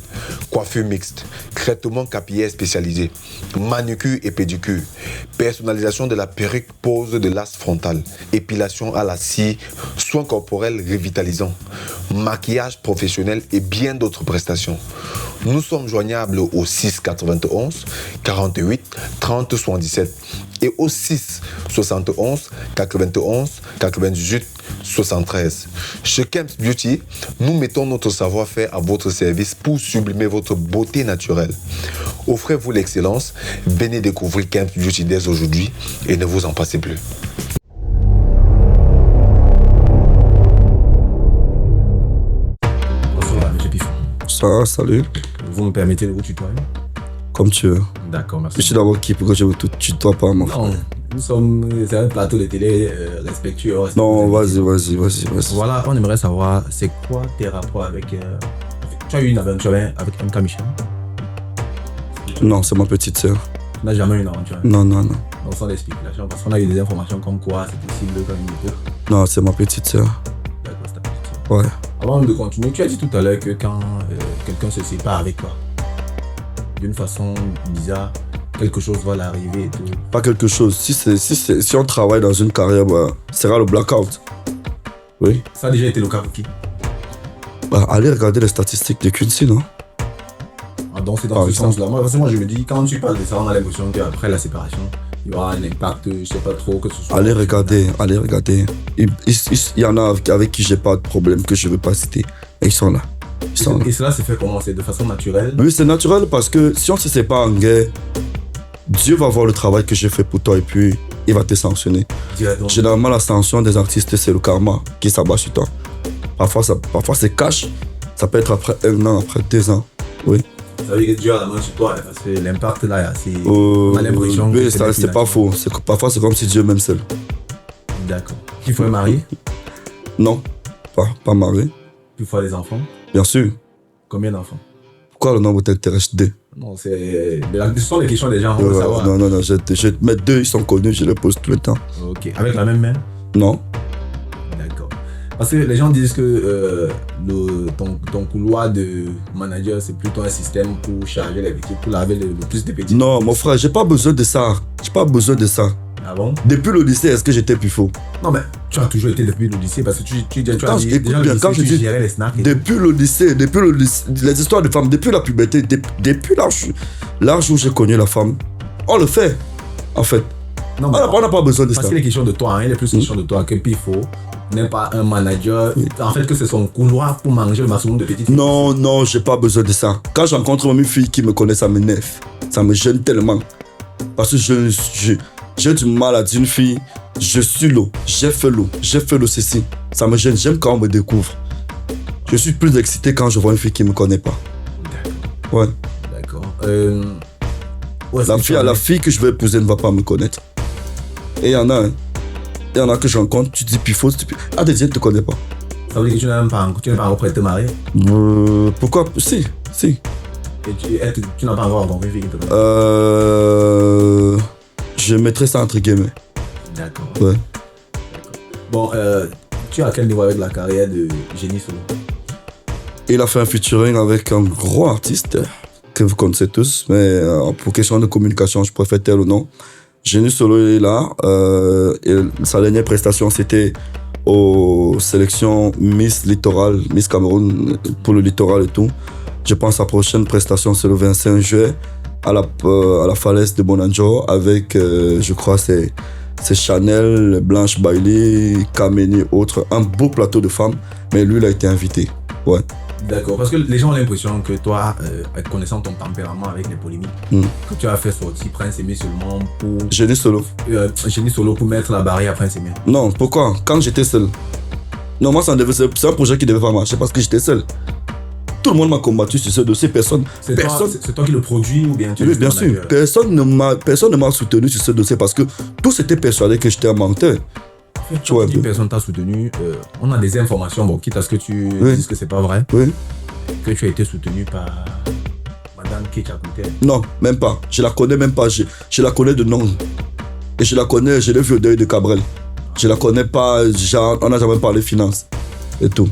Coiffure mixte, traitement capillaire spécialisé, manucure et pédicure, personnalisation de la perruque pose de l'as frontal, épilation à la scie, soins corporels revitalisants, maquillage professionnel et bien d'autres prestations. Nous sommes joignables au 6 91 48 30 77 et au 6 71 91 98 73. Chez Kems Beauty, nous mettons notre savoir-faire à votre service pour sublimer votre beauté naturelle. Offrez-vous l'excellence, venez découvrir Kems Beauty dès aujourd'hui et ne vous en passez plus. Bonsoir, M. Pifo. Ça, salut. Vous me permettez de vous tutoyer? Comme tu veux. D'accord, merci. Je suis d'abord qui pour que je vous tutoie pas, mon frère. Non, nous sommes, c'est un plateau de télé respectueux. Non, vas-y. Voilà, on aimerait savoir, c'est quoi tes rapports avec... tu as eu une aventure avec MK Michel? Non, c'est ma petite sœur. Tu n'as jamais eu une aventure? Non. Donc sans les spéculations, parce qu'on a eu des informations comme quoi c'est possible comme une époque. Non, c'est ma petite sœur. D'accord, c'est ta petite sœur. Ouais. Avant de continuer, tu as dit tout à l'heure que quand quelqu'un se sépare avec toi, d'une façon bizarre, quelque chose va l'arriver et tout. Pas quelque chose. Si on travaille dans une carrière, bah, ce sera le blackout. Oui. Ça a déjà été le cas pour qui? Bah, allez regarder les statistiques de Quincy, non? Ah, donc c'est dans ce sens-là. Moi, je me dis, quand tu parles de ça, on a l'impression qu'après la séparation, il y aura un impact, je sais pas trop, que ce soit... Allez regarder. Il y en a avec qui j'ai pas de problème, que je veux pas citer. Et ils sont là. Et cela s'est fait comment? C'est de façon naturelle? Oui, c'est naturel parce que si on se sépare en guerre, Dieu va voir le travail que j'ai fait pour toi et puis il va te sanctionner. Généralement, la sanction des artistes, c'est le karma qui s'abat sur toi. Parfois c'est cash. Ça peut être après 1 an, après 2 ans. Oui. Ça veut dire que Dieu a la main sur toi, parce que l'impact là, on a l'impression oui, que c'est pas faux. Parfois, c'est comme si Dieu m'aime seul. D'accord. Il faut un mari? Non, pas marié. Il faut des enfants? Bien sûr. Combien d'enfants? Pourquoi le nombre t'intéresse 2? Non, ce sont les questions des gens, on veut savoir. Non, mes 2, ils sont connus, je les pose tout le temps. Ok. Avec la même main? Non. D'accord. Parce que les gens disent que ton couloir de manager, c'est plutôt un système pour charger les petits, pour laver le plus de petits. Non, mon frère, j'ai pas besoin de ça. Ah bon? Depuis le lycée, est-ce que j'étais plus faux? Non, mais tu as toujours été depuis le lycée parce que tu as dit quand je dis gérais les snacks. Depuis le lycée, les histoires de femmes, depuis la puberté, depuis l'âge où j'ai connu la femme, on le fait, en fait. Non, on n'a pas besoin de ça. Parce qu'il est question de toi, il est plus question de toi que Pifo n'est pas un manager. En fait, que c'est son couloir pour manger le maximum de petites filles. Non, j'ai pas besoin de ça. Quand je rencontre une fille qui me connaît, ça m'énerve. Ça me gêne tellement. Parce que j'ai du mal à dire une fille, je suis l'eau, j'ai fait l'eau ceci. Ça me gêne, j'aime quand on me découvre. Je suis plus excité quand je vois une fille qui me connaît pas. D'accord. Ouais. D'accord. La fille que je vais épouser ne va pas me connaître. Et il y en a que je rencontre, tu dis Pifo, ah, des ne te connais pas. Ça veut dire que tu n'as même pas encore prêt de te marier? Pourquoi? Si. Et tu n'as pas encore rencontré une fille qui te drague? Je mettrais ça entre guillemets. D'accord. Ouais. Bon, tu es à quel niveau avec la carrière de Génie Solo? Il a fait un featuring avec un gros artiste que vous connaissez tous, mais pour question de communication, je préfère tel ou non. Génie Solo est là. Et sa dernière prestation, c'était aux sélections Miss Littoral, Miss Cameroun pour le littoral et tout. Je pense que sa prochaine prestation, c'est le 25 juillet à la falaise de Bonanjo avec, je crois, c'est Chanel, Blanche Bailey, Kameni, autres. Un beau plateau de femmes, mais lui, il a été invité. Ouais. D'accord, parce que les gens ont l'impression que toi, connaissant ton tempérament avec les polémiques, que tu as fait sortir Prince Aimé seulement pour... Génie Solo. Génie Solo pour mettre la barrière à Prince Aimé. Non, pourquoi? Quand j'étais seul. Non, moi, c'est un projet qui devait pas marcher parce que j'étais seul. Tout le monde m'a combattu sur ce dossier. C'est toi qui le produis ou bien tu Oui, bien sûr. Personne ne m'a soutenu sur ce dossier parce que tous étaient persuadés que j'étais un menteur. Tu vois, personne t'a soutenu. On a des informations, bon, quitte à ce que tu dises que c'est pas vrai. Oui. Que tu as été soutenu par Madame Ketia Kouté. Non, même pas. Je la connais même pas. Je la connais de nom. Et je l'ai vu au deuil de Cabrel. Je la connais pas. On n'a jamais parlé finance et tout.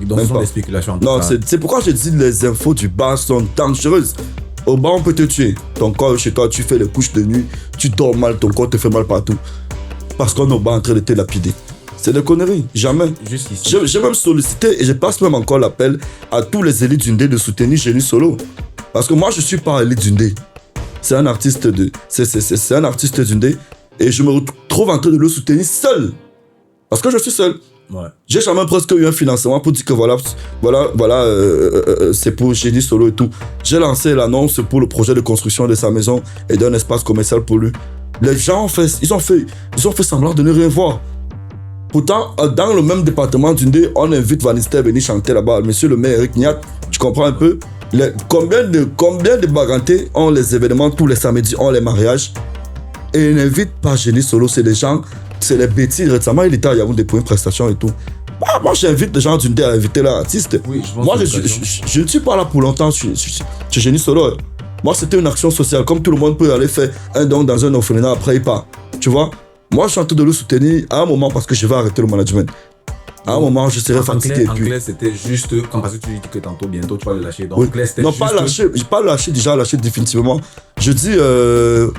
Donc ce sont des spéculations. Non, c'est pourquoi je dis les infos du bas sont dangereuses. Au bas, on peut te tuer. Ton corps chez toi, tu fais les couches de nuit, tu dors mal, ton corps te fait mal partout. Parce qu'on est au bas en train de te lapider. C'est des conneries, jamais. Jusqu'ici. J'ai même sollicité et je passe même encore l'appel à tous les élites d'une de soutenir Génie Solo. Parce que moi, je suis pas élite d'une. C'est un artiste c'est un artiste d'une et je me retrouve en train de le soutenir seul. Parce que je suis seul. Ouais. J'ai jamais presque eu un financement pour dire que voilà, c'est pour Génie Solo et tout. J'ai lancé l'annonce pour le projet de construction de sa maison et d'un espace commercial pour lui. Les gens ils ont fait semblant de ne rien voir. Pourtant, dans le même département d'Undé, on invite Van Nistelrooy à venir chanter là-bas. Monsieur le maire Eric Niat, tu comprends un peu? Combien de bagantés ont les événements tous les samedis, ont les mariages et ils n'invitent pas Génie Solo, c'est des gens, c'est les bêtises. Récemment, il était à Yaoundé pour une prestation et tout. Moi, j'invite les gens d'Undé à inviter leur artiste. Oui, moi, je ne suis pas là pour longtemps chez Génie Solo. Moi, c'était une action sociale. Comme tout le monde peut aller faire un don dans un orphelinat, après il part. Tu vois? Moi, je suis en train de le soutenir à un moment parce que je vais arrêter le management. À un moment, je serai fatigué. En clair, c'était juste parce que tu dis que tantôt, bientôt, tu vas le lâcher. Donc, oui. Non, juste... pas lâcher. J'ai pas lâché, déjà lâché définitivement. Je dis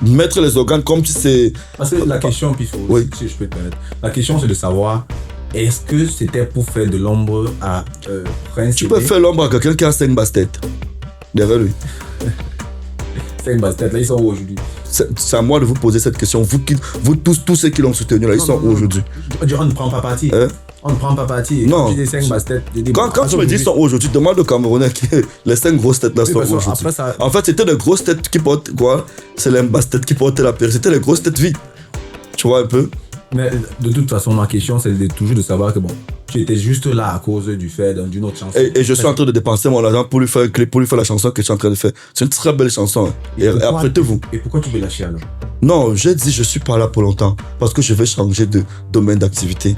mettre les organes comme si c'est... Parce que la question, puis oui. Si je peux te permettre, la question c'est de savoir, est-ce que c'était pour faire de l'ombre à Prince? Tu peux faire l'ombre à quelqu'un qui a 5 basses-têtes derrière lui. 5 basses-têtes, là, ils sont où aujourd'hui? C'est à moi de vous poser cette question. Vous tous ceux qui l'ont soutenu, là, ils sont où aujourd'hui? On ne prend pas parti. On ne prend pas parti. Non. Tu dis 5 basses-têtes. Quand tu me dis qu'ils sont où aujourd'hui, demande aux Camerounais qui les 5 grosses têtes là sont où aujourd'hui. En fait, c'était les grosses têtes qui portent quoi? C'est les basses-têtes qui portaient la pierre. C'était les grosses têtes vides. Tu vois un peu? Mais de toute façon, ma question, c'est toujours de savoir que bon, tu étais juste là à cause du fait d'une autre chanson. Et je suis en train de dépenser mon argent pour lui faire un clip, pour lui faire la chanson que je suis en train de faire. C'est une très belle chanson. Et apprêtez-vous. Et pourquoi tu veux lâcher alors? Non, j'ai dit je suis pas là pour longtemps. Parce que je vais changer de domaine d'activité.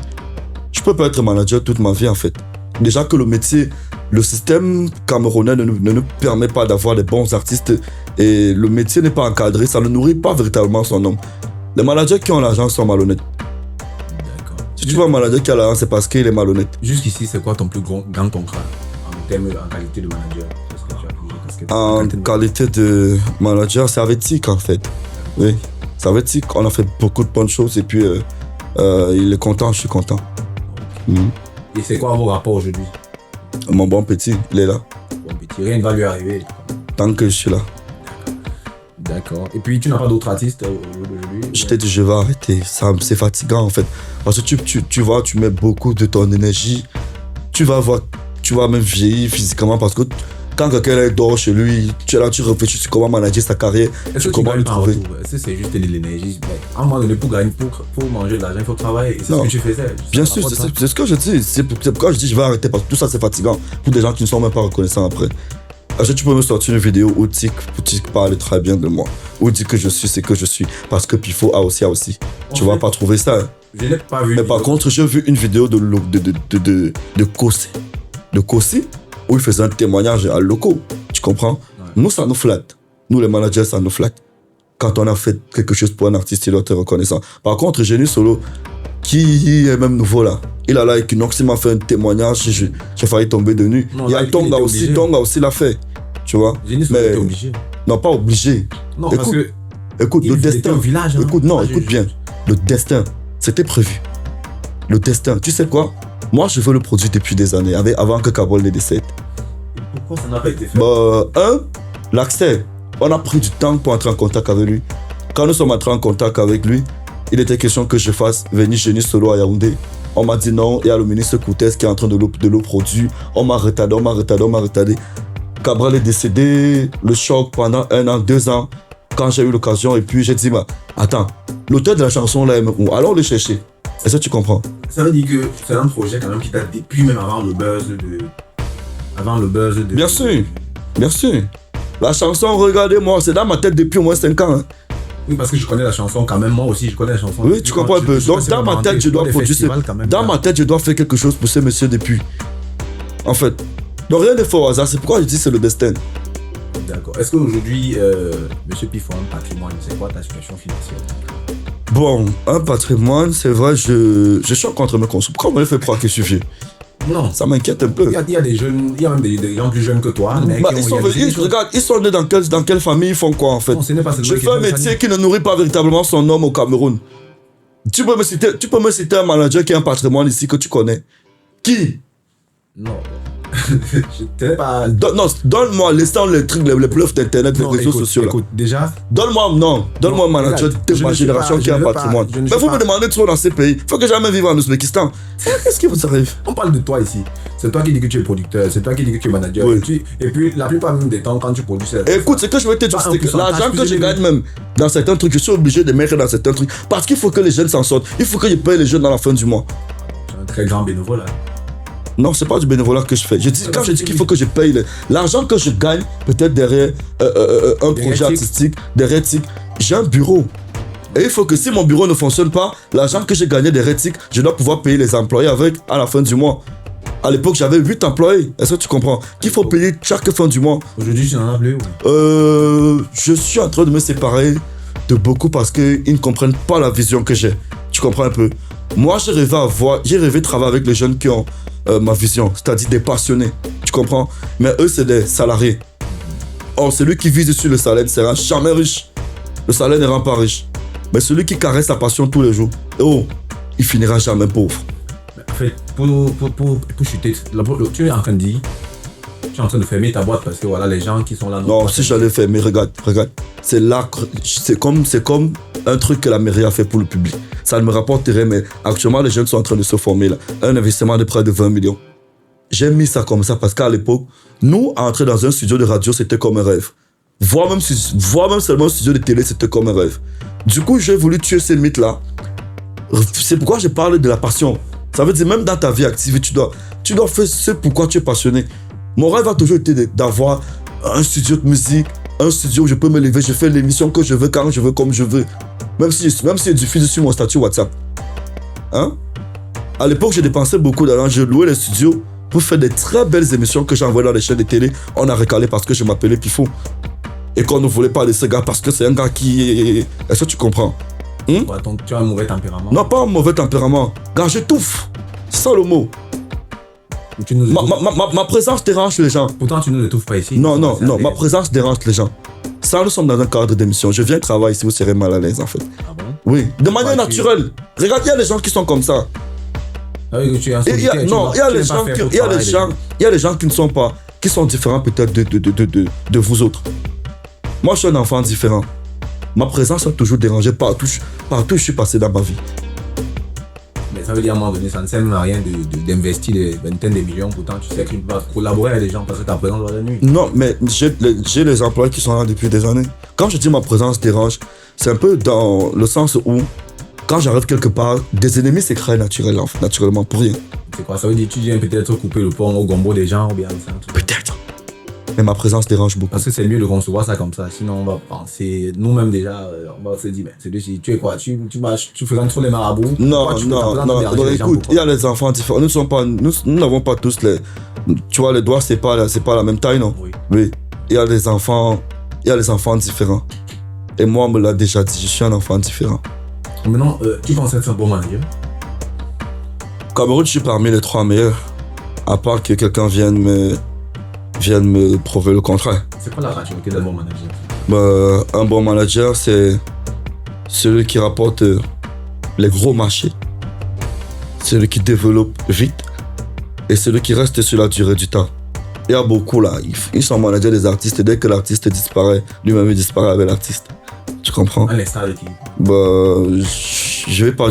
Je peux pas être manager toute ma vie en fait. Déjà que le métier, le système camerounais ne nous permet pas d'avoir des bons artistes. Et le métier n'est pas encadré, ça ne nourrit pas véritablement son homme. Les managers qui ont l'argent sont malhonnêtes. Si tu vois un manager qui a l'argent, c'est parce qu'il est malhonnête. Jusqu'ici, c'est quoi ton plus grand contrat en qualité de manager? En qualité de manager, c'est avec TIC en fait. Oui, c'est avec TIC. On a fait beaucoup de bonnes choses et puis il est content, je suis content. Et c'est quoi vos rapports aujourd'hui? Mon bon petit, il est là. Bon petit, rien ne va lui arriver. Tant que je suis là. D'accord. Et puis tu n'as pas d'autres artistes aujourd'hui? Je t'ai dit, je vais arrêter. C'est fatigant en fait. Parce que tu vois, tu mets beaucoup de ton énergie. Tu vas même vieillir physiquement parce que quand quelqu'un dort chez lui, tu es là, tu réfléchis sur comment manager sa carrière. Est-ce que tu gagnes pas en retour? Est-ce que c'est juste de l'énergie? À un moment donné, pour manger de l'argent, il faut travailler. Et c'est ce que tu faisais. Bien sûr, c'est ce que je dis. C'est pourquoi je dis je vais arrêter parce que tout ça c'est fatigant pour des gens qui ne sont même pas reconnaissants après. Est-ce que tu peux me sortir une vidéo où Tic parle très bien de moi, où dit que je suis ce que je suis, parce que Pifo a aussi. Tu vas pas trouver ça. Hein. Je n'ai pas vu. Mais par contre, j'ai vu une vidéo de Kossi. De Kossi, où il faisait un témoignage à Loco. Tu comprends? Ouais. Nous, ça nous flatte. Nous, les managers, ça nous flatte. Quand on a fait quelque chose pour un artiste, il doit être reconnaissant. Par contre, Génie Solo, qui est même nouveau là, il a là Equinox, il m'a fait un témoignage, j'ai failli tomber de nu. Non, il y a Tonga aussi, Tonga aussi l'a fait. Tu vois? Génie Solo était obligé. Non, pas obligé. Non, écoute, parce que écoute, le destin. Au village, hein. Écoute, non, écoute bien. Le destin, c'était prévu. Le destin, tu sais quoi? Moi, je veux le produire depuis des années, avant que Kabol ne décède. Pourquoi ça n'a pas été fait? L'accès. On a pris du temps pour entrer en contact avec lui. Quand nous sommes entrés en contact avec lui, il était question que je fasse venir Génie Solo à Yaoundé. On m'a dit non, il y a le ministre Koutès qui est en train de le produire. On m'a retardé. Cabral est décédé, le choc pendant 1 an, 2 ans. Quand j'ai eu l'occasion, et puis j'ai dit, attends, l'auteur de la chanson là, alors le chercher. Est-ce que tu comprends? Ça veut dire que c'est un projet quand même qui date depuis même avant le buzz de... Bien sûr. La chanson, regardez-moi, c'est dans ma tête depuis au moins 5 ans. Hein. Oui, parce que je connais la chanson quand même, moi aussi je connais la chanson. Oui, tu comprends un peu. Donc dans ma tête, je dois produire. Dans ma tête, je dois faire quelque chose pour ce monsieur depuis. En fait. Donc rien n'est fait au hasard, c'est pourquoi je dis c'est le destin. D'accord. Est-ce qu'aujourd'hui, monsieur Pifo a un patrimoine? C'est quoi ta situation financière? Bon, un patrimoine, c'est vrai, je suis contre mes consommateurs. Comment il fait pour que je suis vieux? Non. Ça m'inquiète un peu. Il y a des jeunes, il y a même des gens plus jeunes que toi. Regarde, ils sont nés dans quelle famille, ils font quoi en fait? Non, ce n'est pas je fais un métier qui ne nourrit pas véritablement son homme au Cameroun. Tu peux me citer un manager qui a un patrimoine ici que tu connais? Qui? Non. Je t'ai pas... Donne-moi les trucs, les bluffs d'internet, les réseaux sociaux. Écoute, déjà... Donne-moi un manager de ma génération qui a un patrimoine. Mais vous me demandez trop dans ces pays. Faut que jamais vivre en Ouzbékistan. Qu'est-ce qui vous arrive? On parle de toi ici. C'est toi qui dis que tu es producteur, c'est toi qui dis que tu es manager. Oui. Et puis, la plupart même des temps, quand tu produis... Écoute, ce que je veux te dire, c'est que l'argent que je gagne même dans certains trucs, je suis obligé de mettre dans certains trucs. Parce qu'il faut que les jeunes s'en sortent. Il faut que je paye les jeunes dans la fin du mois. C'est un très grand bénévole, là. Non, c'est pas du bénévolat que je fais. Quand je dis qu'il faut que je paye l'argent que je gagne, peut-être derrière un projet artistique, derrière TIC, j'ai un bureau. Et il faut que si mon bureau ne fonctionne pas, l'argent que j'ai gagné derrière TIC, je dois pouvoir payer les employés avec à la fin du mois. À l'époque, j'avais 8 employés. Est-ce que tu comprends? Qu'il faut payer chaque fin du mois. Aujourd'hui, tu n'en as plus? Je suis en train de me séparer de beaucoup parce qu'ils ne comprennent pas la vision que j'ai. Tu comprends un peu? Moi, j'ai rêvé de travailler avec les jeunes qui ont ma vision, c'est-à-dire des passionnés. Tu comprends? Mais eux, c'est des salariés. Or, celui qui vise sur le salaire ne sera jamais riche. Le salaire ne rend pas riche. Mais celui qui caresse sa passion tous les jours, il finira jamais pauvre. En fait, pour chuter, tu es en train de dire, tu es en train de fermer ta boîte parce que voilà, les gens qui sont là... Non, si j'allais fermer, regarde. C'est là, c'est comme un truc que la mairie a fait pour le public. Ça ne me rapporte rien, mais actuellement, les jeunes sont en train de se former là. Un investissement de près de 20 millions. J'ai mis ça comme ça parce qu'à l'époque, nous, entrer dans un studio de radio, c'était comme un rêve. Voir même seulement un studio de télé, c'était comme un rêve. Du coup, j'ai voulu tuer ces mythes-là. C'est pourquoi je parle de la passion. Ça veut dire, même dans ta vie active, tu dois faire ce pourquoi tu es passionné. Mon rêve a toujours été d'avoir un studio de musique, un studio où je peux me lever, je fais l'émission que je veux, quand je veux, comme je veux. Même si je diffuse sur mon statut WhatsApp. Hein? À l'époque, j'ai dépensé beaucoup d'argent. Je louais les studios pour faire des très belles émissions que j'envoyais dans les chaînes de télé. On a recalé parce que je m'appelais Pifo. Et qu'on ne voulait pas de ce gars parce que c'est un gars qui... Est-ce que tu comprends? Donc tu as un mauvais tempérament? Non, pas un mauvais tempérament. Gars, j'étouffe. C'est ça le mot. Ma présence dérange les gens. Pourtant, tu ne nous étouffes pas ici. Non, ma présence dérange les gens. Ça, nous sommes dans un cadre d'émission. Je viens travailler ici, vous serez mal à l'aise en fait. Ah bon? Oui, de manière naturelle. Regarde, il y a des gens qui sont comme ça. Ah oui, tu es un il y a les gens qui ne sont pas, qui sont différents peut-être de vous autres. Moi, je suis un enfant différent. Ma présence a toujours dérangé partout où je suis passé dans ma vie. Mais ça veut dire à un moment donné, ça ne sert à rien d'investir des vingtaines de millions. Pourtant, tu sais que tu vas collaborer avec les gens parce que ta présence doit la nuit. Non, mais j'ai les employés qui sont là depuis des années. Quand je dis ma présence dérange, c'est un peu dans le sens où, quand j'arrive quelque part, des ennemis se créent naturellement pour rien. C'est quoi? Ça veut dire que tu viens peut-être couper le pont au gombo des gens ou bien ça? Peut-être. Mais ma présence dérange beaucoup. Parce que c'est mieux de concevoir ça comme ça. Sinon, on va penser, nous-mêmes déjà, on va se dire, celui-ci, tu es quoi? Tu fréquentes trop les marabouts? Non, écoute, il y a les enfants différents. Nous n'avons pas tous les. Tu vois, les doigts, c'est pas la même taille, non? Oui. il y a les enfants différents. Et moi, on me l'a déjà dit, je suis un enfant différent. Maintenant, qui pense être un bon manager? Cameroun, je suis parmi les 3 meilleurs. À part que quelqu'un vienne me prouver le contraire. C'est quoi la maturité d'un bon manager? Un bon manager, c'est celui qui rapporte les gros marchés, celui qui développe vite et celui qui reste sur la durée du temps. Il y a beaucoup là, ils sont managers des artistes et dès que l'artiste disparaît, lui-même il disparaît avec l'artiste. Tu comprends? À l'instar de qui? Je vais pas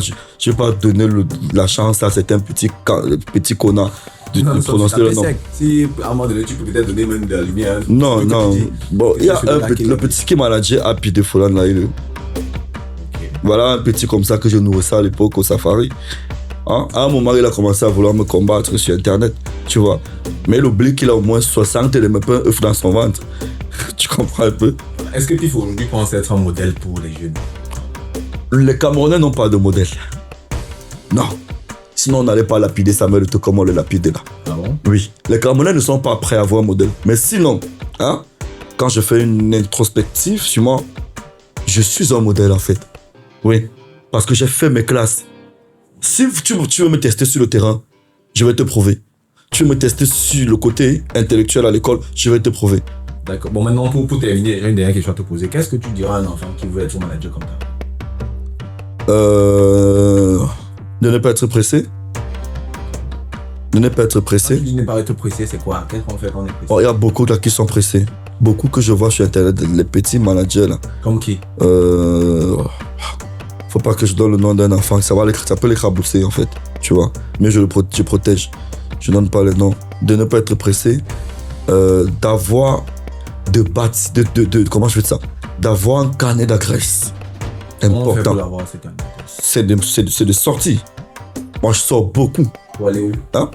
donner la chance à certains petits connards de prononcer le nom. Si à un moment donné, tu peux peut-être donner même de la lumière. Non. Bon, il y a le petit qui manageait Happy de Folan là. Voilà un petit comme ça que je nourrissais à l'époque au Safari. Hein? À un moment, il a commencé à vouloir me combattre sur Internet, tu vois. Mais il oublie qu'il a au moins 60 et il met pas un œuf dans son ventre. Tu comprends un peu? Est-ce que Pif aujourd'hui pense être un modèle pour les jeunes? Les Camerounais n'ont pas de modèle. Non. Sinon, on n'allait pas lapider Samuel Eto'o comme on le lapide là. Ah bon? Oui. Les Camerounais ne sont pas prêts à avoir un modèle. Mais sinon, hein, quand je fais une introspective sur moi, je suis un modèle en fait. Oui. Parce que j'ai fait mes classes. Si tu veux me tester sur le terrain, je vais te prouver. Tu veux me tester sur le côté intellectuel à l'école, je vais te prouver. D'accord. Bon, maintenant, pour terminer, j'ai une dernière question à te poser. Qu'est-ce que tu diras à un enfant qui veut être son manager comme ça? De ne pas être pressé. De ne pas être pressé. Quand tu dis ne pas être pressé, c'est quoi? Qu'est-ce qu'on fait quand on est pressé? Oh, il y a beaucoup là qui sont pressés. Beaucoup que je vois sur Internet, les petits managers là. Comme qui? Faut pas que je donne le nom d'un enfant, ça peut l'écrabousser en fait, tu vois. Mais je protège. Je donne pas le nom. De ne pas être pressé, d'avoir comment je fais ça? D'avoir un carnet d'adresse. Comment on fait important. pour l'avoir, ce carnet d'adresse? C'est des sorties. Moi, je sors beaucoup. Pour aller où? Hein?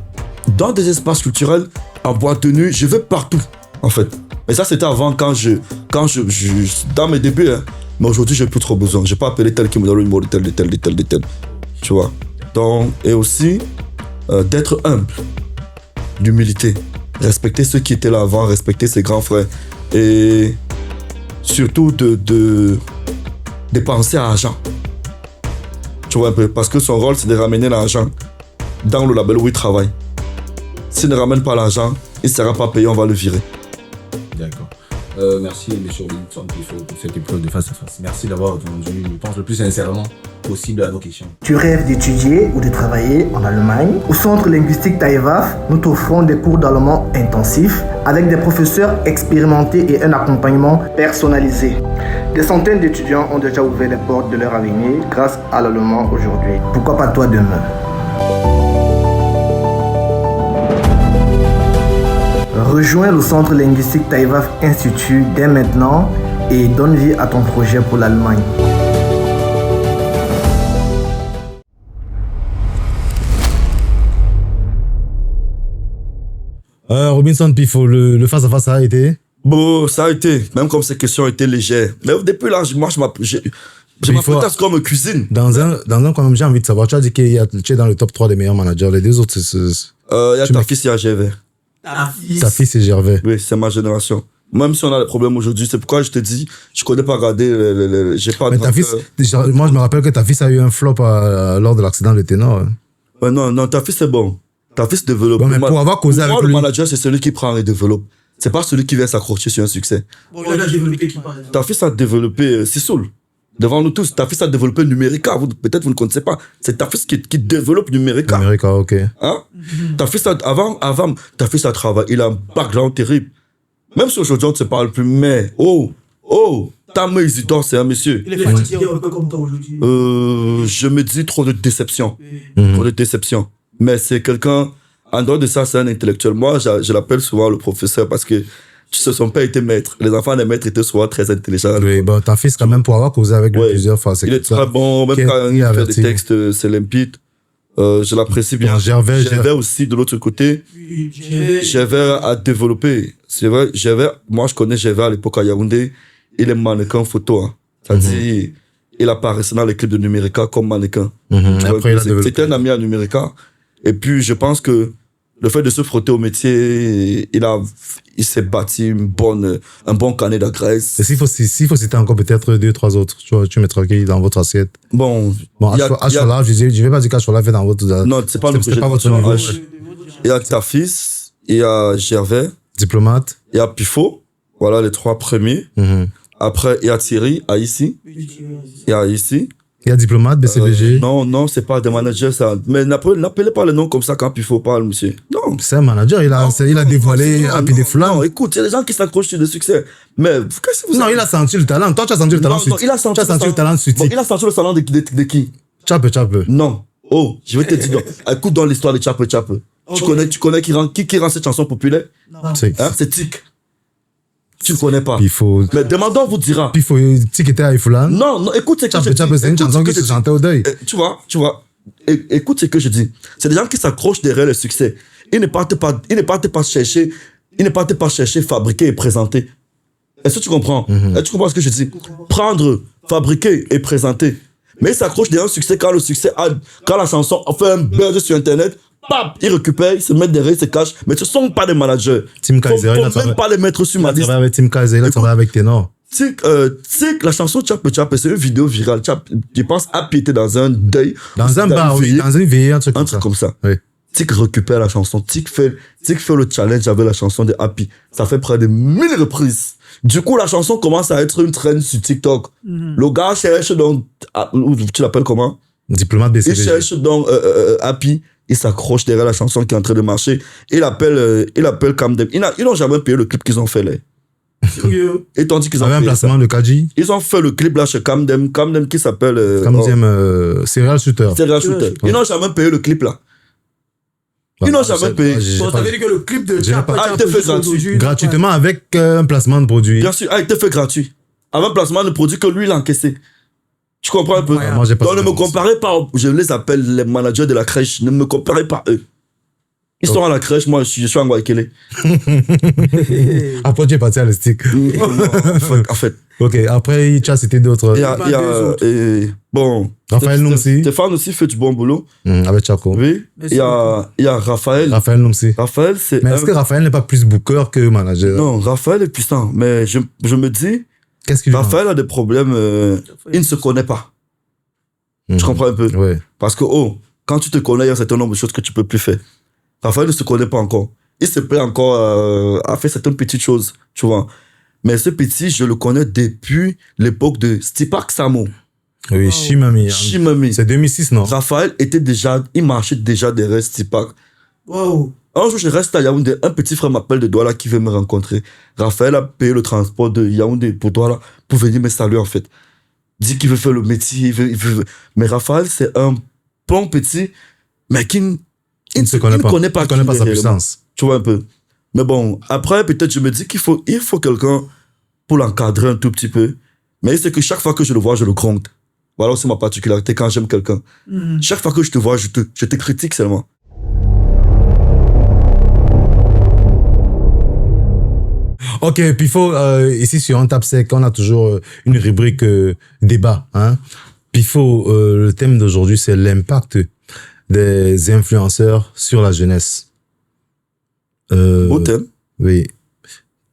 Dans des espaces culturels, en boîte de nuit, je vais partout, en fait. Mais ça, c'était avant, quand je dans mes débuts, hein. Mais aujourd'hui, j'ai plus trop besoin. Je n'ai pas appelé tel qui me donne le numéro de tel. Tu vois. Donc, et aussi, d'être humble, d'humilité. Respecter ceux qui étaient là avant, respecter ses grands frères. Et surtout, de penser à l'argent. Tu vois un peu. Parce que son rôle, c'est de ramener l'argent dans le label où il travaille. S'il ne ramène pas l'argent, il ne sera pas payé, on va le virer. D'accord. Merci, M. Robinson Pifo, pour cette épreuve de face à face. Merci d'avoir répondu, je pense, le plus sincèrement possible à nos questions. Tu rêves d'étudier ou de travailler en Allemagne? Au Centre linguistique TAIVAF, nous t'offrons des cours d'allemand intensifs avec des professeurs expérimentés et un accompagnement personnalisé. Des centaines d'étudiants ont déjà ouvert les portes de leur avenir grâce à l'allemand aujourd'hui. Pourquoi pas toi demain? Rejoins le Centre linguistique TAIVAF Institut dès maintenant et donne vie à ton projet pour l'Allemagne. Robinson Pifo, le face-à-face, ça a été? Bon, ça a été. Même comme ces questions étaient légères. Mais depuis là, je m'apprête comme cuisine. Dans un quand même, j'ai envie de savoir. Tu as dit que tu es dans le top 3 des meilleurs managers. Les deux autres, il y a ta fille, il y a Gervais. Ta fille, c'est Gervais. Oui, c'est ma génération. Même si on a des problèmes aujourd'hui, c'est pourquoi je te dis, je connais pas regarder, j'ai pas... Mais ta fille, moi je me rappelle que ta fille a eu un flop lors de l'accident de Ténor. Ouais, non, ta fille c'est bon. Ta fille se développe. Bon, mais pour avoir causé avec moi, lui... le manager, c'est celui qui prend et développe. C'est pas celui qui vient s'accrocher sur un succès. Bon, il a développé qui parle. Ta fille a développé Sissoul. Devant nous tous, ta fille a développé Numérica. Peut-être vous ne connaissez pas. C'est ta fille qui développe Numérica. Numérica, ok. Hein? Ta fille, avant, ta fille a travaillé. Il a un background terrible. Même si aujourd'hui on ne se parle plus, mais Tamé Isidore, c'est un monsieur. Il est fatigué un peu comme toi aujourd'hui. Je me dis trop de déception. Trop de déception. Mais c'est quelqu'un, en dehors de ça, c'est un intellectuel. Moi, je l'appelle souvent le professeur parce que son père était maître. Les enfants des maîtres étaient souvent très intelligents. Oui, bon, ta fille, quand même, pour avoir causé avec lui plusieurs fois. Il est très bon, même quand il fait des textes, c'est limpide. Je l'apprécie bien. Gervais aussi, de l'autre côté. Gervais a développé. C'est vrai, moi je connais Gervais à l'époque à Yaoundé. Il est mannequin photo. Hein. C'est-à-dire, il apparaissait dans les clips de Numérica comme mannequin. Après, c'était un ami à Numérica. Et puis, je pense que Le fait de se frotter au métier, il s'est bâti un bon carnet d'adresses. Et s'il faut citer encore peut-être 2-3 autres, tu mettras qui dans votre assiette? Bon, Ashola, je vais pas dire qu'Ashola fait dans votre... Non, c'est pas votre niveau. Il y a Tafis, il y a Gervais. Diplomate. Il y a Pifo. Voilà les 3 premiers. Après, il y a Thierry, ici. Il y a ici. Il y a Diplomate, BCBG. Non, c'est pas des managers, ça. Mais n'appelez pas le nom comme ça quand il faut parler, monsieur. Non. C'est un manager, il a dévoilé Happy des Flammes. Non, écoute, il y a des gens qui s'accrochent sur le succès. Mais qu'est-ce que vous... Non, il a senti le talent. Toi, tu as senti le talent sur... il a senti le talent sur... Il a senti le talent de qui? Chape. Non. Oh, je vais te dire. Non. Écoute dans l'histoire de Chape. Okay. Tu connais qui rend cette chanson populaire? Non. C'est Tic. Tu ne connais pas. Pifo. Mais demandons vous dira. Pifo, Tic était à Ifolan. Non, écoute ce que je dis. Chape, c'est une chanson qui se chantait au deuil. Tu vois. Écoute ce que je dis. C'est des gens qui s'accrochent derrière le succès. Ils ne partent pas chercher, fabriquer et présenter. Est-ce que tu comprends? Tu comprends ce que je dis? Prendre, fabriquer et présenter. Mais ils s'accrochent derrière le succès quand la chanson fait un buzz sur Internet. Pap, ils récupèrent, ils se mettent derrière, ils se cachent. Mais ce ne sont pas des managers. Tim Kaiser, il faut même pas les mettre sur ma liste. Il a travaillé avec Tim Kaiser, il a travaillé avec Ténor. Tu sais que la chanson Chape, c'est une vidéo virale. Je pense Happy était dans un deuil. Dans un bar, oui. Dans une veillée, un truc comme ça. Oui. Tic récupère la chanson. Tic fait le challenge avec la chanson de Happy. Ça fait près de 1000 reprises. Du coup, la chanson commence à être une trend sur TikTok. Le gars cherche donc... Tu l'appelles comment? Diplomate BCBG. Il cherche donc Happy. Il s'accroche derrière la chanson qui est en train de marcher. Il appelle Camden. Ils n'ont jamais payé le clip qu'ils ont fait là. Sérieux? Et tandis qu'ils ont fait un placement de Kaji. Ils ont fait le clip là chez Camden qui s'appelle... Serial Shooter. Ils n'ont jamais payé le clip là. Ils n'ont jamais payé. Bon, ça veut dire que le clip de Chape a été fait gratuit. Gratuitement avec un placement de produit. Bien sûr, a été fait gratuit. Avec un placement de produit que lui, il a encaissé. Tu comprends un peu? Ouais, moi, donc ne me comparez pas, je les appelle les managers de la crèche, ne me comparez pas eux. Ils sont à la crèche, moi je suis en Guaykele. Après tu es parti à l'Estique. En fait. Ok, après tu as cité d'autres. Bon. Raphaël Noumsi. Stéphane aussi fait du bon boulot. Avec Chaco. Oui. Il y a Raphaël. Raphaël Noumsi. Raphaël, c'est... Mais est-ce que Raphaël n'est pas plus booker que manager? Non, Raphaël est puissant, mais je me dis... Qu'est-ce qu'il Raphaël a des problèmes, il ne se connaît pas. Tu comprends un peu? Ouais. Parce que, quand tu te connais, il y a un certain nombre de choses que tu peux plus faire. Raphaël ne se connaît pas encore. Il se plaît encore à faire certaines petites choses, tu vois. Mais ce petit, je le connais depuis l'époque de Stipak Samo. Oui, wow. Chimami. C'est 2006, non? Raphaël il marchait déjà derrière Stipak. Wow. Un jour, je reste à Yaoundé, un petit frère m'appelle de Douala qui veut me rencontrer. Raphaël a payé le transport de Yaoundé pour Douala pour venir me saluer, en fait. Dit qu'il veut faire le métier, il veut... Mais Raphaël, c'est un bon petit, mais qui ne connaît pas sa puissance. Tu vois un peu. Mais bon, après, peut-être, je me dis qu'il faut quelqu'un pour l'encadrer un tout petit peu. Mais c'est que chaque fois que je le vois, je le gronde. Voilà aussi ma particularité quand j'aime quelqu'un. Chaque fois que je te vois, je te critique seulement. Ok, puis ici sur On Tape Sec, on a toujours une rubrique débat. Hein? Puis le thème d'aujourd'hui, c'est l'impact des influenceurs sur la jeunesse. Au thème? Oui.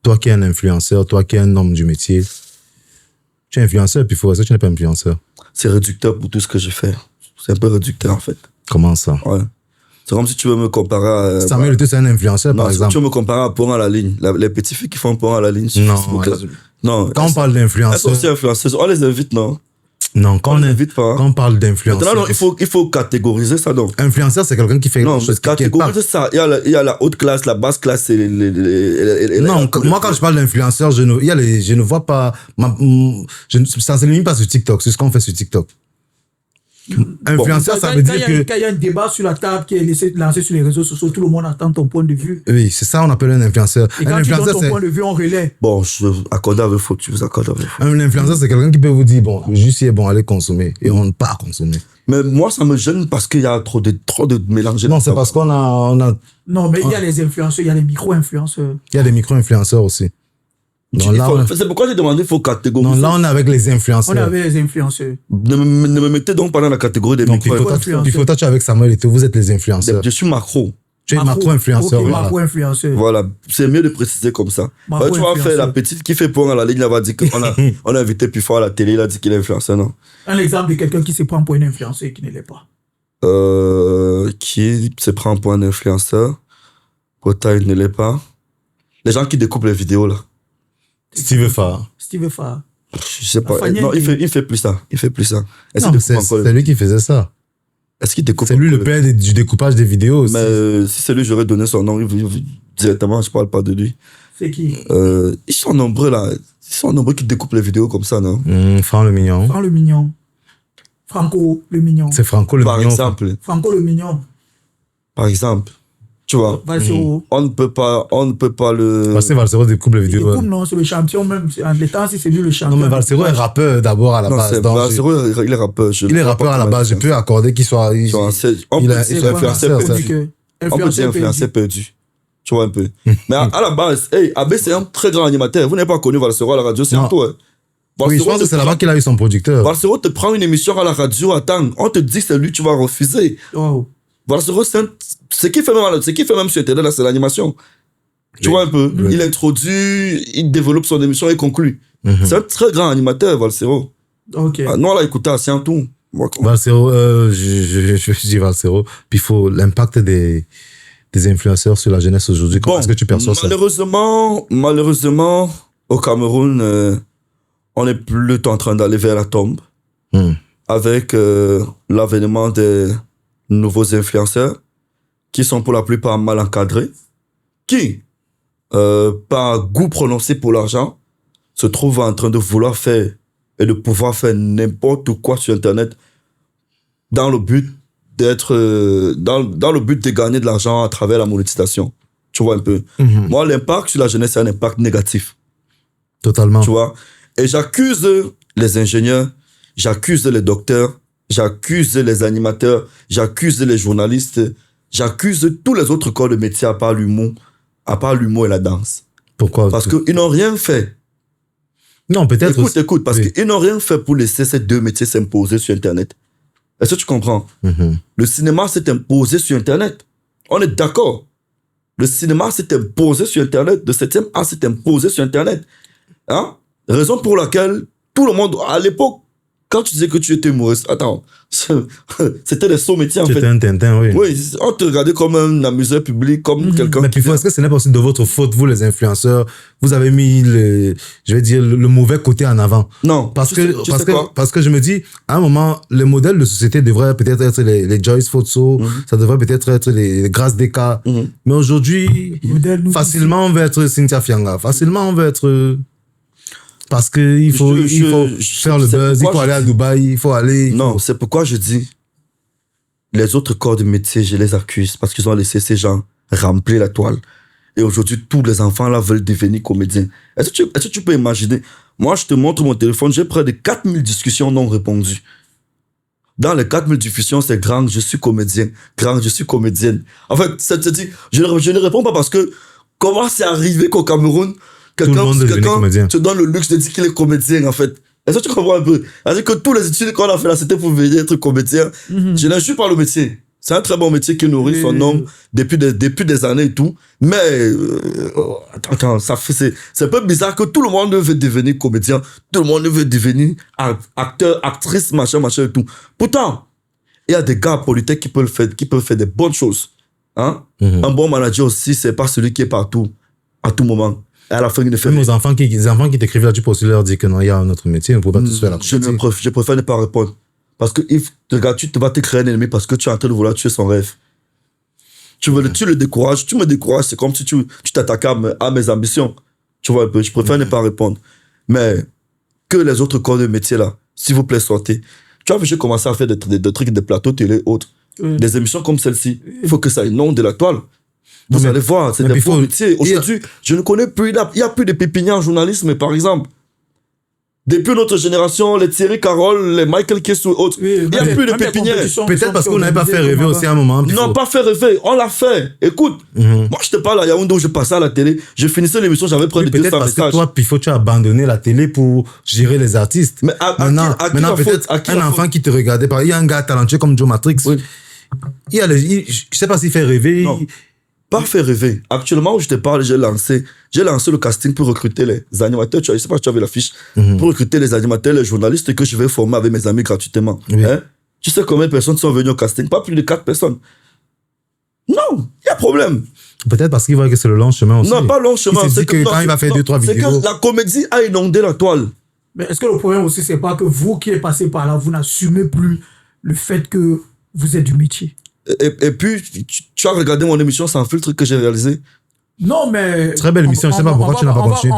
Toi qui es un influenceur, toi qui es un homme du métier, tu es influenceur, puis est-ce que tu n'es pas influenceur? C'est réducteur pour tout ce que je fais. C'est un peu réducteur, en fait. Comment ça? Ouais. C'est comme si tu veux me comparer à... Samuel Eto'o, c'est un influenceur, par exemple. Tu veux me comparer à Pont à la ligne. Les petits filles qui font Pont à la ligne sur Facebook. Non. Quand on parle d'influenceurs... Elles sont aussi influenceuses. On les invite, non? Non, quand on parle d'influenceurs... Maintenant, il faut catégoriser ça, donc. Influenceur, c'est quelqu'un qui fait quelque chose. Non, catégoriser ça. Il y a la haute classe, la basse classe et non, moi, quand je parle d'influenceurs, je ne vois pas... Ça ne se limite pas sur TikTok, c'est ce qu'on fait sur TikTok. Influenceur, ça veut dire que... Quand il y a un débat sur la table qui est lancé sur les réseaux sociaux, tout le monde attend ton point de vue. Oui, c'est ça on appelle un influenceur. Et quand tu donnes ton point de vue, on relaie. Bon, je accorde avec faux, tu vous accordes avec faux. Un influenceur, c'est quelqu'un qui peut vous dire, bon, juste allez consommer. Et on ne part consommer. Mais moi, ça me gêne parce qu'il y a trop de mélange. Non, c'est parce qu'on a... Non, mais il y a les influenceurs, il y a les micro-influenceurs. Il y a des micro-influenceurs aussi. C'est pourquoi j'ai demandé il faut catégoriser. Non, là, on est avec les influenceurs. On est avec les influenceurs. Ne me mettez donc pas dans la catégorie des micro-influenceurs. Puis toi, tu es avec Samuel Eto'o, vous êtes les influenceurs. Je suis macro. Tu es macro-influenceur. Ok, voilà. macro-influenceur. Voilà, c'est mieux de préciser comme ça. Ouais, tu vas faire la petite qui fait point à la ligne, elle va dire qu'on a invité plus fort à la télé, il a dit qu'il est influenceur, non? Un exemple de quelqu'un qui se prend pour un influenceur et qui ne l'est pas. Qui se prend pour un influenceur, pourtant il ne l'est pas. Les gens qui découpent les vidéos, là. Steve Farr. Steve Farr. Je sais pas. Non, il fait plus ça. Il fait plus ça. Non, c'est lui qui faisait ça. Est-ce qu'il découpe? C'est lui le père du découpage des vidéos aussi. Mais si c'est lui, j'aurais donné son nom directement, je parle pas de lui. C'est qui? Ils sont nombreux là. Ils sont nombreux qui découpent les vidéos comme ça, non? Franck le Mignon. Franck le Mignon. Franco le Mignon. C'est Franco le Par Mignon. exemple. Franco le Mignon. Par exemple. Tu vois, on ne peut pas le... Parce que Valsero découpe les vidéos. Découpe, non, c'est le champion même. En l'état, si c'est lui le champion. Non, mais Valsero est rappeur d'abord à la base. Valsero, il est rappeur. Il est rappeur à la base. Je peux accorder qu'il soit... On peut dire influenceur perdu. Tu vois un peu. Mais à la base, Abbé, c'est un très grand animateur. Vous n'avez pas connu Valsero à la radio, c'est un toi. Oui, je pense que c'est là-bas qu'il a eu son producteur. Valsero te prend une émission à la radio, attends, on te dit que c'est lui, tu vas refuser. Wow. Valsero, ce qui fait même sur Internet, là, c'est l'animation. Tu vois un peu. Il introduit, il développe son émission et conclut. C'est un très grand animateur, Valsero. Ok. Nous, on l'a écouté à Siantou. Valsero, je dis Valsero. Puis il faut l'impact des influenceurs sur la jeunesse aujourd'hui. Comment est-ce que tu perçois ça? Malheureusement, au Cameroun, on n'est plus en train d'aller vers la tombe. Avec l'avènement des nouveaux influenceurs qui sont pour la plupart mal encadrés, qui, par goût prononcé pour l'argent, se trouvent en train de vouloir faire et de pouvoir faire n'importe quoi sur Internet dans le but d'être, dans le but de gagner de l'argent à travers la monétisation. Tu vois un peu. Moi, l'impact sur la jeunesse, c'est un impact négatif. Totalement. Tu vois. Et j'accuse les ingénieurs, j'accuse les docteurs, j'accuse les animateurs, j'accuse les journalistes, j'accuse tous les autres corps de métier à part l'humour et la danse. Pourquoi? Parce qu'ils n'ont rien fait. Non, peut-être. Écoute, parce qu'ils n'ont rien fait pour laisser ces deux métiers s'imposer sur Internet. Est-ce que tu comprends? Le cinéma s'est imposé sur Internet. On est d'accord. Le cinéma s'est imposé sur Internet. Le 7e art s'est imposé sur Internet. Hein? Raison pour laquelle tout le monde, à l'époque, quand tu disais que tu étais humoriste, attends, c'était des sauts métiers en fait. C'était un Tintin, oui. Oui, on te regardait comme un amuseur public, comme quelqu'un. Mais puis, est-ce que ce n'est pas aussi de votre faute, vous les influenceurs, vous avez mis le mauvais côté en avant? Non. Parce que je me dis, à un moment, le modèle de société devrait peut-être être les Joyce Fotso, ça devrait peut-être être les Grâce Deka. Mais aujourd'hui, facilement on veut être Cynthia Fianga, facilement on veut être... Parce qu'il faut faire le buzz, il faut aller à Dubaï, il faut aller... Non, c'est pourquoi je dis, les autres corps de métier, je les accuse parce qu'ils ont laissé ces gens remplir la toile. Et aujourd'hui, tous les enfants là veulent devenir comédiens. Est-ce que tu peux imaginer? Moi, je te montre mon téléphone, j'ai près de 4000 discussions non répondues. Dans les 4000 discussions, c'est grand, je suis comédien. Grand, je suis comédienne. En fait, je ne réponds pas parce que comment c'est arrivé qu'au Cameroun, quelqu'un se donne le luxe de dire qu'il est comédien, en fait. Est-ce que tu comprends un peu? C'est-à-dire que tous les études qu'on a fait là, c'était pour venir être comédien. Je n'injure pas le métier. C'est un très bon métier qui nourrit son homme depuis des années et tout. Mais, attends, c'est un peu bizarre que tout le monde veut devenir comédien. Tout le monde veut devenir acteur, actrice, machin et tout. Pourtant, il y a des gars politiques qui peuvent faire des bonnes choses. Hein? Un bon manager aussi, c'est pas celui qui est partout, à tout moment. Et à la fin, il ne fait rien. Les enfants qui t'écrivent là, tu peux aussi leur dire que non, il y a un autre métier, on ne peut pas tous faire la Je préfère ne pas répondre. Parce que tu vas te créer un ennemi parce que tu es en train de vouloir tuer son rêve. Tu le décourages, tu me décourages, c'est comme si tu t'attaquais à mes ambitions. Tu vois un peu, je préfère ne pas répondre. Mais que les autres corps de métier là, s'il vous plaît, sortez. Tu vois, j'ai commencé à faire des trucs, des plateaux télé autres. Des émissions comme celle-ci. Il faut que ça inonde de la toile. Vous allez voir, c'est des beaux métiers. Aujourd'hui, je ne connais plus, il n'y a plus de pépinières en journalisme, par exemple. Depuis notre génération, les Thierry Carole, les Michael Kessou et autres, il n'y a plus de pépinières. Peut-être parce qu'on n'avait pas fait rêver aussi à un moment. Non, pas fait rêver, on l'a fait. Écoute, moi je te parle à Yaoundé où je passais à la télé, je finissais l'émission, j'avais près de 200 messages. Peut-être parce que toi, Pifo, tu as abandonné la télé pour gérer les artistes. Mais maintenant, peut-être un enfant qui te regardait, il y a un gars talentueux comme Joe Matrix. Oui. Je ne sais pas s'il fait rêver. pas fait rêver. Actuellement, où je te parle, j'ai lancé le casting pour recruter les animateurs. Je ne sais pas si tu avais l'affiche. Pour recruter les animateurs, les journalistes que je vais former avec mes amis gratuitement. Oui. Hein? Tu sais combien de personnes sont venues au casting? Pas plus de 4 personnes. Non, il y a problème. Peut-être parce qu'il voit que c'est le long chemin aussi. Non, pas long chemin. Il se dit que quand il va faire 2-3 vidéos... C'est que la comédie a inondé la toile. Mais est-ce que le problème aussi, c'est pas que vous qui êtes passé par là, vous n'assumez plus le fait que vous êtes du métier? Et puis, tu as regardé mon émission Sans filtre que j'ai réalisée? Non, mais... Très belle émission, je sais pas pourquoi tu n'as pas continué,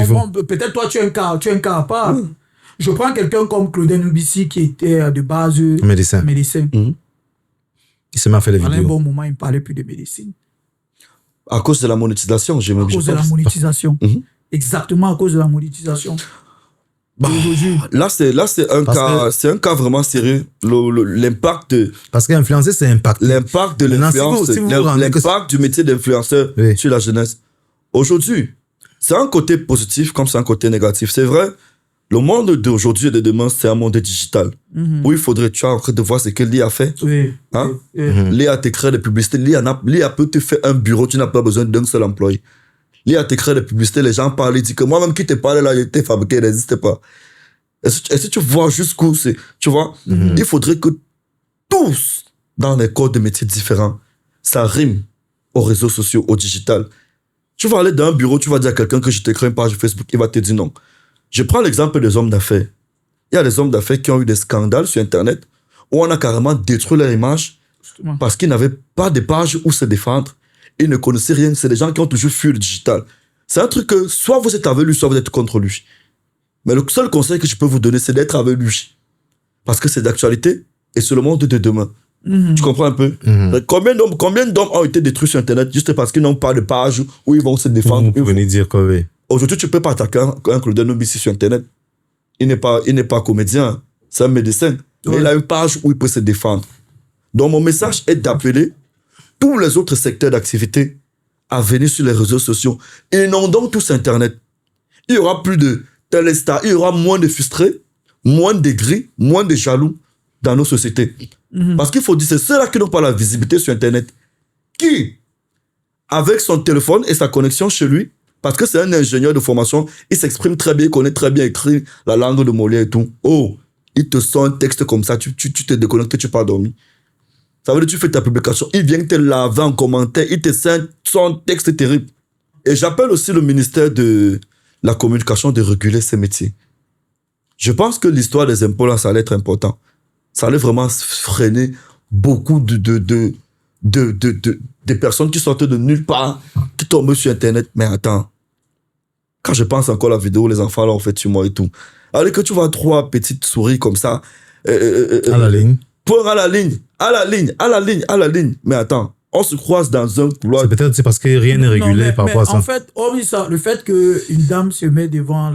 peut-être toi, tu es un cas à part. Je prends quelqu'un comme Claudin Nubissi qui était de base médecin. Il s'est mal fait les vidéos. À un bon moment, il ne parlait plus de médecine. À cause de la monétisation, À cause de la monétisation. Exactement à cause de la monétisation. Là, c'est un cas vraiment sérieux. L'impact de... Parce qu'influencer, c'est impact. L'impact de l'influence, l'impact du métier d'influenceur sur la jeunesse. Aujourd'hui, c'est un côté positif comme c'est un côté négatif. C'est vrai, le monde d'aujourd'hui et de demain, c'est un monde digital. Où il faudrait, tu es en train de voir ce que l'IA fait. Hein? L'IA te crée des publicités. L'IA peut te faire un bureau, tu n'as pas besoin d'un seul employé. L'IA te crée des publicités, les gens parlent, ils disent que moi-même qui te parle là, il était fabriqué, il n'existe pas. Est-ce que tu vois jusqu'où c'est? Tu vois, il faudrait que tous, dans les codes de métiers différents, ça rime aux réseaux sociaux, au digital. Tu vas aller dans un bureau, tu vas dire à quelqu'un que je t'ai créé une page Facebook, il va te dire non. Je prends l'exemple des hommes d'affaires. Il y a des hommes d'affaires qui ont eu des scandales sur Internet où on a carrément détruit leur image parce qu'ils n'avaient pas de page où se défendre. Ils ne connaissaient rien. C'est des gens qui ont toujours fui le digital. C'est un truc que soit vous êtes avec lui, soit vous êtes contre lui. Mais le seul conseil que je peux vous donner, c'est d'être avec lui. Parce que c'est d'actualité et c'est le monde de demain. Tu comprends un peu? Combien d'hommes ont été détruits sur Internet juste parce qu'ils n'ont pas de page où ils vont se défendre? Vous venez dire quoi, oui. Aujourd'hui, tu ne peux pas attaquer un Claudin Nubissi sur Internet. Il n'est pas comédien, c'est un médecin. Mais il a une page où il peut se défendre. Donc, mon message est d'appeler tous les autres secteurs d'activité à venir sur les réseaux sociaux. Inondons tous Internet. Il y aura plus de téléstar, il y aura moins de frustrés, moins de gris, moins de jaloux dans nos sociétés. Parce qu'il faut dire, c'est ceux-là qui n'ont pas la visibilité sur Internet. Qui, avec son téléphone et sa connexion chez lui, parce que c'est un ingénieur de formation, il s'exprime très bien, il connaît très bien écrire la langue de Molière et tout. Oh, il te sort un texte comme ça, tu te déconnectes, tu pars dormir. Ça veut dire que tu fais ta publication, il vient te laver en commentaire, il te sort un texte terrible. Et j'appelle aussi le ministère de la communication de réguler ces métiers. Je pense que l'histoire des impôts, là, ça allait être important. Ça allait vraiment freiner beaucoup de personnes qui sortent de nulle part, qui tombent sur Internet. Mais attends, quand je pense encore à la vidéo, les enfants là ont fait sur moi et tout. Alors que tu vois 3 petites souris comme ça. À la ligne. Pour à la ligne. Mais attends, on se croise dans un couloir. C'est parce que rien n'est régulé par rapport à ça. En fait, hormis ça, le fait qu'une dame se met devant,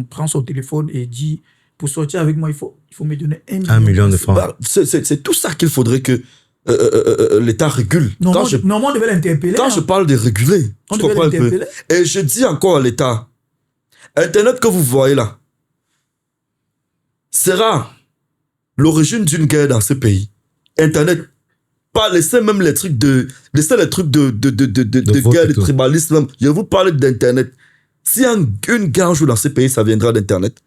prend son téléphone et dit, pour sortir avec moi, il faut me donner 1 million de francs. Bah, c'est tout ça qu'il faudrait que l'État régule. Normalement, on devait l'interpeller. Quand je parle de réguler, tu comprends un peu. Et je dis encore à l'État, Internet que vous voyez là sera l'origine d'une guerre dans ce pays. Internet, pas laisser même les trucs de guerre, de tribalisme. Je vous parle d'Internet. Si une guerre joue dans ce pays, ça viendra d'Internet.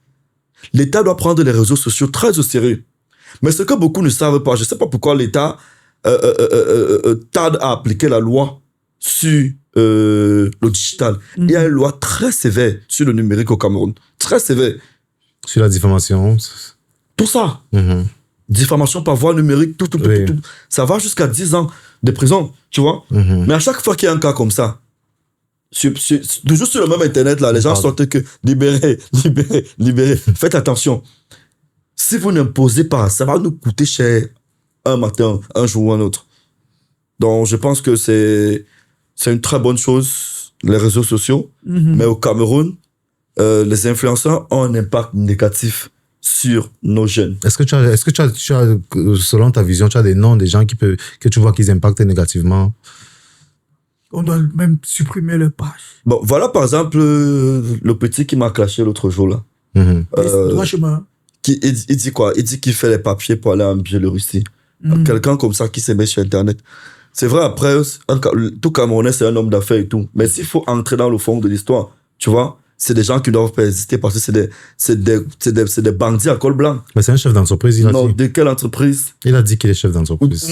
L'État doit prendre les réseaux sociaux très au sérieux. Mais ce que beaucoup ne savent pas, je ne sais pas pourquoi l'État tarde à appliquer la loi sur le digital. Il y a une loi très sévère sur le numérique au Cameroun. Très sévère. Sur la diffamation. Tout ça. Diffamation par voie numérique, tout. Ça va jusqu'à 10 ans de prison, tu vois. Mais à chaque fois qu'il y a un cas comme ça, toujours sur le même Internet, là, les gens sortent que libérez. Faites attention. Si vous n'imposez pas, ça va nous coûter cher un matin, un jour ou un autre. Donc, je pense que c'est une très bonne chose, les réseaux sociaux. Mais au Cameroun, les influenceurs ont un impact négatif sur nos jeunes. Est-ce que tu as, selon ta vision, tu as des noms des gens que tu vois qu'ils impactent négativement? On doit même supprimer leur page. Bon, voilà par exemple le petit qui m'a clashé l'autre jour là. Droit chemin. Il dit quoi? Il dit qu'il fait les papiers pour aller en Biélorussie. Quelqu'un comme ça qui se met sur Internet. C'est vrai, après, tout Camerounais, c'est un homme d'affaires et tout. Mais s'il faut entrer dans le fond de l'histoire, tu vois, c'est des gens qui ne doivent pas exister parce que c'est des bandits à col blanc. Mais c'est un chef d'entreprise, il a Non, dit. de quelle entreprise? Il a dit qu'il est chef d'entreprise.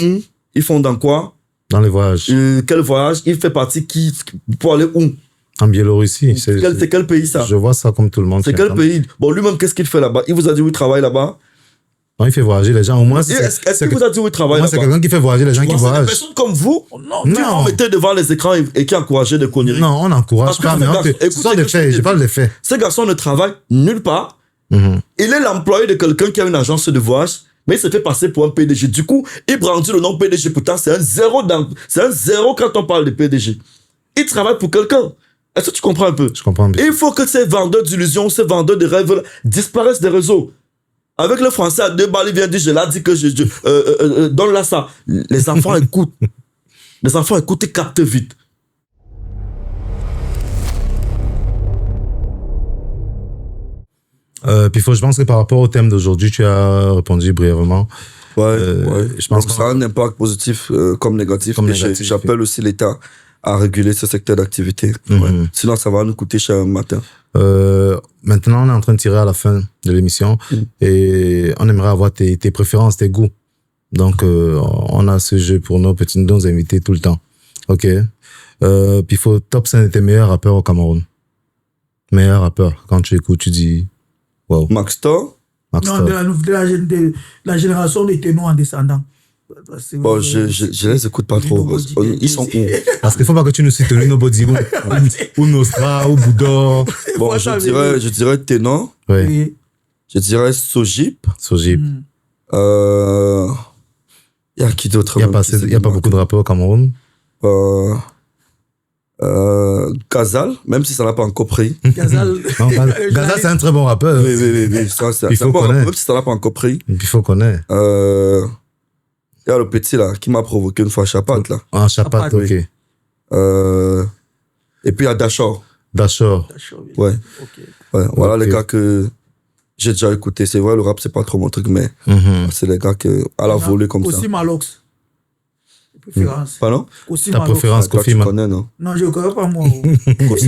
Ils font dans quoi? Dans les voyages. Quel voyage? Il fait partie pour aller où? En Biélorussie. C'est quel pays ça? Je vois ça comme tout le monde. C'est quel pays? Bon, lui-même, qu'est-ce qu'il fait là-bas? Il vous a dit où il travaille là-bas? Non, il fait voyager les gens. Au moins, Est-ce qu'il vous a dit où il travaille là-bas? c'est quelqu'un qui fait voyager les gens qui C'est des voyagent. personnes comme vous? Non, Qui vous mettez devant les écrans et qui encouragez des conneries. Non, on n'encourage pas, mais ce sont des faits. Je parle des faits. Ce garçon ne travaille nulle part. Il est l'employé de quelqu'un qui a une agence de voyage, mais il se fait passer pour un PDG. Du coup, il brandit le nom PDG. Pourtant, c'est un zéro quand on parle de PDG. Il travaille pour quelqu'un. Est-ce que tu comprends un peu? Je comprends bien. Il faut que ces vendeurs d'illusions, ces vendeurs de rêves disparaissent des réseaux. Avec le français à 2 balles, il vient dire, je l'ai dit que donne-la ça. Les enfants écoutent. Les enfants écoutent et captent vite. Puis je pense que par rapport au thème d'aujourd'hui, tu as répondu brièvement. Ouais. Je pense que ça a un impact positif comme négatif. Négatif. J'appelle aussi l'État à réguler ce secteur d'activité. Sinon, ça va nous coûter cher un matin. Maintenant, on est en train de tirer à la fin de l'émission et on aimerait avoir tes préférences, tes goûts. Donc, on a ce jeu pour nos invités tout le temps. OK. Puis top 5 de tes meilleurs rappeurs au Cameroun. Meilleurs rappeurs. Quand tu écoutes, tu dis, wow. Maxtor. Non, de la génération des ténors en descendant. Bon, je les écoute pas trop. Ils sont où? Parce qu'il faut pas que tu nous cites Nobody ou Nostra ou Boudor. Bon, je dirais Ténor. Oui. Je dirais Sojip. Sojip. Il y a qui d'autre? Il y a pas beaucoup de rappeurs au Cameroun. Gazal, même si ça n'a pas encore pris. Gazal, c'est un très bon rappeur. Oui. Il faut connaître. Même si ça n'a pas encore pris. Il faut connaître. Il y a le petit là qui m'a provoqué une fois, Chapat là. Ah, Chapat, ok. Oui. Et puis il y a Dachor. Dachor. Ouais. Okay. Ouais. Voilà les gars que j'ai déjà écouté. C'est vrai, le rap, c'est pas trop mon truc, mais c'est les gars que, à la volée comme ça. Aussi Malox. Préférence. Pardon? Aussi ta préférence, Kofi. Tu connais, non? Non, je ne connais pas moi.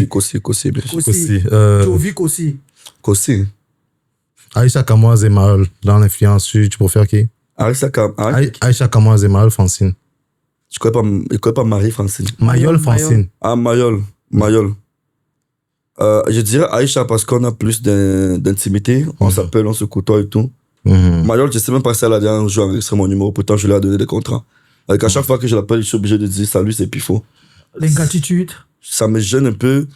Kossi, bien sûr. Kossi. Jovi Kossi. Kossi. Aïcha Kamoise et Mal, dans l'influence, tu préfères qui? Aïcha Kamoise et Mal, Francine. Je ne connais pas Marie-Francine. Mayol, Francine. Ah, Mayol. Je dirais Aïcha parce qu'on a plus d'intimité. On s'appelle, on se côtoie et tout. Mayol, je ne sais même pas si elle a déjà un jour enregistré mon numéro. Pourtant, je lui ai donné des contrats. À chaque fois que je l'appelle, je suis obligé de dire salut, c'est Pifo. L'ingratitude. Ça me gêne un peu.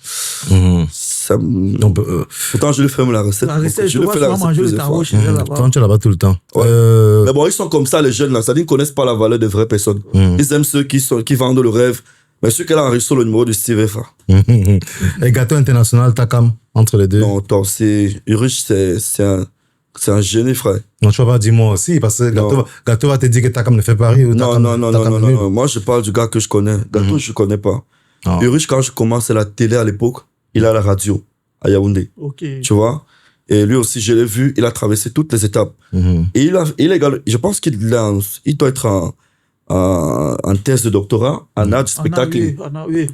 Pourtant, je lui fais la recette. Je lui fais la recette plusieurs fois. Toi, tu es là-bas tout le temps. Ouais. Mais bon, ils sont comme ça, les jeunes là. C'est-à-dire qu'ils ne connaissent pas la valeur des vraies personnes. Ils aiment ceux qui vendent le rêve. Mais ceux qui ont enregistré le numéro de Steve F. Et Gâteau International, Takam, entre les deux? Non, c'est Urush, c'est un génie, frère. Non, tu vas pas dire moi aussi, parce que Gâteau va te dire que Takam ne fait pas rire. Non. Moi, je parle du gars que je connais. Gâteau, je ne connais pas. Urush, quand je commençais la télé à l'époque, il a la radio à Yaoundé. Okay. Tu vois? Et lui aussi, je l'ai vu, il a traversé toutes les étapes. Et je pense qu'il doit être en thèse de doctorat en art du spectacle. Oui.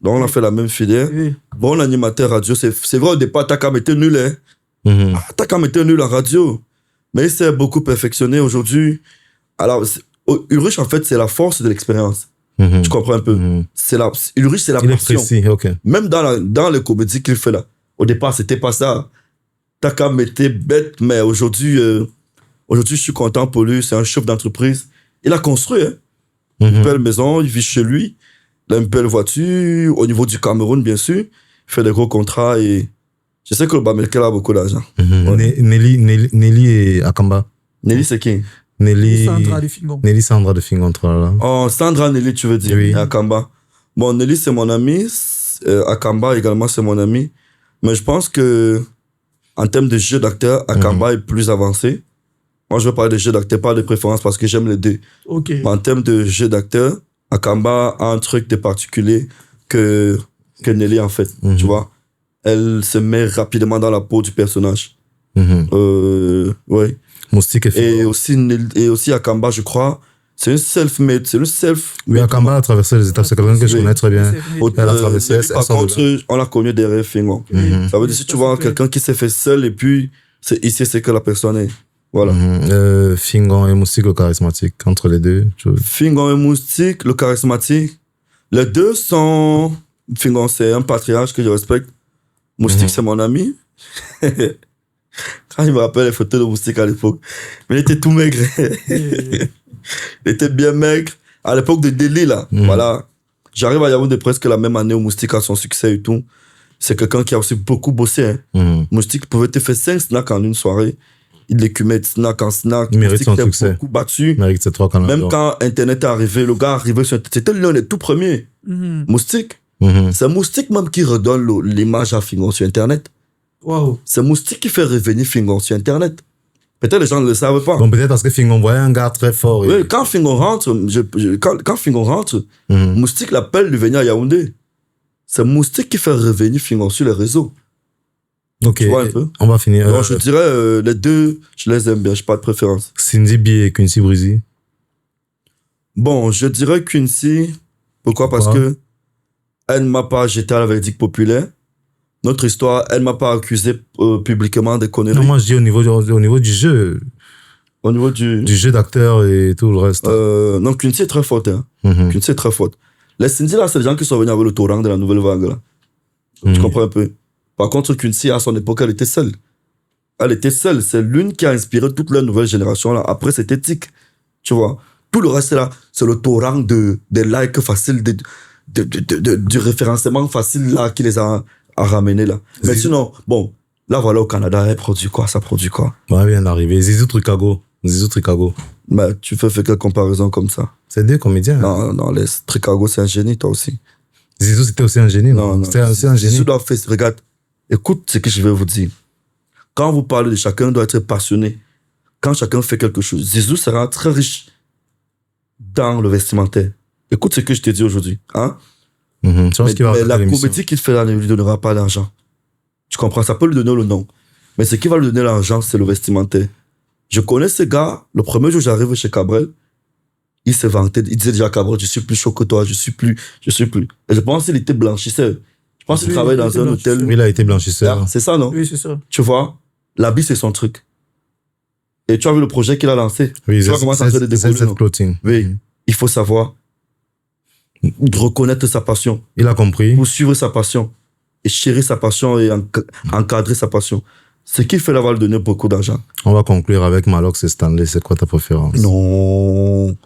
Donc, on a fait la même filière. Oui. Bon animateur radio, c'est vrai, au départ, Takam était nul. Takam était nul en radio. Mais il s'est beaucoup perfectionné aujourd'hui. Alors, Urush, en fait, c'est la force de l'expérience. Tu comprends un peu? Urush, c'est la passion. Précis, okay. Même dans les comédies qu'il fait là. Au départ, c'était pas ça. Takam était bête, mais aujourd'hui, je suis content pour lui. C'est un chef d'entreprise. Il a construit une belle maison, il vit chez lui. Il a une belle voiture. Au niveau du Cameroun, bien sûr. Il fait des gros contrats et je sais que le Bamelkel a beaucoup d'argent. Nelly et Akamba. Nelly, c'est qui? Sandra de Fingon. Nelly Sandra de Fingon, là. Oh, Sandra Nelly, tu veux dire? Oui. Et Akamba. Bon, Nelly, c'est mon ami. Akamba également, c'est mon ami. Mais je pense que en termes de jeu d'acteur, Akamba est plus avancé. Moi, je veux parler de jeu d'acteur, pas de préférence parce que j'aime les deux. Okay. Mais en termes de jeu d'acteur, Akamba a un truc de particulier que Nelly, en fait. Tu vois? Elle se met rapidement dans la peau du personnage. Ouais. Moustique et aussi Akamba, je crois, C'est une self-made, c'est le self. Oui, Akamba a traversé les étapes, c'est quelqu'un que je connais très bien. Elle a traversé, par contre, on l'a connu derrière Fingon. Ça veut dire si tu vois quelqu'un qui s'est fait seul et puis ici c'est que la personne est. Voilà. Fingon et Moustique, le charismatique, entre les deux. Fingon et Moustique, le charismatique, les deux sont. Fingon, c'est un patriarche que je respecte. Moustique, c'est mon ami. Quand je me rappelle les photos de Moustique à l'époque, mais il était tout maigre. Il était bien maigre. À l'époque de Delhi, là. Voilà. J'arrive à Yaoundé presque la même année où Moustique a son succès et tout. C'est quelqu'un qui a aussi beaucoup bossé. Moustique pouvait te faire 5 snacks en une soirée. Il écumait de snack en snack. Il mérite son succès. Beaucoup battu. Il mérite ses 3 canaux. Même quand Internet est arrivé, le gars arrivait sur... C'était l'un des tout premiers. Moustique. C'est Moustique même qui redonne l'image à Fingon sur Internet. Wow. C'est Moustique qui fait revenir Fingon sur Internet. Peut-être les gens ne le savent pas. Bon, peut-être parce que Fingon voyait un gars très fort. Oui, quand Fingon rentre, quand Fingon rentre, Moustique l'appelle de venir à Yaoundé. C'est Moustique qui fait revenir Fingon sur les réseaux. Ok, tu vois un peu? On va finir. Donc, je dirais, les deux, je les aime bien, je n'ai pas de préférence. Cindy B et Quincy Breezy. Bon, je dirais Quincy. Pourquoi? Parce que elle ne m'a pas jeté à la verdict populaire. Notre histoire, elle ne m'a pas accusé publiquement de conneries. Non, moi je dis au niveau du jeu. Au niveau du jeu d'acteur et tout le reste. Non, Quincy est très forte. Hein. Quincy est très forte. Les Cindy, là, c'est les gens qui sont venus avec le torrent de la nouvelle vague. Là. Tu comprends un peu? Par contre, Quincy, à son époque, elle était seule. Elle était seule. C'est l'une qui a inspiré toute la nouvelle génération. Là. Après, c'était Tic. Tu vois? Tout le reste, là, c'est le torrent des likes faciles, du référencement facile là, qui les a ramenés là. Mais sinon, bon, là, voilà, au Canada, elle produit quoi? Ça produit quoi? Ouais, vient d'arriver. Zizou Tricago. Mais tu fais quelle comparaison comme ça? C'est deux comédiens. Non, les Tricago, c'est un génie, toi aussi. Zizou, c'était aussi un génie, non? C'était aussi un génie. Zizou doit faire, regarde, écoute ce que je vais vous dire. Quand vous parlez de chacun, doit être passionné. Quand chacun fait quelque chose, Zizou sera très riche dans le vestimentaire. Écoute ce que je te dis aujourd'hui. Hein? Mais la comédie qu'il fait là ne lui donnera pas d'argent. Tu comprends? Ça peut lui donner le nom. Mais ce qui va lui donner l'argent, c'est le vestimentaire. Je connais ce gars, le premier jour j'arrive chez Cabrel, il se vantait, il disait déjà à Cabrel, je suis plus chaud que toi, je suis plus. Et je pense qu'il était blanchisseur. Je pense qu'il travaillait dans un hôtel. Oui, il a été blanchisseur. C'est ça, non? Oui, c'est ça. Tu vois, l'habit, c'est son truc. Et tu as vu le projet qu'il a lancé? Oui, tu vois comment ça se découle. Clothing. Oui, il faut savoir reconnaître sa passion. Il a compris. Poursuivre sa passion. Et chérir sa passion et encadrer sa passion. Ce qui fait l'avoir donné beaucoup d'argent. On va conclure avec Malox et Stanley. C'est quoi ta préférence? Non.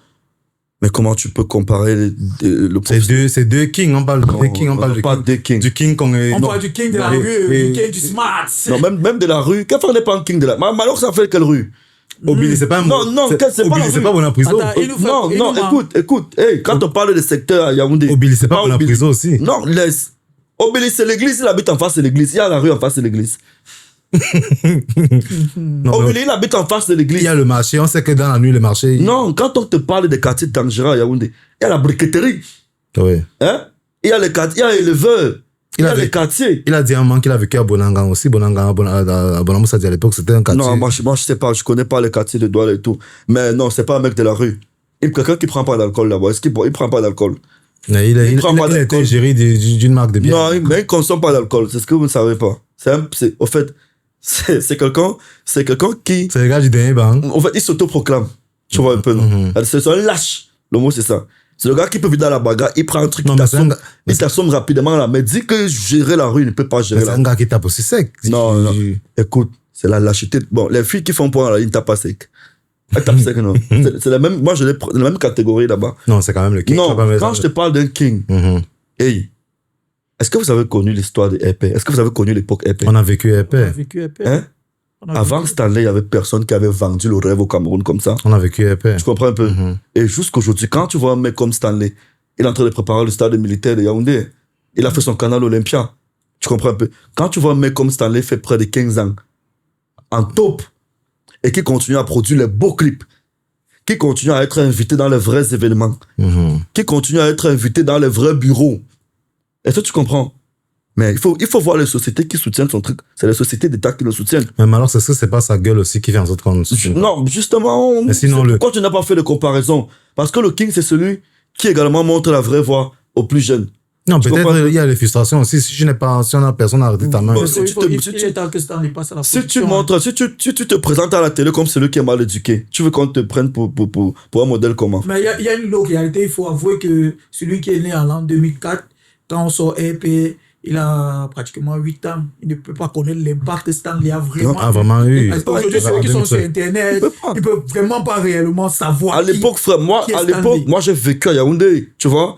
Mais comment tu peux comparer le C'est deux kings. On parle de kings. On parle pas des kings. Du king qu'on est. On parle du king de la rue, du king du smart. Non, même de la rue. Qu'est-ce qu'on n'est pas un king de la rue? Malox, ça fait quelle rue? Obili, c'est pas un mot. Non, c'est pas Obili, c'est pas Bonapriso. Non, écoute. Hey, quand on parle de secteur à Yaoundé. Obili, c'est pas Bonapriso aussi. Non, laisse. Obili, c'est l'église. Il habite en face de l'église. Il y a la rue en face de l'église. Obili, il habite en face de l'église. Il y a le marché. On sait que dans la nuit, le marché. Non, quand on te parle des quartiers dangereux à Yaoundé, il y a la briqueterie. Oui. Hein? Il y a les quartiers, il y a l'éleveur. Il y a les quartiers. Il a dit à un moment qu'il a vécu à Bonangan aussi. Bonangan, à Bonamoussa, à l'époque, c'était un quartier. Non, moi, je sais pas. Je connais pas les quartiers de Douala et tout. Mais non, c'est pas un mec de la rue. Quelqu'un qui prend pas d'alcool là-bas. Est-ce qu'il prend pas d'alcool? Il a été géré d'une marque de bière. Non, mais il consomme pas d'alcool. C'est ce que vous ne savez pas. Au fait, c'est quelqu'un qui... C'est le gars du dernier banc. En fait, il s'autoproclame. Tu vois un peu, non? C'est un lâche. Le mot, c'est ça. C'est le gars qui peut venir dans la bagarre, il prend un truc, il t'assomme rapidement là. Mais dit que gérer la rue, il ne peut pas gérer la rue. C'est un gars qui tape aussi sec. Non. Écoute, c'est la lâcheté. Bon, les filles qui font point, là, ils ne tapent pas sec. Elles tapent sec, non. C'est la même, moi, je l'ai la même catégorie là-bas. Non, c'est quand même le king. Non, quand je te parle d'un king, hey, est-ce que vous avez connu l'histoire de RP? Est-ce que vous avez connu l'époque RP? On a vécu RP. Hein? Avant Stanley, il n'y avait personne qui avait vendu le rêve au Cameroun comme ça. On a vécu RP. Tu comprends un peu? Et jusqu'aujourd'hui, quand tu vois un mec comme Stanley, il est en train de préparer le stade militaire de Yaoundé. Il a fait son canal Olympia. Tu comprends un peu? Quand tu vois un mec comme Stanley fait près de 15 ans, en top, et qui continue à produire les beaux clips, qui continue à être invité dans les vrais événements, qui continue à être invité dans les vrais bureaux. Est-ce que tu comprends? Mais il faut voir les sociétés qui soutiennent son truc. C'est les sociétés d'État qui le soutiennent. Mais alors, est-ce que c'est pas sa gueule aussi qui fait en sorte qu'on soutienne? Non, justement, mais sinon, pourquoi tu n'as pas fait de comparaison? Parce que le king, c'est celui qui également montre la vraie voie aux plus jeunes. Non, peut-être il y a les frustrations aussi. Si on a personne à arrêter ta main. Si tu te présentes à la télé comme celui qui est mal éduqué, tu veux qu'on te prenne pour un modèle comment? Mais il y a une réalité, il faut avouer que celui qui est né en l'an 2004, quand on sort EP, il a pratiquement 8 ans. Il ne peut pas connaître l'impact que Stanley a vraiment eu. Aujourd'hui, ceux qui sont sur Internet, ils ne peuvent vraiment pas réellement savoir. À l'époque, frère, moi, j'ai vécu à Yaoundé, tu vois.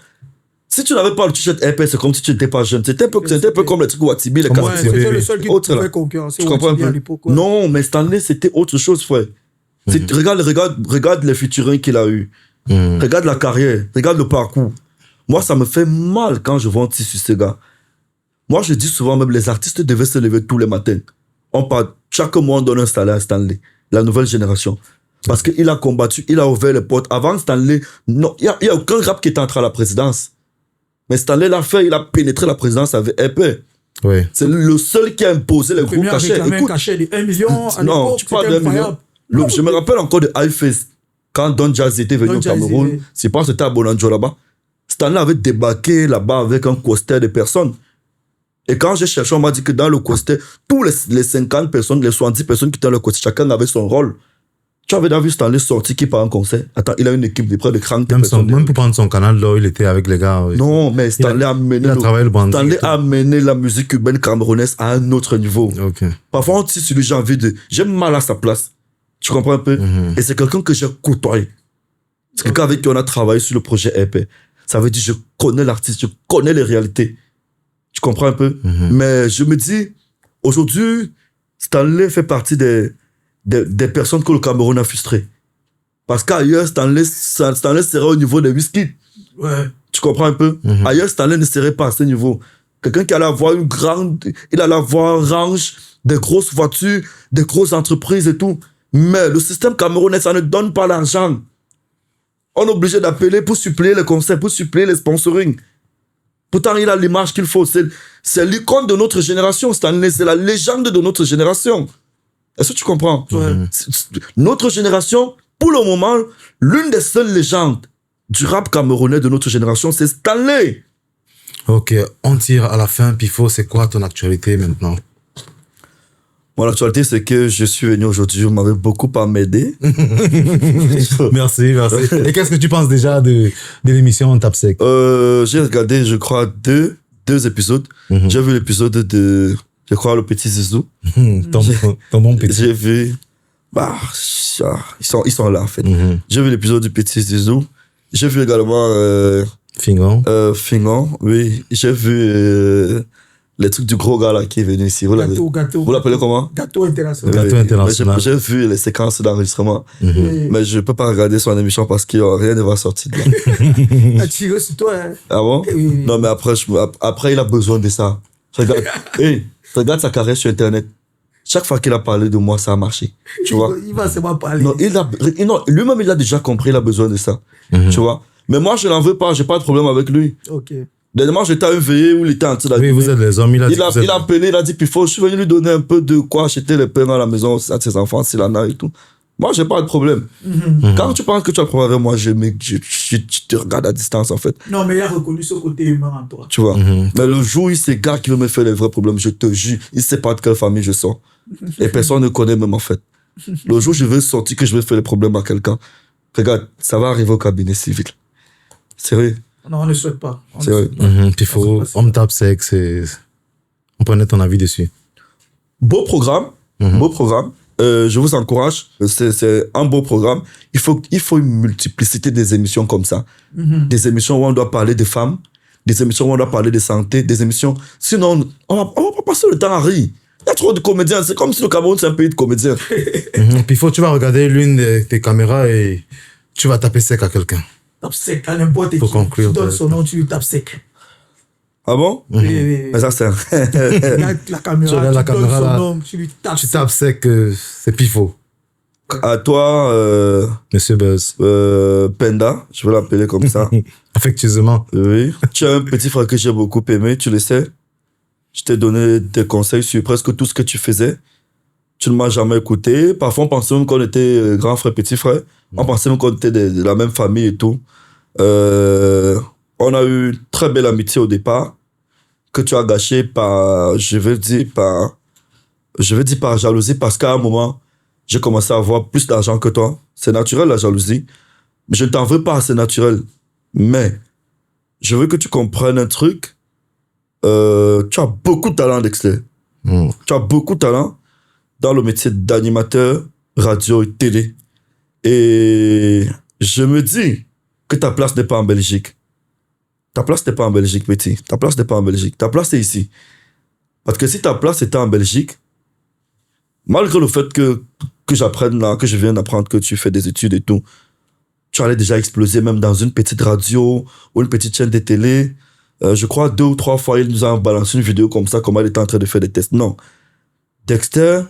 Si tu n'avais pas le t-shirt épais, c'est comme si tu n'étais pas jeune. C'était un peu comme les trucs Watibi, les cartes. C'était le seul qui pouvait concurrencer Watibi à l'époque. Non, mais Stanley, c'était autre chose, frère. Regarde les featuring qu'il a eu. Regarde la carrière. Regarde le parcours. Moi, ça me fait mal quand je vois un tissu, ce gars. Moi, je dis souvent, même les artistes devaient se lever tous les matins. Chaque mois, on donne un salaire à Stanley, la nouvelle génération. Parce qu'il a combattu, il a ouvert les portes. Avant Stanley, non, il n'y a aucun rap qui est entré à la présidence. Mais Stanley l'a fait, il a pénétré la présidence avec épais. Oui. C'est le seul qui a imposé les gros cachets. Un cachet de 1 million à non, tu parles d'1 million. Je me rappelle encore de Highface. Quand Don Jazzy était venu au Cameroun, je pense que c'était à Bonanjo là-bas. Stanley avait débarqué là-bas avec un coaster de personnes. Et quand j'ai cherché, on m'a dit que dans le coaster, tous les 50 personnes, les 70 personnes qui étaient dans le coaster, chacun avait son rôle. Tu avais déjà vu Stanley sortir qui part en concert? Attends, il a une équipe de près de 30 personnes. Même pour prendre son canal, là, il était avec les gars. Non, mais Stanley a mené la musique urbaine camerounaise à un autre niveau. Okay. Parfois, on dit sur lui, j'ai mal à sa place. Tu comprends un peu? Et c'est quelqu'un que j'ai côtoyé. C'est quelqu'un avec qui on a travaillé sur le projet EP. Ça veut dire, je connais l'artiste, je connais les réalités. Tu comprends un peu? Mais je me dis, aujourd'hui, Stanley fait partie des personnes que le Cameroun a frustrées. Parce qu'ailleurs, Stanley serait au niveau des whisky. Ouais. Tu comprends un peu? Ailleurs, Stanley ne serait pas à ce niveau. Quelqu'un qui allait avoir il allait avoir range, des grosses voitures, des grosses entreprises et tout. Mais le système camerounais, ça ne donne pas l'argent. On est obligé d'appeler pour suppléer les concerts, pour suppléer les sponsoring. Pourtant, il a l'image qu'il faut. C'est l'icône de notre génération, Stanley. C'est la légende de notre génération. Est-ce que tu comprends? Notre génération, pour le moment, l'une des seules légendes du rap camerounais de notre génération, c'est Stanley. Ok, on tire à la fin. Pifo, c'est quoi ton actualité maintenant? Mon actualité, c'est que je suis venu aujourd'hui, vous m'avez beaucoup à m'aider. Merci. Et qu'est-ce que tu penses déjà de l'émission Tape Sec? J'ai regardé, je crois, deux épisodes. J'ai vu l'épisode de... Je crois le petit Zizou. Ton bon petit. J'ai vu... ils sont là, en fait. J'ai vu l'épisode du petit Zizou. J'ai vu également... Fingon. Fingon, oui. J'ai vu les trucs du gros gars là qui est venu ici. Vous l'appelez comment? Gâteau international. Gâteau international. J'ai vu les séquences d'enregistrement. Mais je ne peux pas regarder son émission parce que rien ne va sortir de là. A tiré sur toi. Hein. Ah bon? Oui. Non, mais après, il a besoin de ça. Regarde sa carrière sur Internet. Chaque fois qu'il a parlé de moi, ça a marché. Tu vois? Il va seulement parler. Non, lui-même, il a déjà compris, il a besoin de ça. Tu vois? Mais moi, je n'en veux pas, j'ai pas de problème avec lui. Ok. Dernièrement, j'étais à une veillée où il était en train Oui, vous êtes les hommes, il a appelé, il a dit, Pifo, je suis venu lui donner un peu de quoi acheter les pains à la maison à ses enfants, s'il en a et tout. Moi, j'ai pas de problème. Quand tu penses que tu as le problème avec moi, je te regarde à distance, en fait. Non, mais il a reconnu ce côté humain en toi. Tu vois. Mais le jour où il c'est gars qui veut me faire les vrais problèmes, je te jure, il sait pas de quelle famille je sors. Et personne ne connaît même, en fait. Le jour où je veux sortir, que je vais faire les problèmes à quelqu'un, regarde, ça va arriver au cabinet civil. Sérieux. Non, on ne le souhaite pas. C'est vrai. Pifo, on tape sec, on prenait ton avis dessus. Beau programme. Beau programme. Je vous encourage. C'est un beau programme. Il faut une multiplicité des émissions comme ça. Des émissions où on doit parler des femmes, des émissions où on doit parler de santé, des émissions... Sinon, on va pas passer le temps à rire. Il y a trop de comédiens. C'est comme si le Cameroun, c'est un pays de comédiens. Pifo, tu vas regarder l'une de tes caméras et tu vas taper sec à quelqu'un. Tape sec à n'importe qui. Pour conclure. Tu donnes son nom, tu lui tapes sec. Ah bon? Oui. Mais ça, c'est... La caméra, la tu caméra, donnes son là, nom, tu lui tapes tu sec. tapes sec, c'est Pifo. À toi, Monsieur Buzz. Penda, je vais l'appeler comme ça. Affectueusement. Oui. Tu as un petit frère que j'ai beaucoup aimé, tu le sais. Je t'ai donné des conseils sur presque tout ce que tu faisais. Tu ne m'as jamais écouté. Parfois, on pensait même qu'on était grand frère, petit frère. On pensait même qu'on était de la même famille et tout. On a eu une très belle amitié au départ, que tu as gâché par, je veux dire par jalousie, parce qu'à un moment, j'ai commencé à avoir plus d'argent que toi. C'est naturel, la jalousie. Mais je ne t'en veux pas, c'est naturel. Mais, je veux que tu comprennes un truc. Tu as beaucoup de talent, Dexter. Tu as beaucoup de talent dans le métier d'animateur, radio et télé. Et je me dis que ta place n'est pas en Belgique. Ta place n'est pas en Belgique, petit. Ta place n'est pas en Belgique. Ta place est ici. Parce que si ta place était en Belgique, malgré le fait que j'apprenne là, que je viens d'apprendre que tu fais des études et tout, tu allais déjà exploser même dans une petite radio ou une petite chaîne de télé. Je crois 2 ou 3 fois, il nous a balancé une vidéo comme ça, comment il était en train de faire des tests. Non. Dexter,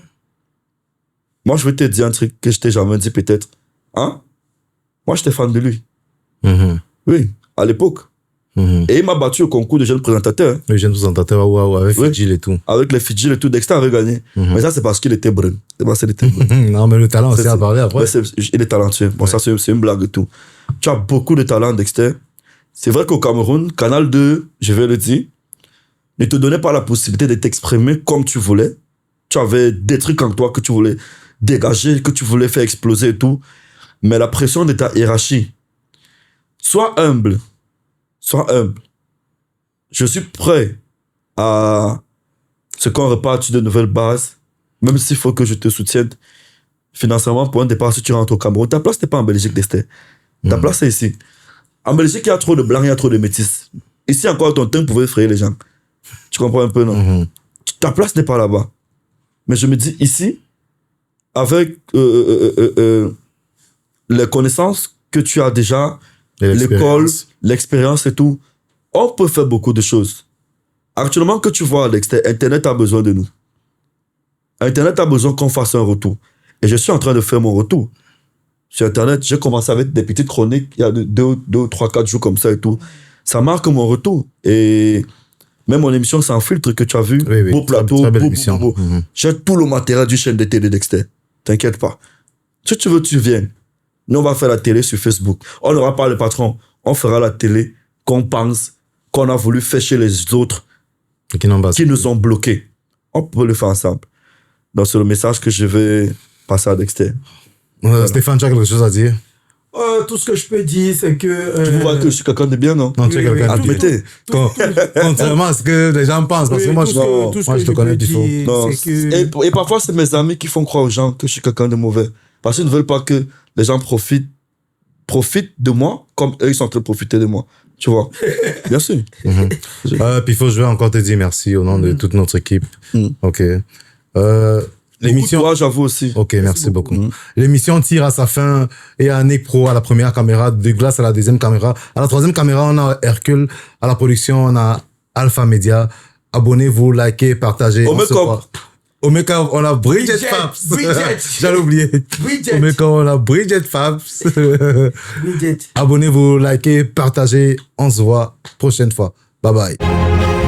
moi, je vais te dire un truc que je t'ai jamais dit peut-être. Hein? Moi, j'étais fan de lui. Oui, à l'époque. Et il m'a battu au concours de jeunes présentateurs. Le jeune présentateur, ouais, avec Fidjil et tout. Avec les Fidjil et tout, Dexter avait gagné. Mais ça, c'est parce qu'il était brun. C'est parce qu'il était brun. Non, mais le talent aussi à parler après. Il est talentueux. Bon, ça, c'est une blague et tout. Tu as beaucoup de talent, Dexter. C'est vrai qu'au Cameroun, Canal 2, je vais le dire, ne te donnait pas la possibilité de t'exprimer comme tu voulais. Tu avais des trucs en toi que tu voulais dégager, que tu voulais faire exploser et tout. Mais la pression de ta hiérarchie. Sois humble. Sois humble. Je suis prêt à ce qu'on reparte sur de nouvelles bases, même s'il faut que je te soutienne financièrement pour un départ si tu rentres au Cameroun. Ta place n'est pas en Belgique, Dexter. Ta place est ici. En Belgique, il y a trop de blancs, il y a trop de métis. Ici, encore, ton teint pouvait effrayer les gens. Tu comprends un peu, non? Ta place n'est pas là-bas. Mais je me dis, ici, avec les connaissances que tu as déjà, l'école, l'expérience et tout, on peut faire beaucoup de choses. Actuellement, que tu vois, Dexter, Internet a besoin de nous. Internet a besoin qu'on fasse un retour. Et je suis en train de faire mon retour. Sur Internet, j'ai commencé avec des petites chroniques, il y a 2, 3, 4 jours comme ça et tout. Ça marque mon retour. Et même mon émission Sans Filtre que tu as vu, beau plateau, très belle émission. beau. J'ai tout le matériel du chaîne de télé Dexter. T'inquiète pas. Si tu veux, tu viens. Nous, on va faire la télé sur Facebook. On n'aura pas le patron. On fera la télé qu'on pense, qu'on a voulu faire chez les autres, qui nous ont bloqués. On peut le faire ensemble. Donc, c'est le message que je vais passer à Dexter. Stéphane, tu as quelque chose à dire? Tout ce que je peux dire, c'est que... Tu vois que je suis quelqu'un de bien, non? Non, tu es quelqu'un de bien. Admettez. Contrairement à ce que les gens pensent, parce que moi, je te connais du tout. Non. Et parfois, c'est mes amis qui font croire aux gens que je suis quelqu'un de mauvais. Parce qu'ils ne veulent pas que les gens profitent de moi comme eux, ils sont en train de profiter de moi. Tu vois? Bien sûr. Pifo, je vais encore te dire merci au nom de toute notre équipe. OK. L'émission, toi, j'avoue aussi. OK, merci beaucoup. L'émission tire à sa fin et à Nick Pro à la première caméra, Douglas à la deuxième caméra. À la troisième caméra, on a Hercule. À la production, on a Alpha Media. Abonnez-vous, likez, partagez. Au make-up, on a Bridget Fabs. J'allais oublier. Au make-up, on a Bridget Fabs. Abonnez-vous, likez, partagez. On se voit prochaine fois. Bye bye.